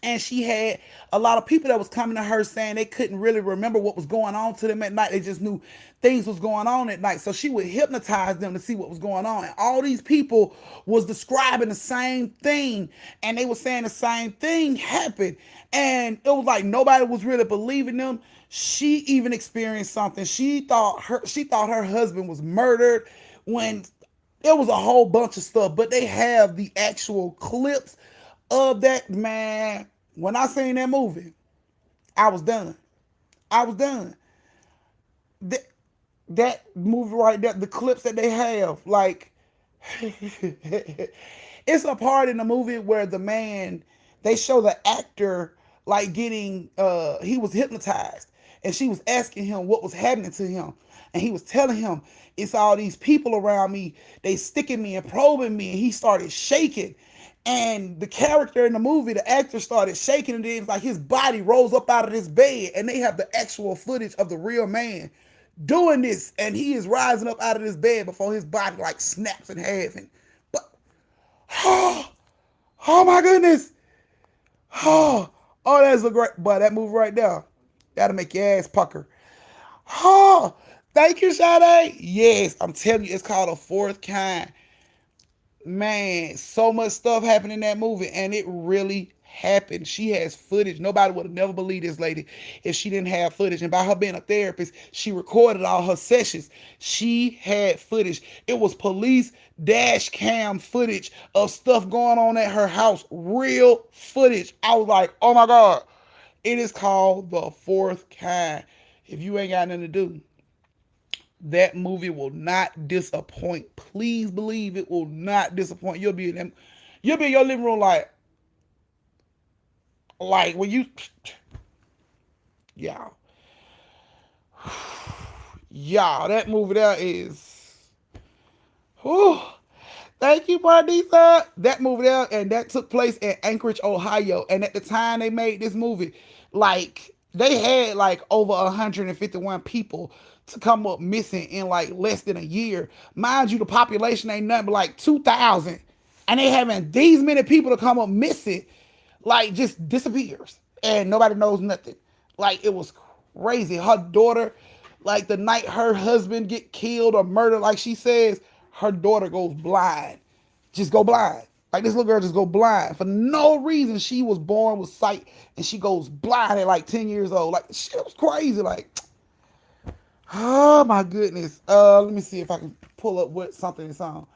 and she had a lot of people that was coming to her saying they couldn't really remember what was going on to them at night. They just knew things was going on at night. So she would hypnotize them to see what was going on. And all these people was describing the same thing, and they were saying the same thing happened. And it was like nobody was really believing them. She even experienced something. She thought her husband was murdered when it was a whole bunch of stuff. But they have the actual clips of that. Man, when I seen that movie, I was done. I was done. That, that movie right there, the clips that they have, like, it's a part in the movie where the man, they show the actor like getting, he was hypnotized, and she was asking him what was happening to him, and he was telling him, it's all these people around me, they sticking me and probing me, and he started shaking. And the character in the movie, the actor started shaking, and then it's like his body rose up out of this bed, and they have the actual footage of the real man doing this, and he is rising up out of this bed before his body like snaps in half. And but oh, oh my goodness, oh that's a great, but that movie right there, that'll make your ass pucker. Oh, thank you, Sade. Yes, I'm telling you, it's called A Fourth Kind. Man, so much stuff happened in that movie, and it really happened. She has footage. Nobody would have never believed this lady if she didn't have footage. And by her being a therapist, she recorded all her sessions. She had footage. It was police dash cam footage of stuff going on at her house. Real footage. I was like, oh my God. It is called The Fourth Kind. If you ain't got nothing to do, that movie will not disappoint. Please believe it will not disappoint. You'll be in your living room like when you, y'all, y'all, that movie there is, whew. Thank you, Pardisa. That movie there, and that took place in Anchorage, Ohio. And at the time they made this movie, like they had like over 151 people to come up missing in like less than a year. Mind you, the population ain't nothing but like 2,000, and they having these many people to come up missing, like just disappears, and nobody knows nothing. Like it was crazy. Her daughter, like the night her husband get killed or murdered, like she says, her daughter goes blind. Just go blind. Like this little girl just go blind for no reason. She was born with sight, and she goes blind at like 10 years old. Like shit was crazy. Like, oh my goodness. Let me see if I can pull up what something is on.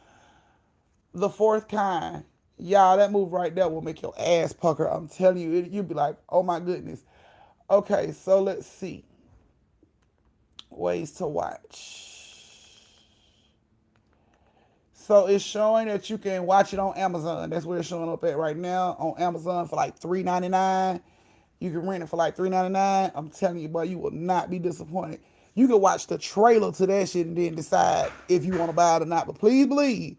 The Fourth Kind. Y'all, that move right there will make your ass pucker. I'm telling you, you'll be like, oh my goodness. Okay, so let's see. Ways to watch. So it's showing that you can watch it on Amazon. That's where it's showing up at right now on Amazon for like $3.99. You can rent it for like $3.99. I'm telling you, boy, you will not be disappointed. You can watch the trailer to that shit and then decide if you want to buy it or not. But please believe.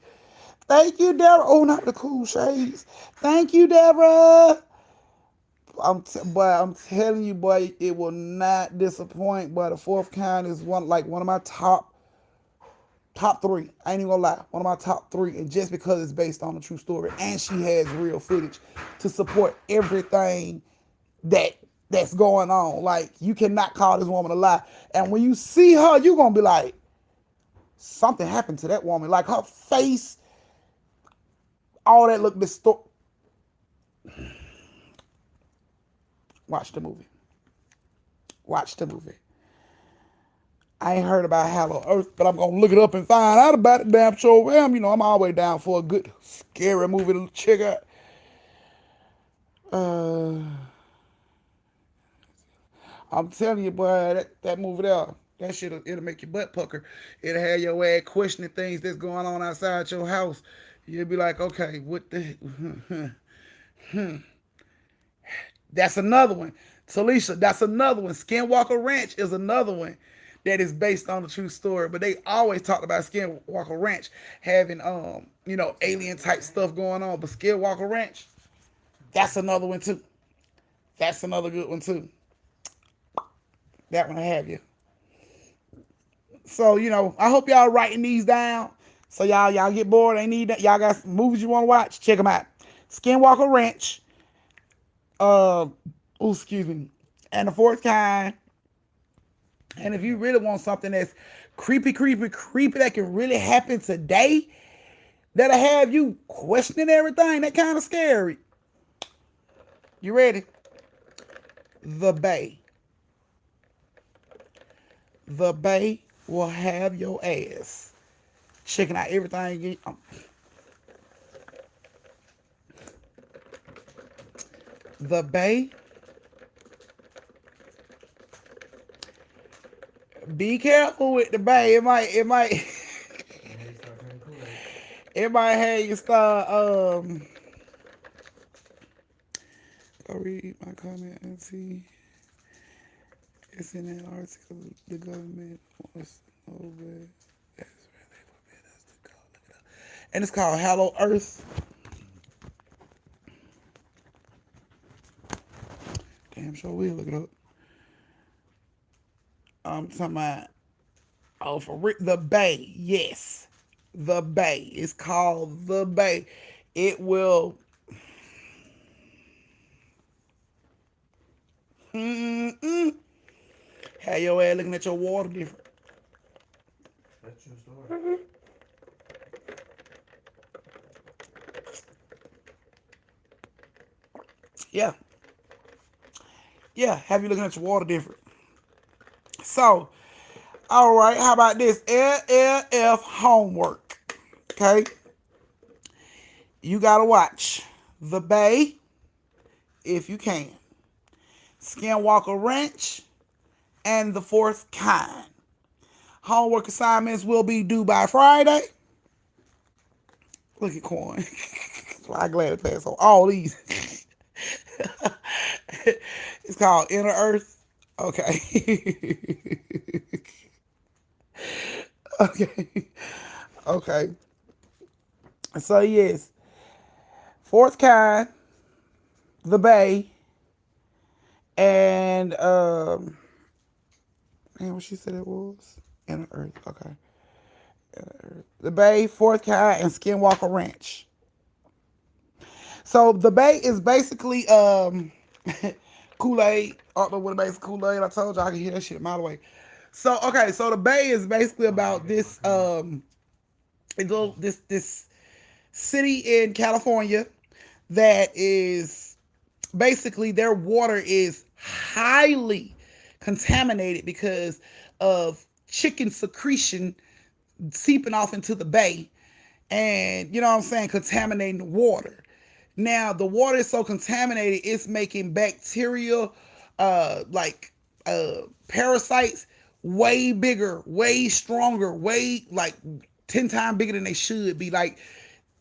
Thank you, Deborah. Oh, not the cool shades. Thank you, Deborah. I'm telling you, boy, it will not disappoint. But the fourth kind is one of my top three. I ain't even gonna lie, one of my top three, and just because it's based on a true story, and she has real footage to support everything that's going on. Like, you cannot call this woman a lie. And when you see her, you gonna be like, something happened to that woman. Like her face, all that look distorted. Watch the movie. Watch the movie. I ain't heard about Hollow Earth, but I'm gonna look it up and find out about it. Damn sure am. You know, I'm always down for a good scary movie to check out. I'm telling you, boy, that movie there, that shit, it'll make your butt pucker. It'll have your ass questioning things that's going on outside your house. You'll be like, okay, what the... That's another one. Talisha, that's another one. Skinwalker Ranch is another one that is based on a true story. But they always talked about Skinwalker Ranch having alien type stuff going on. But Skinwalker Ranch, that's another one too. That's another good one too. That one I have you. So, I hope y'all writing these down. So y'all get bored. Ain't need that. Y'all got movies you want to watch? Check them out. Skinwalker Ranch. Excuse me. And the fourth kind. And if you really want something that's creepy that can really happen today, that'll have you questioning everything, that kind of scary. You ready? The Bay. The Bay will have your ass checking out everything. The Bay. Be careful with the Bay. It might it might have you start go read my comment and see. It's in that article. The government wants to know where that's where they forbid us to go. Look it up. And it's called Hollow Earth. Damn sure will look it up. I'm talking about the Bay. Yes. The Bay. It's called The Bay. It will have your ass looking at your water different. That's your story. Yeah. Yeah, have you looking at your water different. So, all right, how about this? LLF homework. Okay? You got to watch The Bay, if you can. Skinwalker Ranch, and The Fourth Kind. Homework assignments will be due by Friday. Look at Coin. I'm glad to pass on all these. It's called Inner Earth. Okay. Okay. So yes. Fourth Kind, The Bay, and what she said it was? Inner Earth. Okay. Inner Earth. The Bay, Fourth Kind, and Skinwalker Ranch. So the Bay is basically Kool-Aid. I don't know what it makes Kool-Aid. I told you I can hear that shit a mile away. So okay, so the Bay is basically about this this city in California that is basically their water is highly contaminated because of chicken secretion seeping off into the bay and, you know what I'm saying, contaminating the water. Now the water is so contaminated, it's making bacteria, like parasites, way bigger, way stronger, way like 10 times bigger than they should be. Like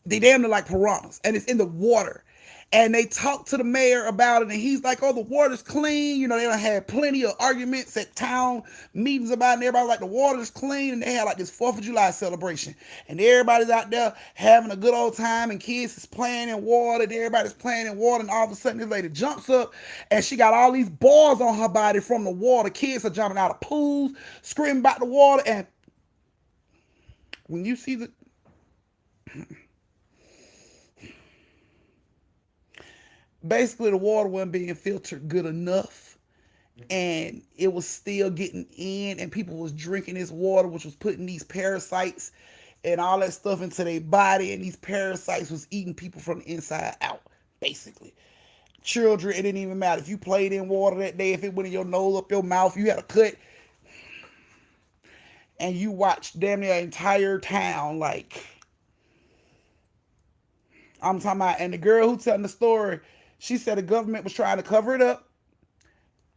they damn near like piranhas, and it's in the water. And they talked to the mayor about it, and he's like, "Oh, the water's clean." You know, they done had plenty of arguments at town meetings about it, and everybody was like, "The water's clean." And they had like this 4th of July celebration, and everybody's out there having a good old time, and kids is playing in water, and everybody's playing in water, and all of a sudden this lady jumps up, and she got all these bars on her body from the water. Kids are jumping out of pools, screaming about the water, and when you see the basically the water wasn't being filtered good enough, and it was still getting in, and people was drinking this water, which was putting these parasites and all that stuff into their body, and these parasites was eating people from the inside out, basically. Children, it didn't even matter if you played in water that day, if it went in your nose, up your mouth, you had a cut, and you watched damn near an entire town, like, I'm talking about. And the girl who telling the story, she said the government was trying to cover it up.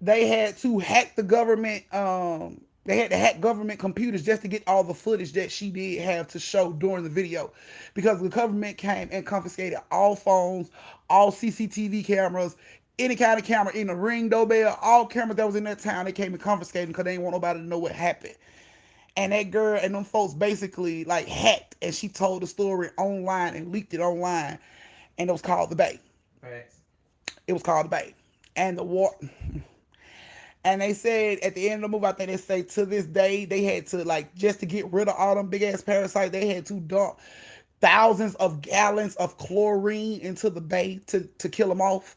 They had to hack the government. They had to hack government computers just to get all the footage that she did have to show during the video, because the government came and confiscated all phones, all CCTV cameras, any kind of camera in the Ring doorbell, all cameras that was in that town. They came and confiscated because they didn't want nobody to know what happened. And that girl and them folks basically like hacked, and she told the story online and leaked it online, and it was called The Bay. Facts. It was called The Bay. And the war. And they said at the end of the movie, I think they say to this day, they had to, like, just to get rid of all them big ass parasites, they had to dump thousands of gallons of chlorine into the bay to kill them off.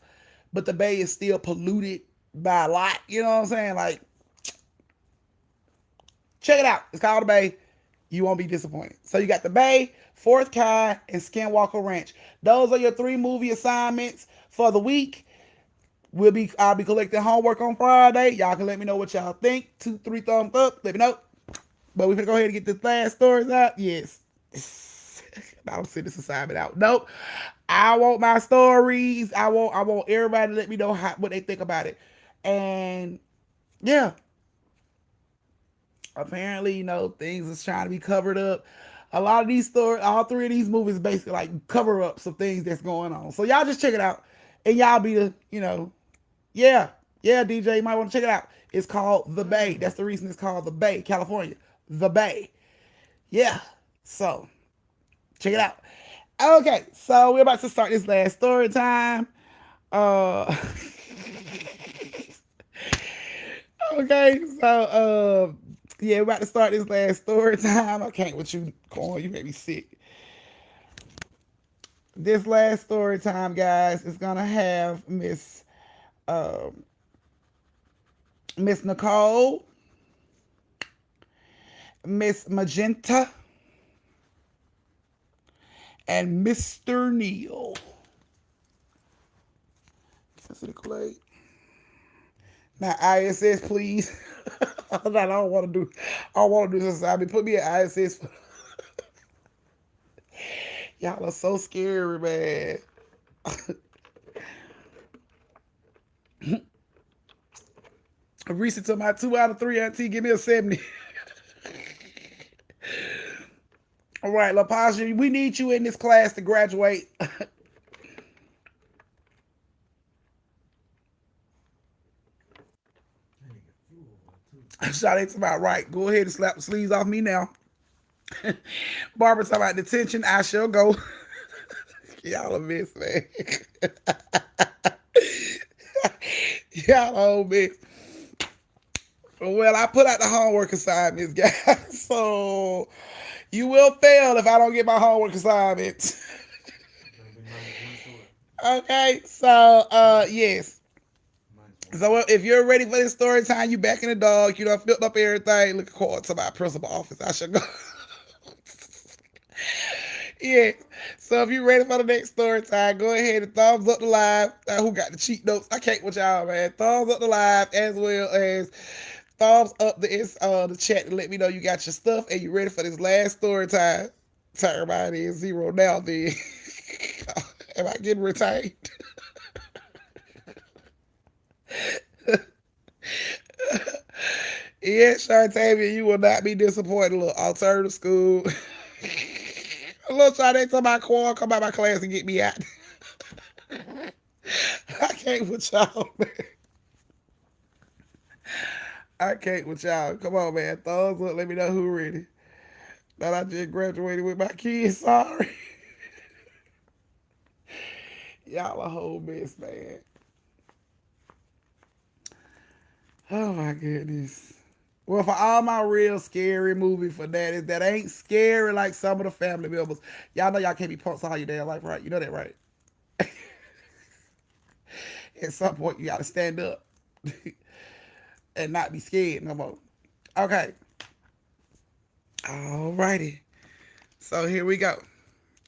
But the bay is still polluted by a lot. You know what I'm saying? Like, check it out. It's called The Bay. You won't be disappointed. So you got The Bay, Fourth Kind, and Skinwalker Ranch. Those are your 3 movie assignments for the week. I'll be collecting homework on Friday. Y'all can let me know what y'all think. 2, 3 thumbs up. Let me know. But we're gonna go ahead and get this last stories out. Yes. I don't send this assignment out. Nope. I want my stories. I want everybody to let me know what they think about it. And yeah. Apparently, things is trying to be covered up. A lot of these stories, all 3 of these movies basically like cover ups of things that's going on. So y'all just check it out. And y'all be the, yeah, DJ, you might want to check it out. It's called The Bay. That's the reason it's called The Bay, California. The Bay. Yeah. So, check it out. Okay, so we're about to start this last story time. Okay, so, yeah, we're about to start this last story time. I can't with you, Corn. You make me sick. This last story time, guys, is gonna have Miss Nicole, Miss Magenta, and Mr. Neil. Clay. Now ISS, please. I don't want to do this assignment. Put me at ISS. Y'all are so scary, man. Recent to my 2 out of 3 auntie, give me a 70. All right, LaPasha, we need you in this class to graduate. Shot about right. Go ahead and slap the sleeves off me now. Barbara talking about detention. I shall go. Y'all a miss, man. Y'all old miss. Well, I put out the homework assignments, guys. So you will fail if I don't get my homework assignments. Okay, so yes. So if you're ready for this story time, you back in the dog, you done filled up everything, looking forward to my principal office. I should go. Yeah. So if you're ready for the next story time, go ahead and thumbs up the live. Who got the cheat notes? I can't with y'all, man. Thumbs up the live as well as thumbs up the chat to let me know you got your stuff and you ready for this last story time. Turn everybody in 0 now then. Am I getting retained? Yes, Shartavia, you will not be disappointed. Little alternative school. A little Sade to my core, come by my class and get me out. I can't with y'all, man. I can't with y'all. Come on, man. Thumbs up. Let me know who ready. That I just graduated with my kids. Sorry. Y'all a whole mess, man. Oh my goodness. Well, for all my real scary movie for that ain't scary like some of the family members. Y'all know y'all can't be punks all your damn life, right? You know that, right? At some point, you gotta stand up and not be scared no more. Okay. Alrighty. So here we go.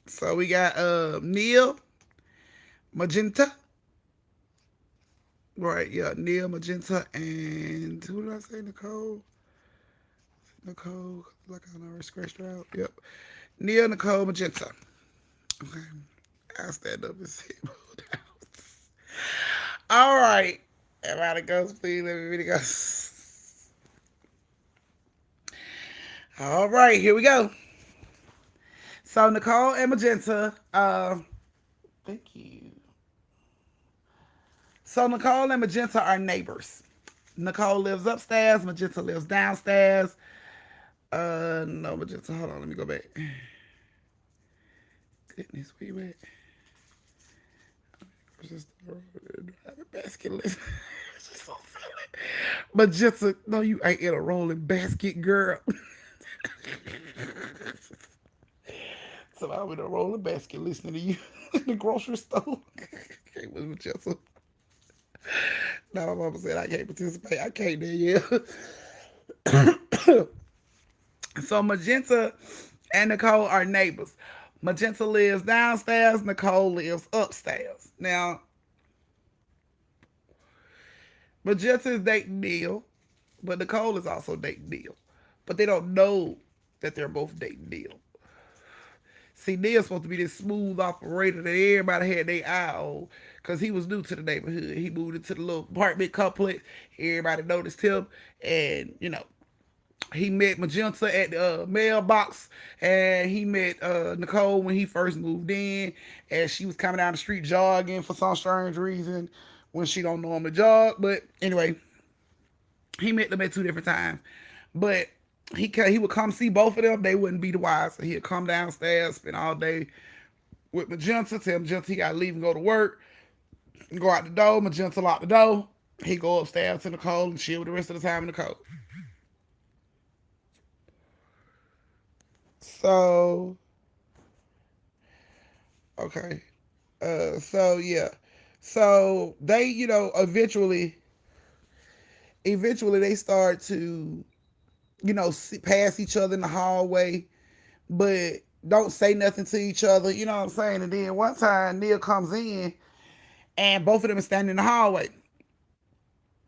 So we got Neil, Magenta. Right, yeah, Neil, Magenta, and who did I say? Nicole? Nicole, like I already scratched her out. Yep. Neil, Nicole, Magenta. Okay. I'll stand up and sit down. All right. Everybody goes, please. Everybody goes. All right, here we go. So Nicole and Magenta, thank you. So Nicole and Magenta are neighbors. Nicole lives upstairs, Magenta lives downstairs. No, Magenta, hold on, let me go back. Goodness, where you at? Basket list. She's so silly. Magenta, no, you ain't in a rolling basket, girl. So I'm in a rolling basket listening to you in the grocery store. Okay, with Magenta. Now my mama said I can't participate. I can't there yet. So Magenta and Nicole are neighbors. Magenta lives downstairs, Nicole lives upstairs. Now, Magenta is dating Neil, but Nicole is also dating Neil. But they don't know that they're both dating Neil. See, Neil's supposed to be this smooth operator that everybody had their eye on because he was new to the neighborhood. He moved into the little apartment complex. Everybody noticed him. And, you know, he met Magenta at the mailbox, and he met Nicole when he first moved in, and she was coming down the street jogging for some strange reason when she don't normally jog. But anyway, he met them at two different times. But he would come see both of them. They wouldn't be the wise. So he'd come downstairs, spend all day with Magenta, tell Magenta he got to leave and go to work, go out the door. Magenta lock the door. He go upstairs to Nicole and chill with the rest of the time with Nicole. So, okay. So yeah. So they, eventually they start to, pass each other in the hallway, but don't say nothing to each other. You know what I'm saying? And then one time Neil comes in, and both of them are standing in the hallway.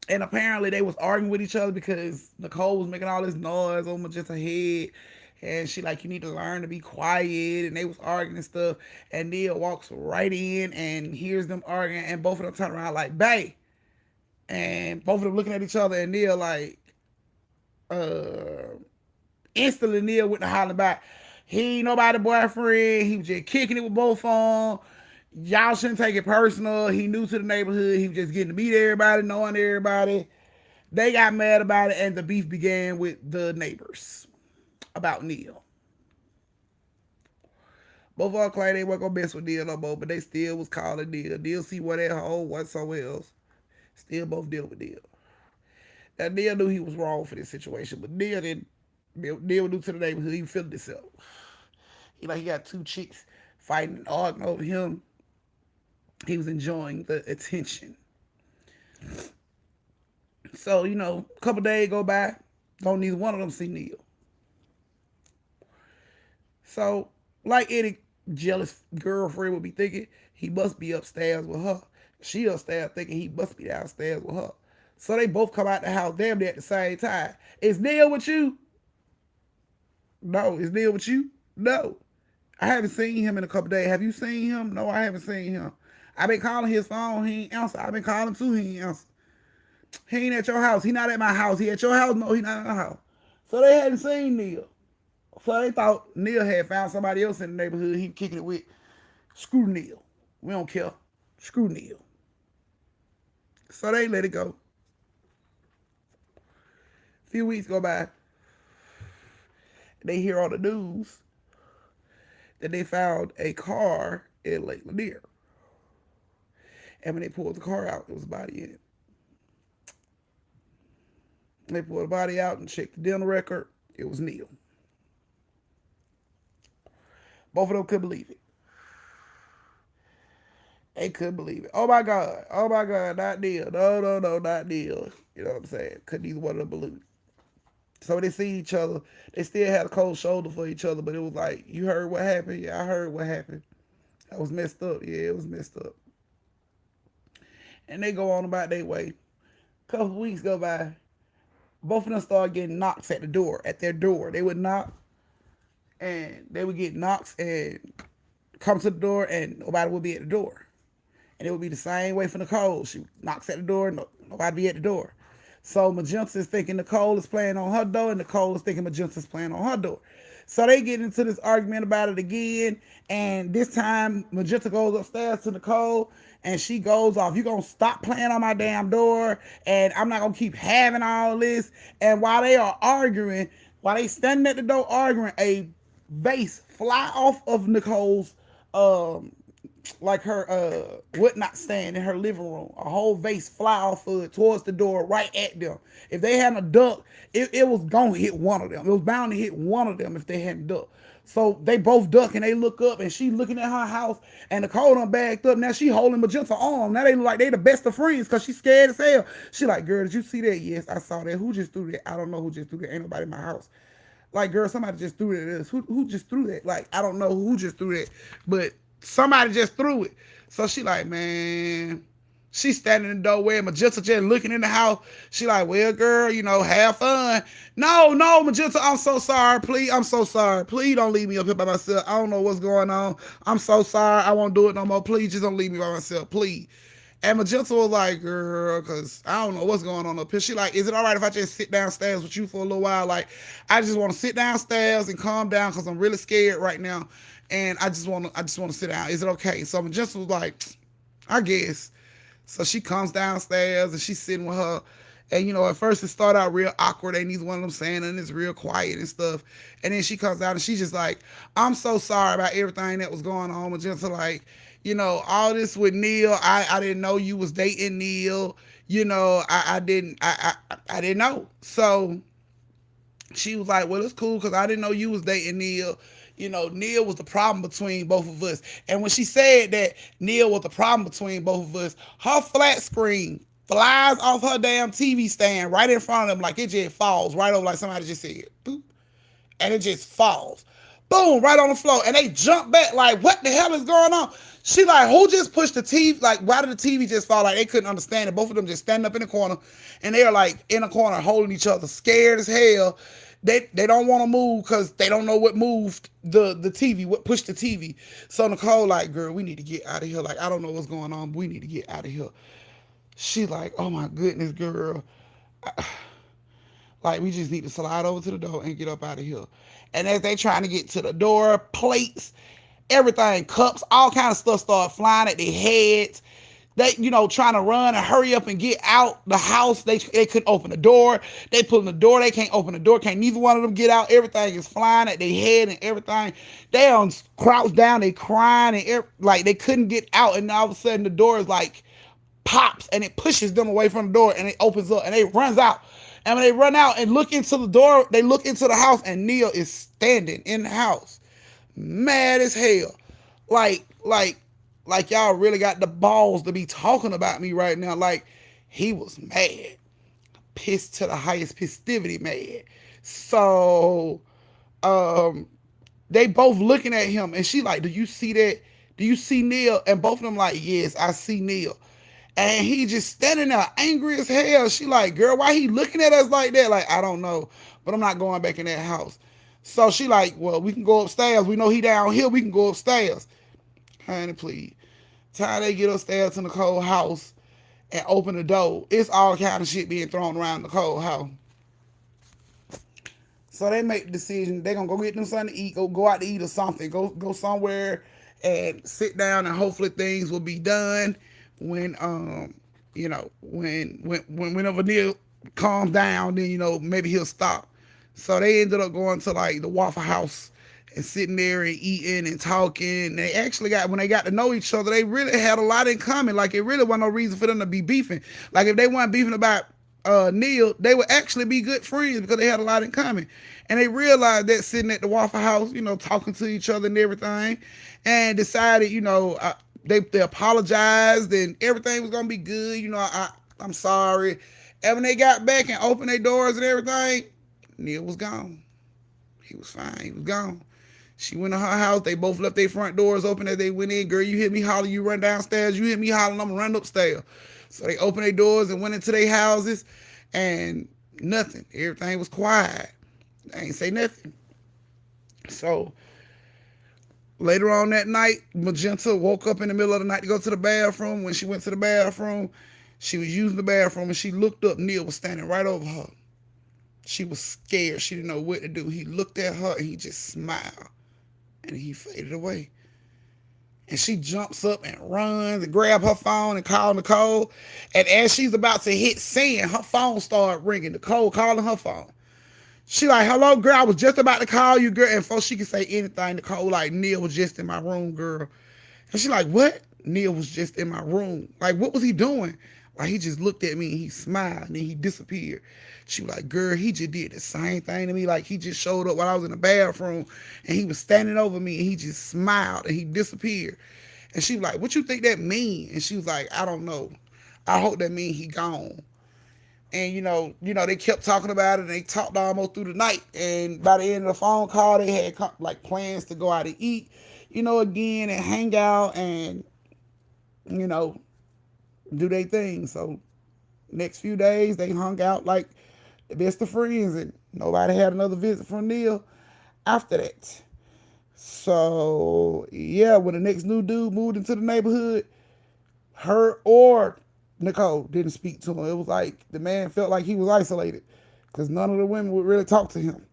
And apparently they was arguing with each other because Nicole was making all this noise on Magenta's head. And she like, you need to learn to be quiet. And they was arguing and stuff. And Neil walks right in and hears them arguing. And both of them turn around like, bae. And both of them looking at each other. And Neil like, instantly Neil went to holler back. He ain't nobody boyfriend. He was just kicking it with both of them. Y'all shouldn't take it personal. He new to the neighborhood. He was just getting to meet everybody, knowing everybody. They got mad about it, and the beef began with the neighbors about Neil. Both of them claimed they weren't gonna mess with Neil no more, but they still was calling Neil. Neil see what at home, what somewhere else. Still both dealing with Neil. Now Neil knew he was wrong for this situation, but Neil didn't. Neil was new to the neighborhood. He feeling himself. He got two chicks fighting and arguing over him. He was enjoying the attention. So, a couple days go by, don't neither one of them see Neil. So, like any jealous girlfriend would be thinking, he must be upstairs with her. She upstairs thinking he must be downstairs with her. So they both come out the house damn near at the same time. Is Neil with you? No. Is Neil with you? No. I haven't seen him in a couple days. Have you seen him? No, I haven't seen him. I've been calling his phone. He ain't answer. I've been calling too. He ain't answer. He ain't at your house. He not at my house. He at your house? No, he not at my house. So they hadn't seen Neil. So they thought Neil had found somebody else in the neighborhood he kicking it with. Screw Neil. We don't care. Screw Neil. So they let it go. A few weeks go by. They hear on the news that they found a car in Lake Lanier. And when they pulled the car out, there was a body in it. They pulled the body out and checked the dental record. It was Neil. Both of them couldn't believe it. They couldn't believe it. Oh my God. Oh my God. Not Neil. No, no, no, not Neil. You know what I'm saying? Couldn't either one of them believe it. So when they see each other, they still had a cold shoulder for each other, but it was like, you heard what happened? Yeah, I heard what happened. That was messed up. Yeah, it was messed up. And they go on about their way. A couple of weeks go by. Both of them started getting knocks at the door, at their door. They would knock, and they would get knocks and come to the door, and nobody would be at the door. And it would be the same way for Nicole. She knocks at the door, nobody be at the door. So Magenta is thinking Nicole is playing on her door, and Nicole is thinking Magenta is playing on her door. So they get into this argument about it again, and this time Magenta goes upstairs to Nicole, and she goes off, you gonna stop playing on my damn door, and I'm not gonna keep having all this. And while they are arguing, while they standing at the door arguing, a vase fly off of Nicole's like her would not stand in her living room. A whole vase fly off of it towards the door right at them. If they hadn't a duck, it was gonna hit one of them. It was bound to hit one of them if they hadn't ducked. So they both duck and they look up, and she looking at her house, and Nicole done bagged up. Now she holding Magenta's arm. Now they look like they the best of friends because she's scared as hell. She like, girl, did you see that? Yes, I saw that. Who just threw that? I don't know who just threw that. Ain't nobody in my house. Like, girl, somebody just threw that at us. Who just threw that? Like, I don't know who just threw that, but somebody just threw it. So she like, man, she standing in the doorway, and Magenta just looking in the house. She like, well, girl, you know, have fun. No, Magenta, I'm so sorry. Please, I'm so sorry. Please don't leave me up here by myself. I don't know what's going on. I'm so sorry. I won't do it no more. Please, just don't leave me by myself. Please. And Magenta was like, girl, because I don't know what's going on up here. She like, is it all right if I just sit downstairs with you for a little while? Like, I just want to sit downstairs and calm down because I'm really scared right now. And I just want to sit down. Is it okay? So Magenta was like, I guess. So she comes downstairs and she's sitting with her. And, you know, at first it started out real awkward. Ain't neither one of them saying and it's real quiet and stuff. And then she comes out and she's just like, I'm so sorry about everything that was going on. Magenta like, you know, all this with Neil, I didn't know you was dating Neil. You know, I didn't know. So she was like, well, it's cool because I didn't know you was dating Neil. You know, Neil was the problem between both of us. And when she said that Neil was the problem between both of us, her flat screen flies off her damn TV stand right in front of them like it just falls right over like somebody just said. Boop. And it just falls. Boom, right on the floor. And they jump back like, what the hell is going on? She like, who just pushed the TV? Like, why did the TV just fall? Like, they couldn't understand it. Both of them just standing up in the corner. And they're like in a corner holding each other, scared as hell. They don't want to move because they don't know what moved the TV, what pushed the TV. So Nicole like, girl, we need to get out of here. Like, I don't know what's going on, but we need to get out of here. She like, oh my goodness, girl. Like, we just need to slide over to the door and get up out of here. And as they trying to get to the door, plates, everything, cups, all kind of stuff start flying at their heads. They, you know, trying to run and hurry up and get out the house. They couldn't open the door. They pulling the door. They can't open the door. Can't neither one of them get out. Everything is flying at their head and everything. They on crouched down. They crying and like they couldn't get out. And all of a sudden the door is like pops and it pushes them away from the door and it opens up and they runs out. And when they run out and look into the door, they look into the house and Neil is standing in the house, mad as hell. Like y'all really got the balls to be talking about me right now. Like, he was mad. Pissed to the highest festivity mad. So, they both looking at him and she like, do you see that? Do you see Neil? And both of them like, yes, I see Neil. And he just standing there angry as hell. She like, girl, why he looking at us like that? Like, I don't know, but I'm not going back in that house. So she like, well, we can go upstairs. We know he down here. We can go upstairs. Honey, please. Time they get upstairs to Nicole's house and open the door, it's all kind of shit being thrown around Nicole's house. So they make the decision they gonna go get them something to eat, go out to eat or something, go somewhere and sit down and hopefully things will be done when whenever Neil calms down, then maybe he'll stop. So they ended up going to like the Waffle House and sitting there and eating and talking. They actually got when they got to know each other, they really had a lot in common. Like it really wasn't no reason for them to be beefing. Like if they weren't beefing about Neil, they would actually be good friends because they had a lot in common. And they realized that sitting at the Waffle House, talking to each other and everything, and decided, they apologized and everything was gonna be good. I'm sorry. And when they got back and opened their doors and everything, Neil was gone. He was fine. He was gone. She went to her house. They both left their front doors open as they went in. Girl, you hear me holler, you run downstairs. You hear me hollering, I'm gonna run upstairs. So they opened their doors and went into their houses, and nothing. Everything was quiet. They ain't say nothing. So later on that night, Magenta woke up in the middle of the night to go to the bathroom. When she went to the bathroom, she was using the bathroom and she looked up. Neil was standing right over her. She was scared. She didn't know what to do. He looked at her and he just smiled. And he faded away. And she jumps up and runs and grabs her phone and calls Nicole. And as she's about to hit send, her phone started ringing. Nicole calling her phone. She like, hello, girl, I was just about to call you, girl. And before she could say anything, Nicole like, Neil was just in my room, girl. And she like, what? Neil was just in my room. Like, what was he doing? Like, he just looked at me and he smiled and then he disappeared. She was like, girl, he just did the same thing to me. Like, he just showed up while I was in the bathroom and he was standing over me and he just smiled and he disappeared. And she was like, what you think that mean? And she was like, I don't know. I hope that mean he gone. And they kept talking about it and they talked almost through the night. And by the end of the phone call, they had like plans to go out to eat, again and hang out and, do their thing. So next few days they hung out like the best of friends and nobody had another visit from Neil after that. So yeah, when the next new dude moved into the neighborhood, her or Nicole didn't speak to him. It was like the man felt like he was isolated because none of the women would really talk to him.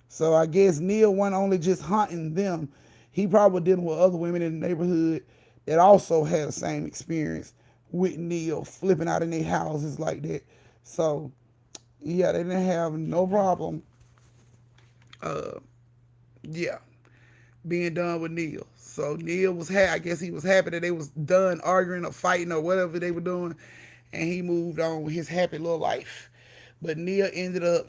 So I guess Neil wasn't only just hunting them. He probably dealing with other women in the neighborhood that also had the same experience with Neil flipping out in their houses like that. So yeah, they didn't have no problem. Yeah, being done with Neil. So Neil was I guess he was happy that they was done arguing or fighting or whatever they were doing, and he moved on with his happy little life. But Neil ended up,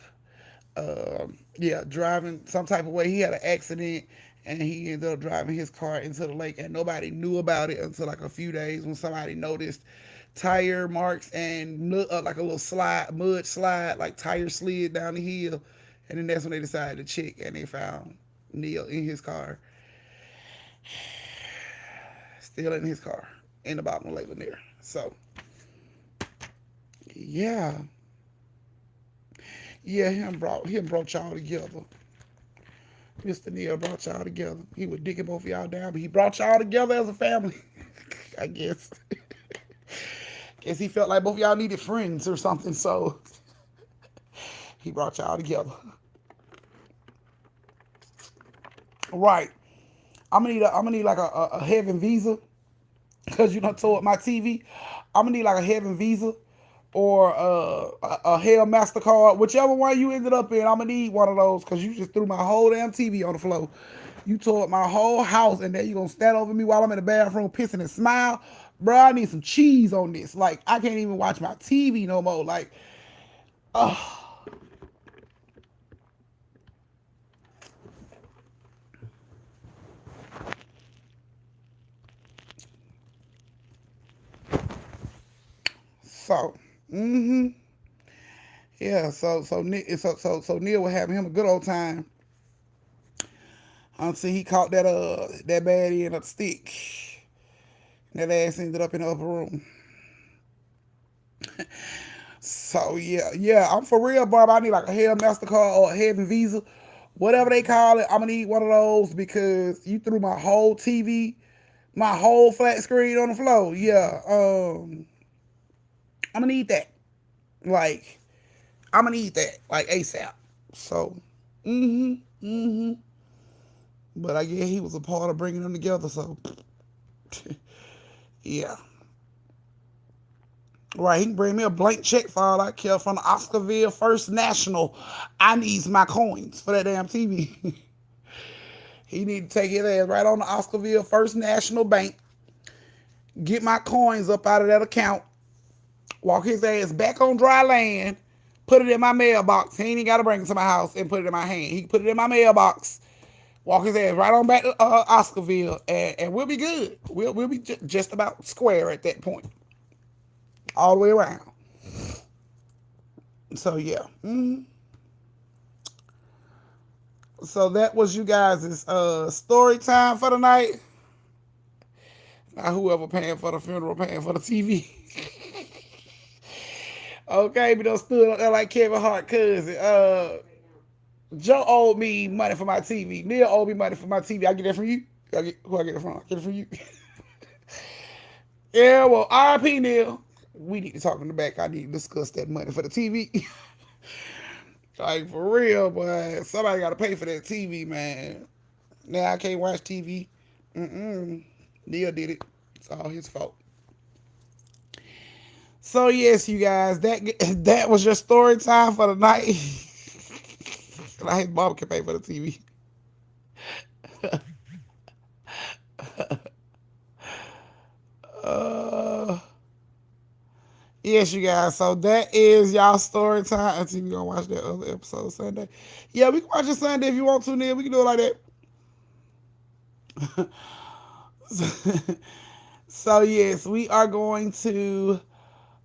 driving some type of way. He had an accident, and he ended up driving his car into the lake, and nobody knew about it until like a few days when somebody noticed tire marks and like a little mud slide, like tire slid down the hill, and then that's when they decided to check, and they found Neil in his car. Still in his car in the bottom of Lake Lanier. So, yeah. Yeah, him brought y'all together. Mr. Neil brought y'all together. He was dicking both of y'all down, but he brought y'all together as a family. I guess. Guess he felt like both of y'all needed friends or something, so he brought y'all together. Right. I'm gonna need like a heaven visa, cause you done tore up my TV. I'm gonna need like a heaven visa or a hell MasterCard, whichever one you ended up in. I'm gonna need one of those, cause you just threw my whole damn TV on the floor. You tore up my whole house, and then you gonna stand over me while I'm in the bathroom pissing and smile, bro. I need some cheese on this. Like I can't even watch my TV no more. Like, oh. So, yeah. So Neil was having him a good old time until he caught that baddie in a stick. That ass ended up in the upper room. So yeah, I'm for real, Barb. I need like a Hell MasterCard or a Heaven Visa whatever they call it. I'm gonna need one of those because you threw my whole TV, my whole flat screen on the floor. Yeah, I'm gonna need that. Like, I'm gonna need that like ASAP. So, but I guess he was a part of bringing them together. So, yeah. Right, he can bring me a blank check for all I care from the Oscarville First National. I needs my coins for that damn TV. He need to take his ass right on the Oscarville First National Bank, get my coins up out of that account, walk his ass back on dry land, put it in my mailbox. He ain't even got to bring it to my house and put it in my hand. He can put it in my mailbox, walk his ass right on back to Oscarville, and we'll be good. We'll be just about square at that point, all the way around. So yeah. So that was you guys' story time for the night. Now whoever paying for the funeral paying for the TV. Okay, we done stood up there like Kevin Hart cousin. Joe owed me money for my TV. Neil owed me money for my TV. I get that from you? Who I get it from? I get it from you. Yeah, well, RIP Neil. We need to talk in the back. I need to discuss that money for the TV. Like, for real, but somebody got to pay for that TV, man. Now I can't watch TV. Neil did it. It's all his fault. So, yes, you guys, that was your story time for the night. Like, his mom can pay for the TV. Yes, you guys. So that is y'all story time. Until we gonna watch that other episode Sunday. Yeah, we can watch it Sunday if you want to. Then we can do it like that. So yes, we are going to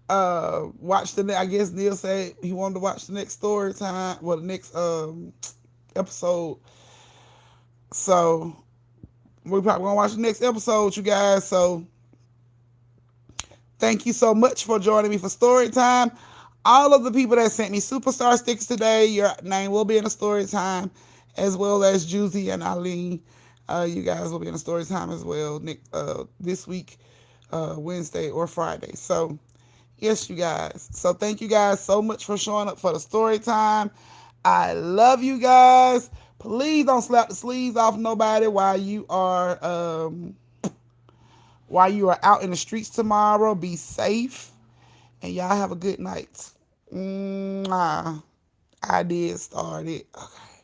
watch the. I guess Neil said he wanted to watch the next story time. Well, the next episode. So we're probably gonna watch the next episode, you guys. So thank you so much for joining me for story time. All of the people that sent me superstar stickers today, your name will be in the story time, as well as Juicy and Eileen. You guys will be in the story time as well this week, Wednesday or Friday. So, yes, you guys. So, thank you guys so much for showing up for the story time. I love you guys. Please don't slap the sleeves off nobody while you are out in the streets tomorrow. Be safe. And y'all have a good night. I did start it. Okay.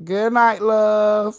Good night, love.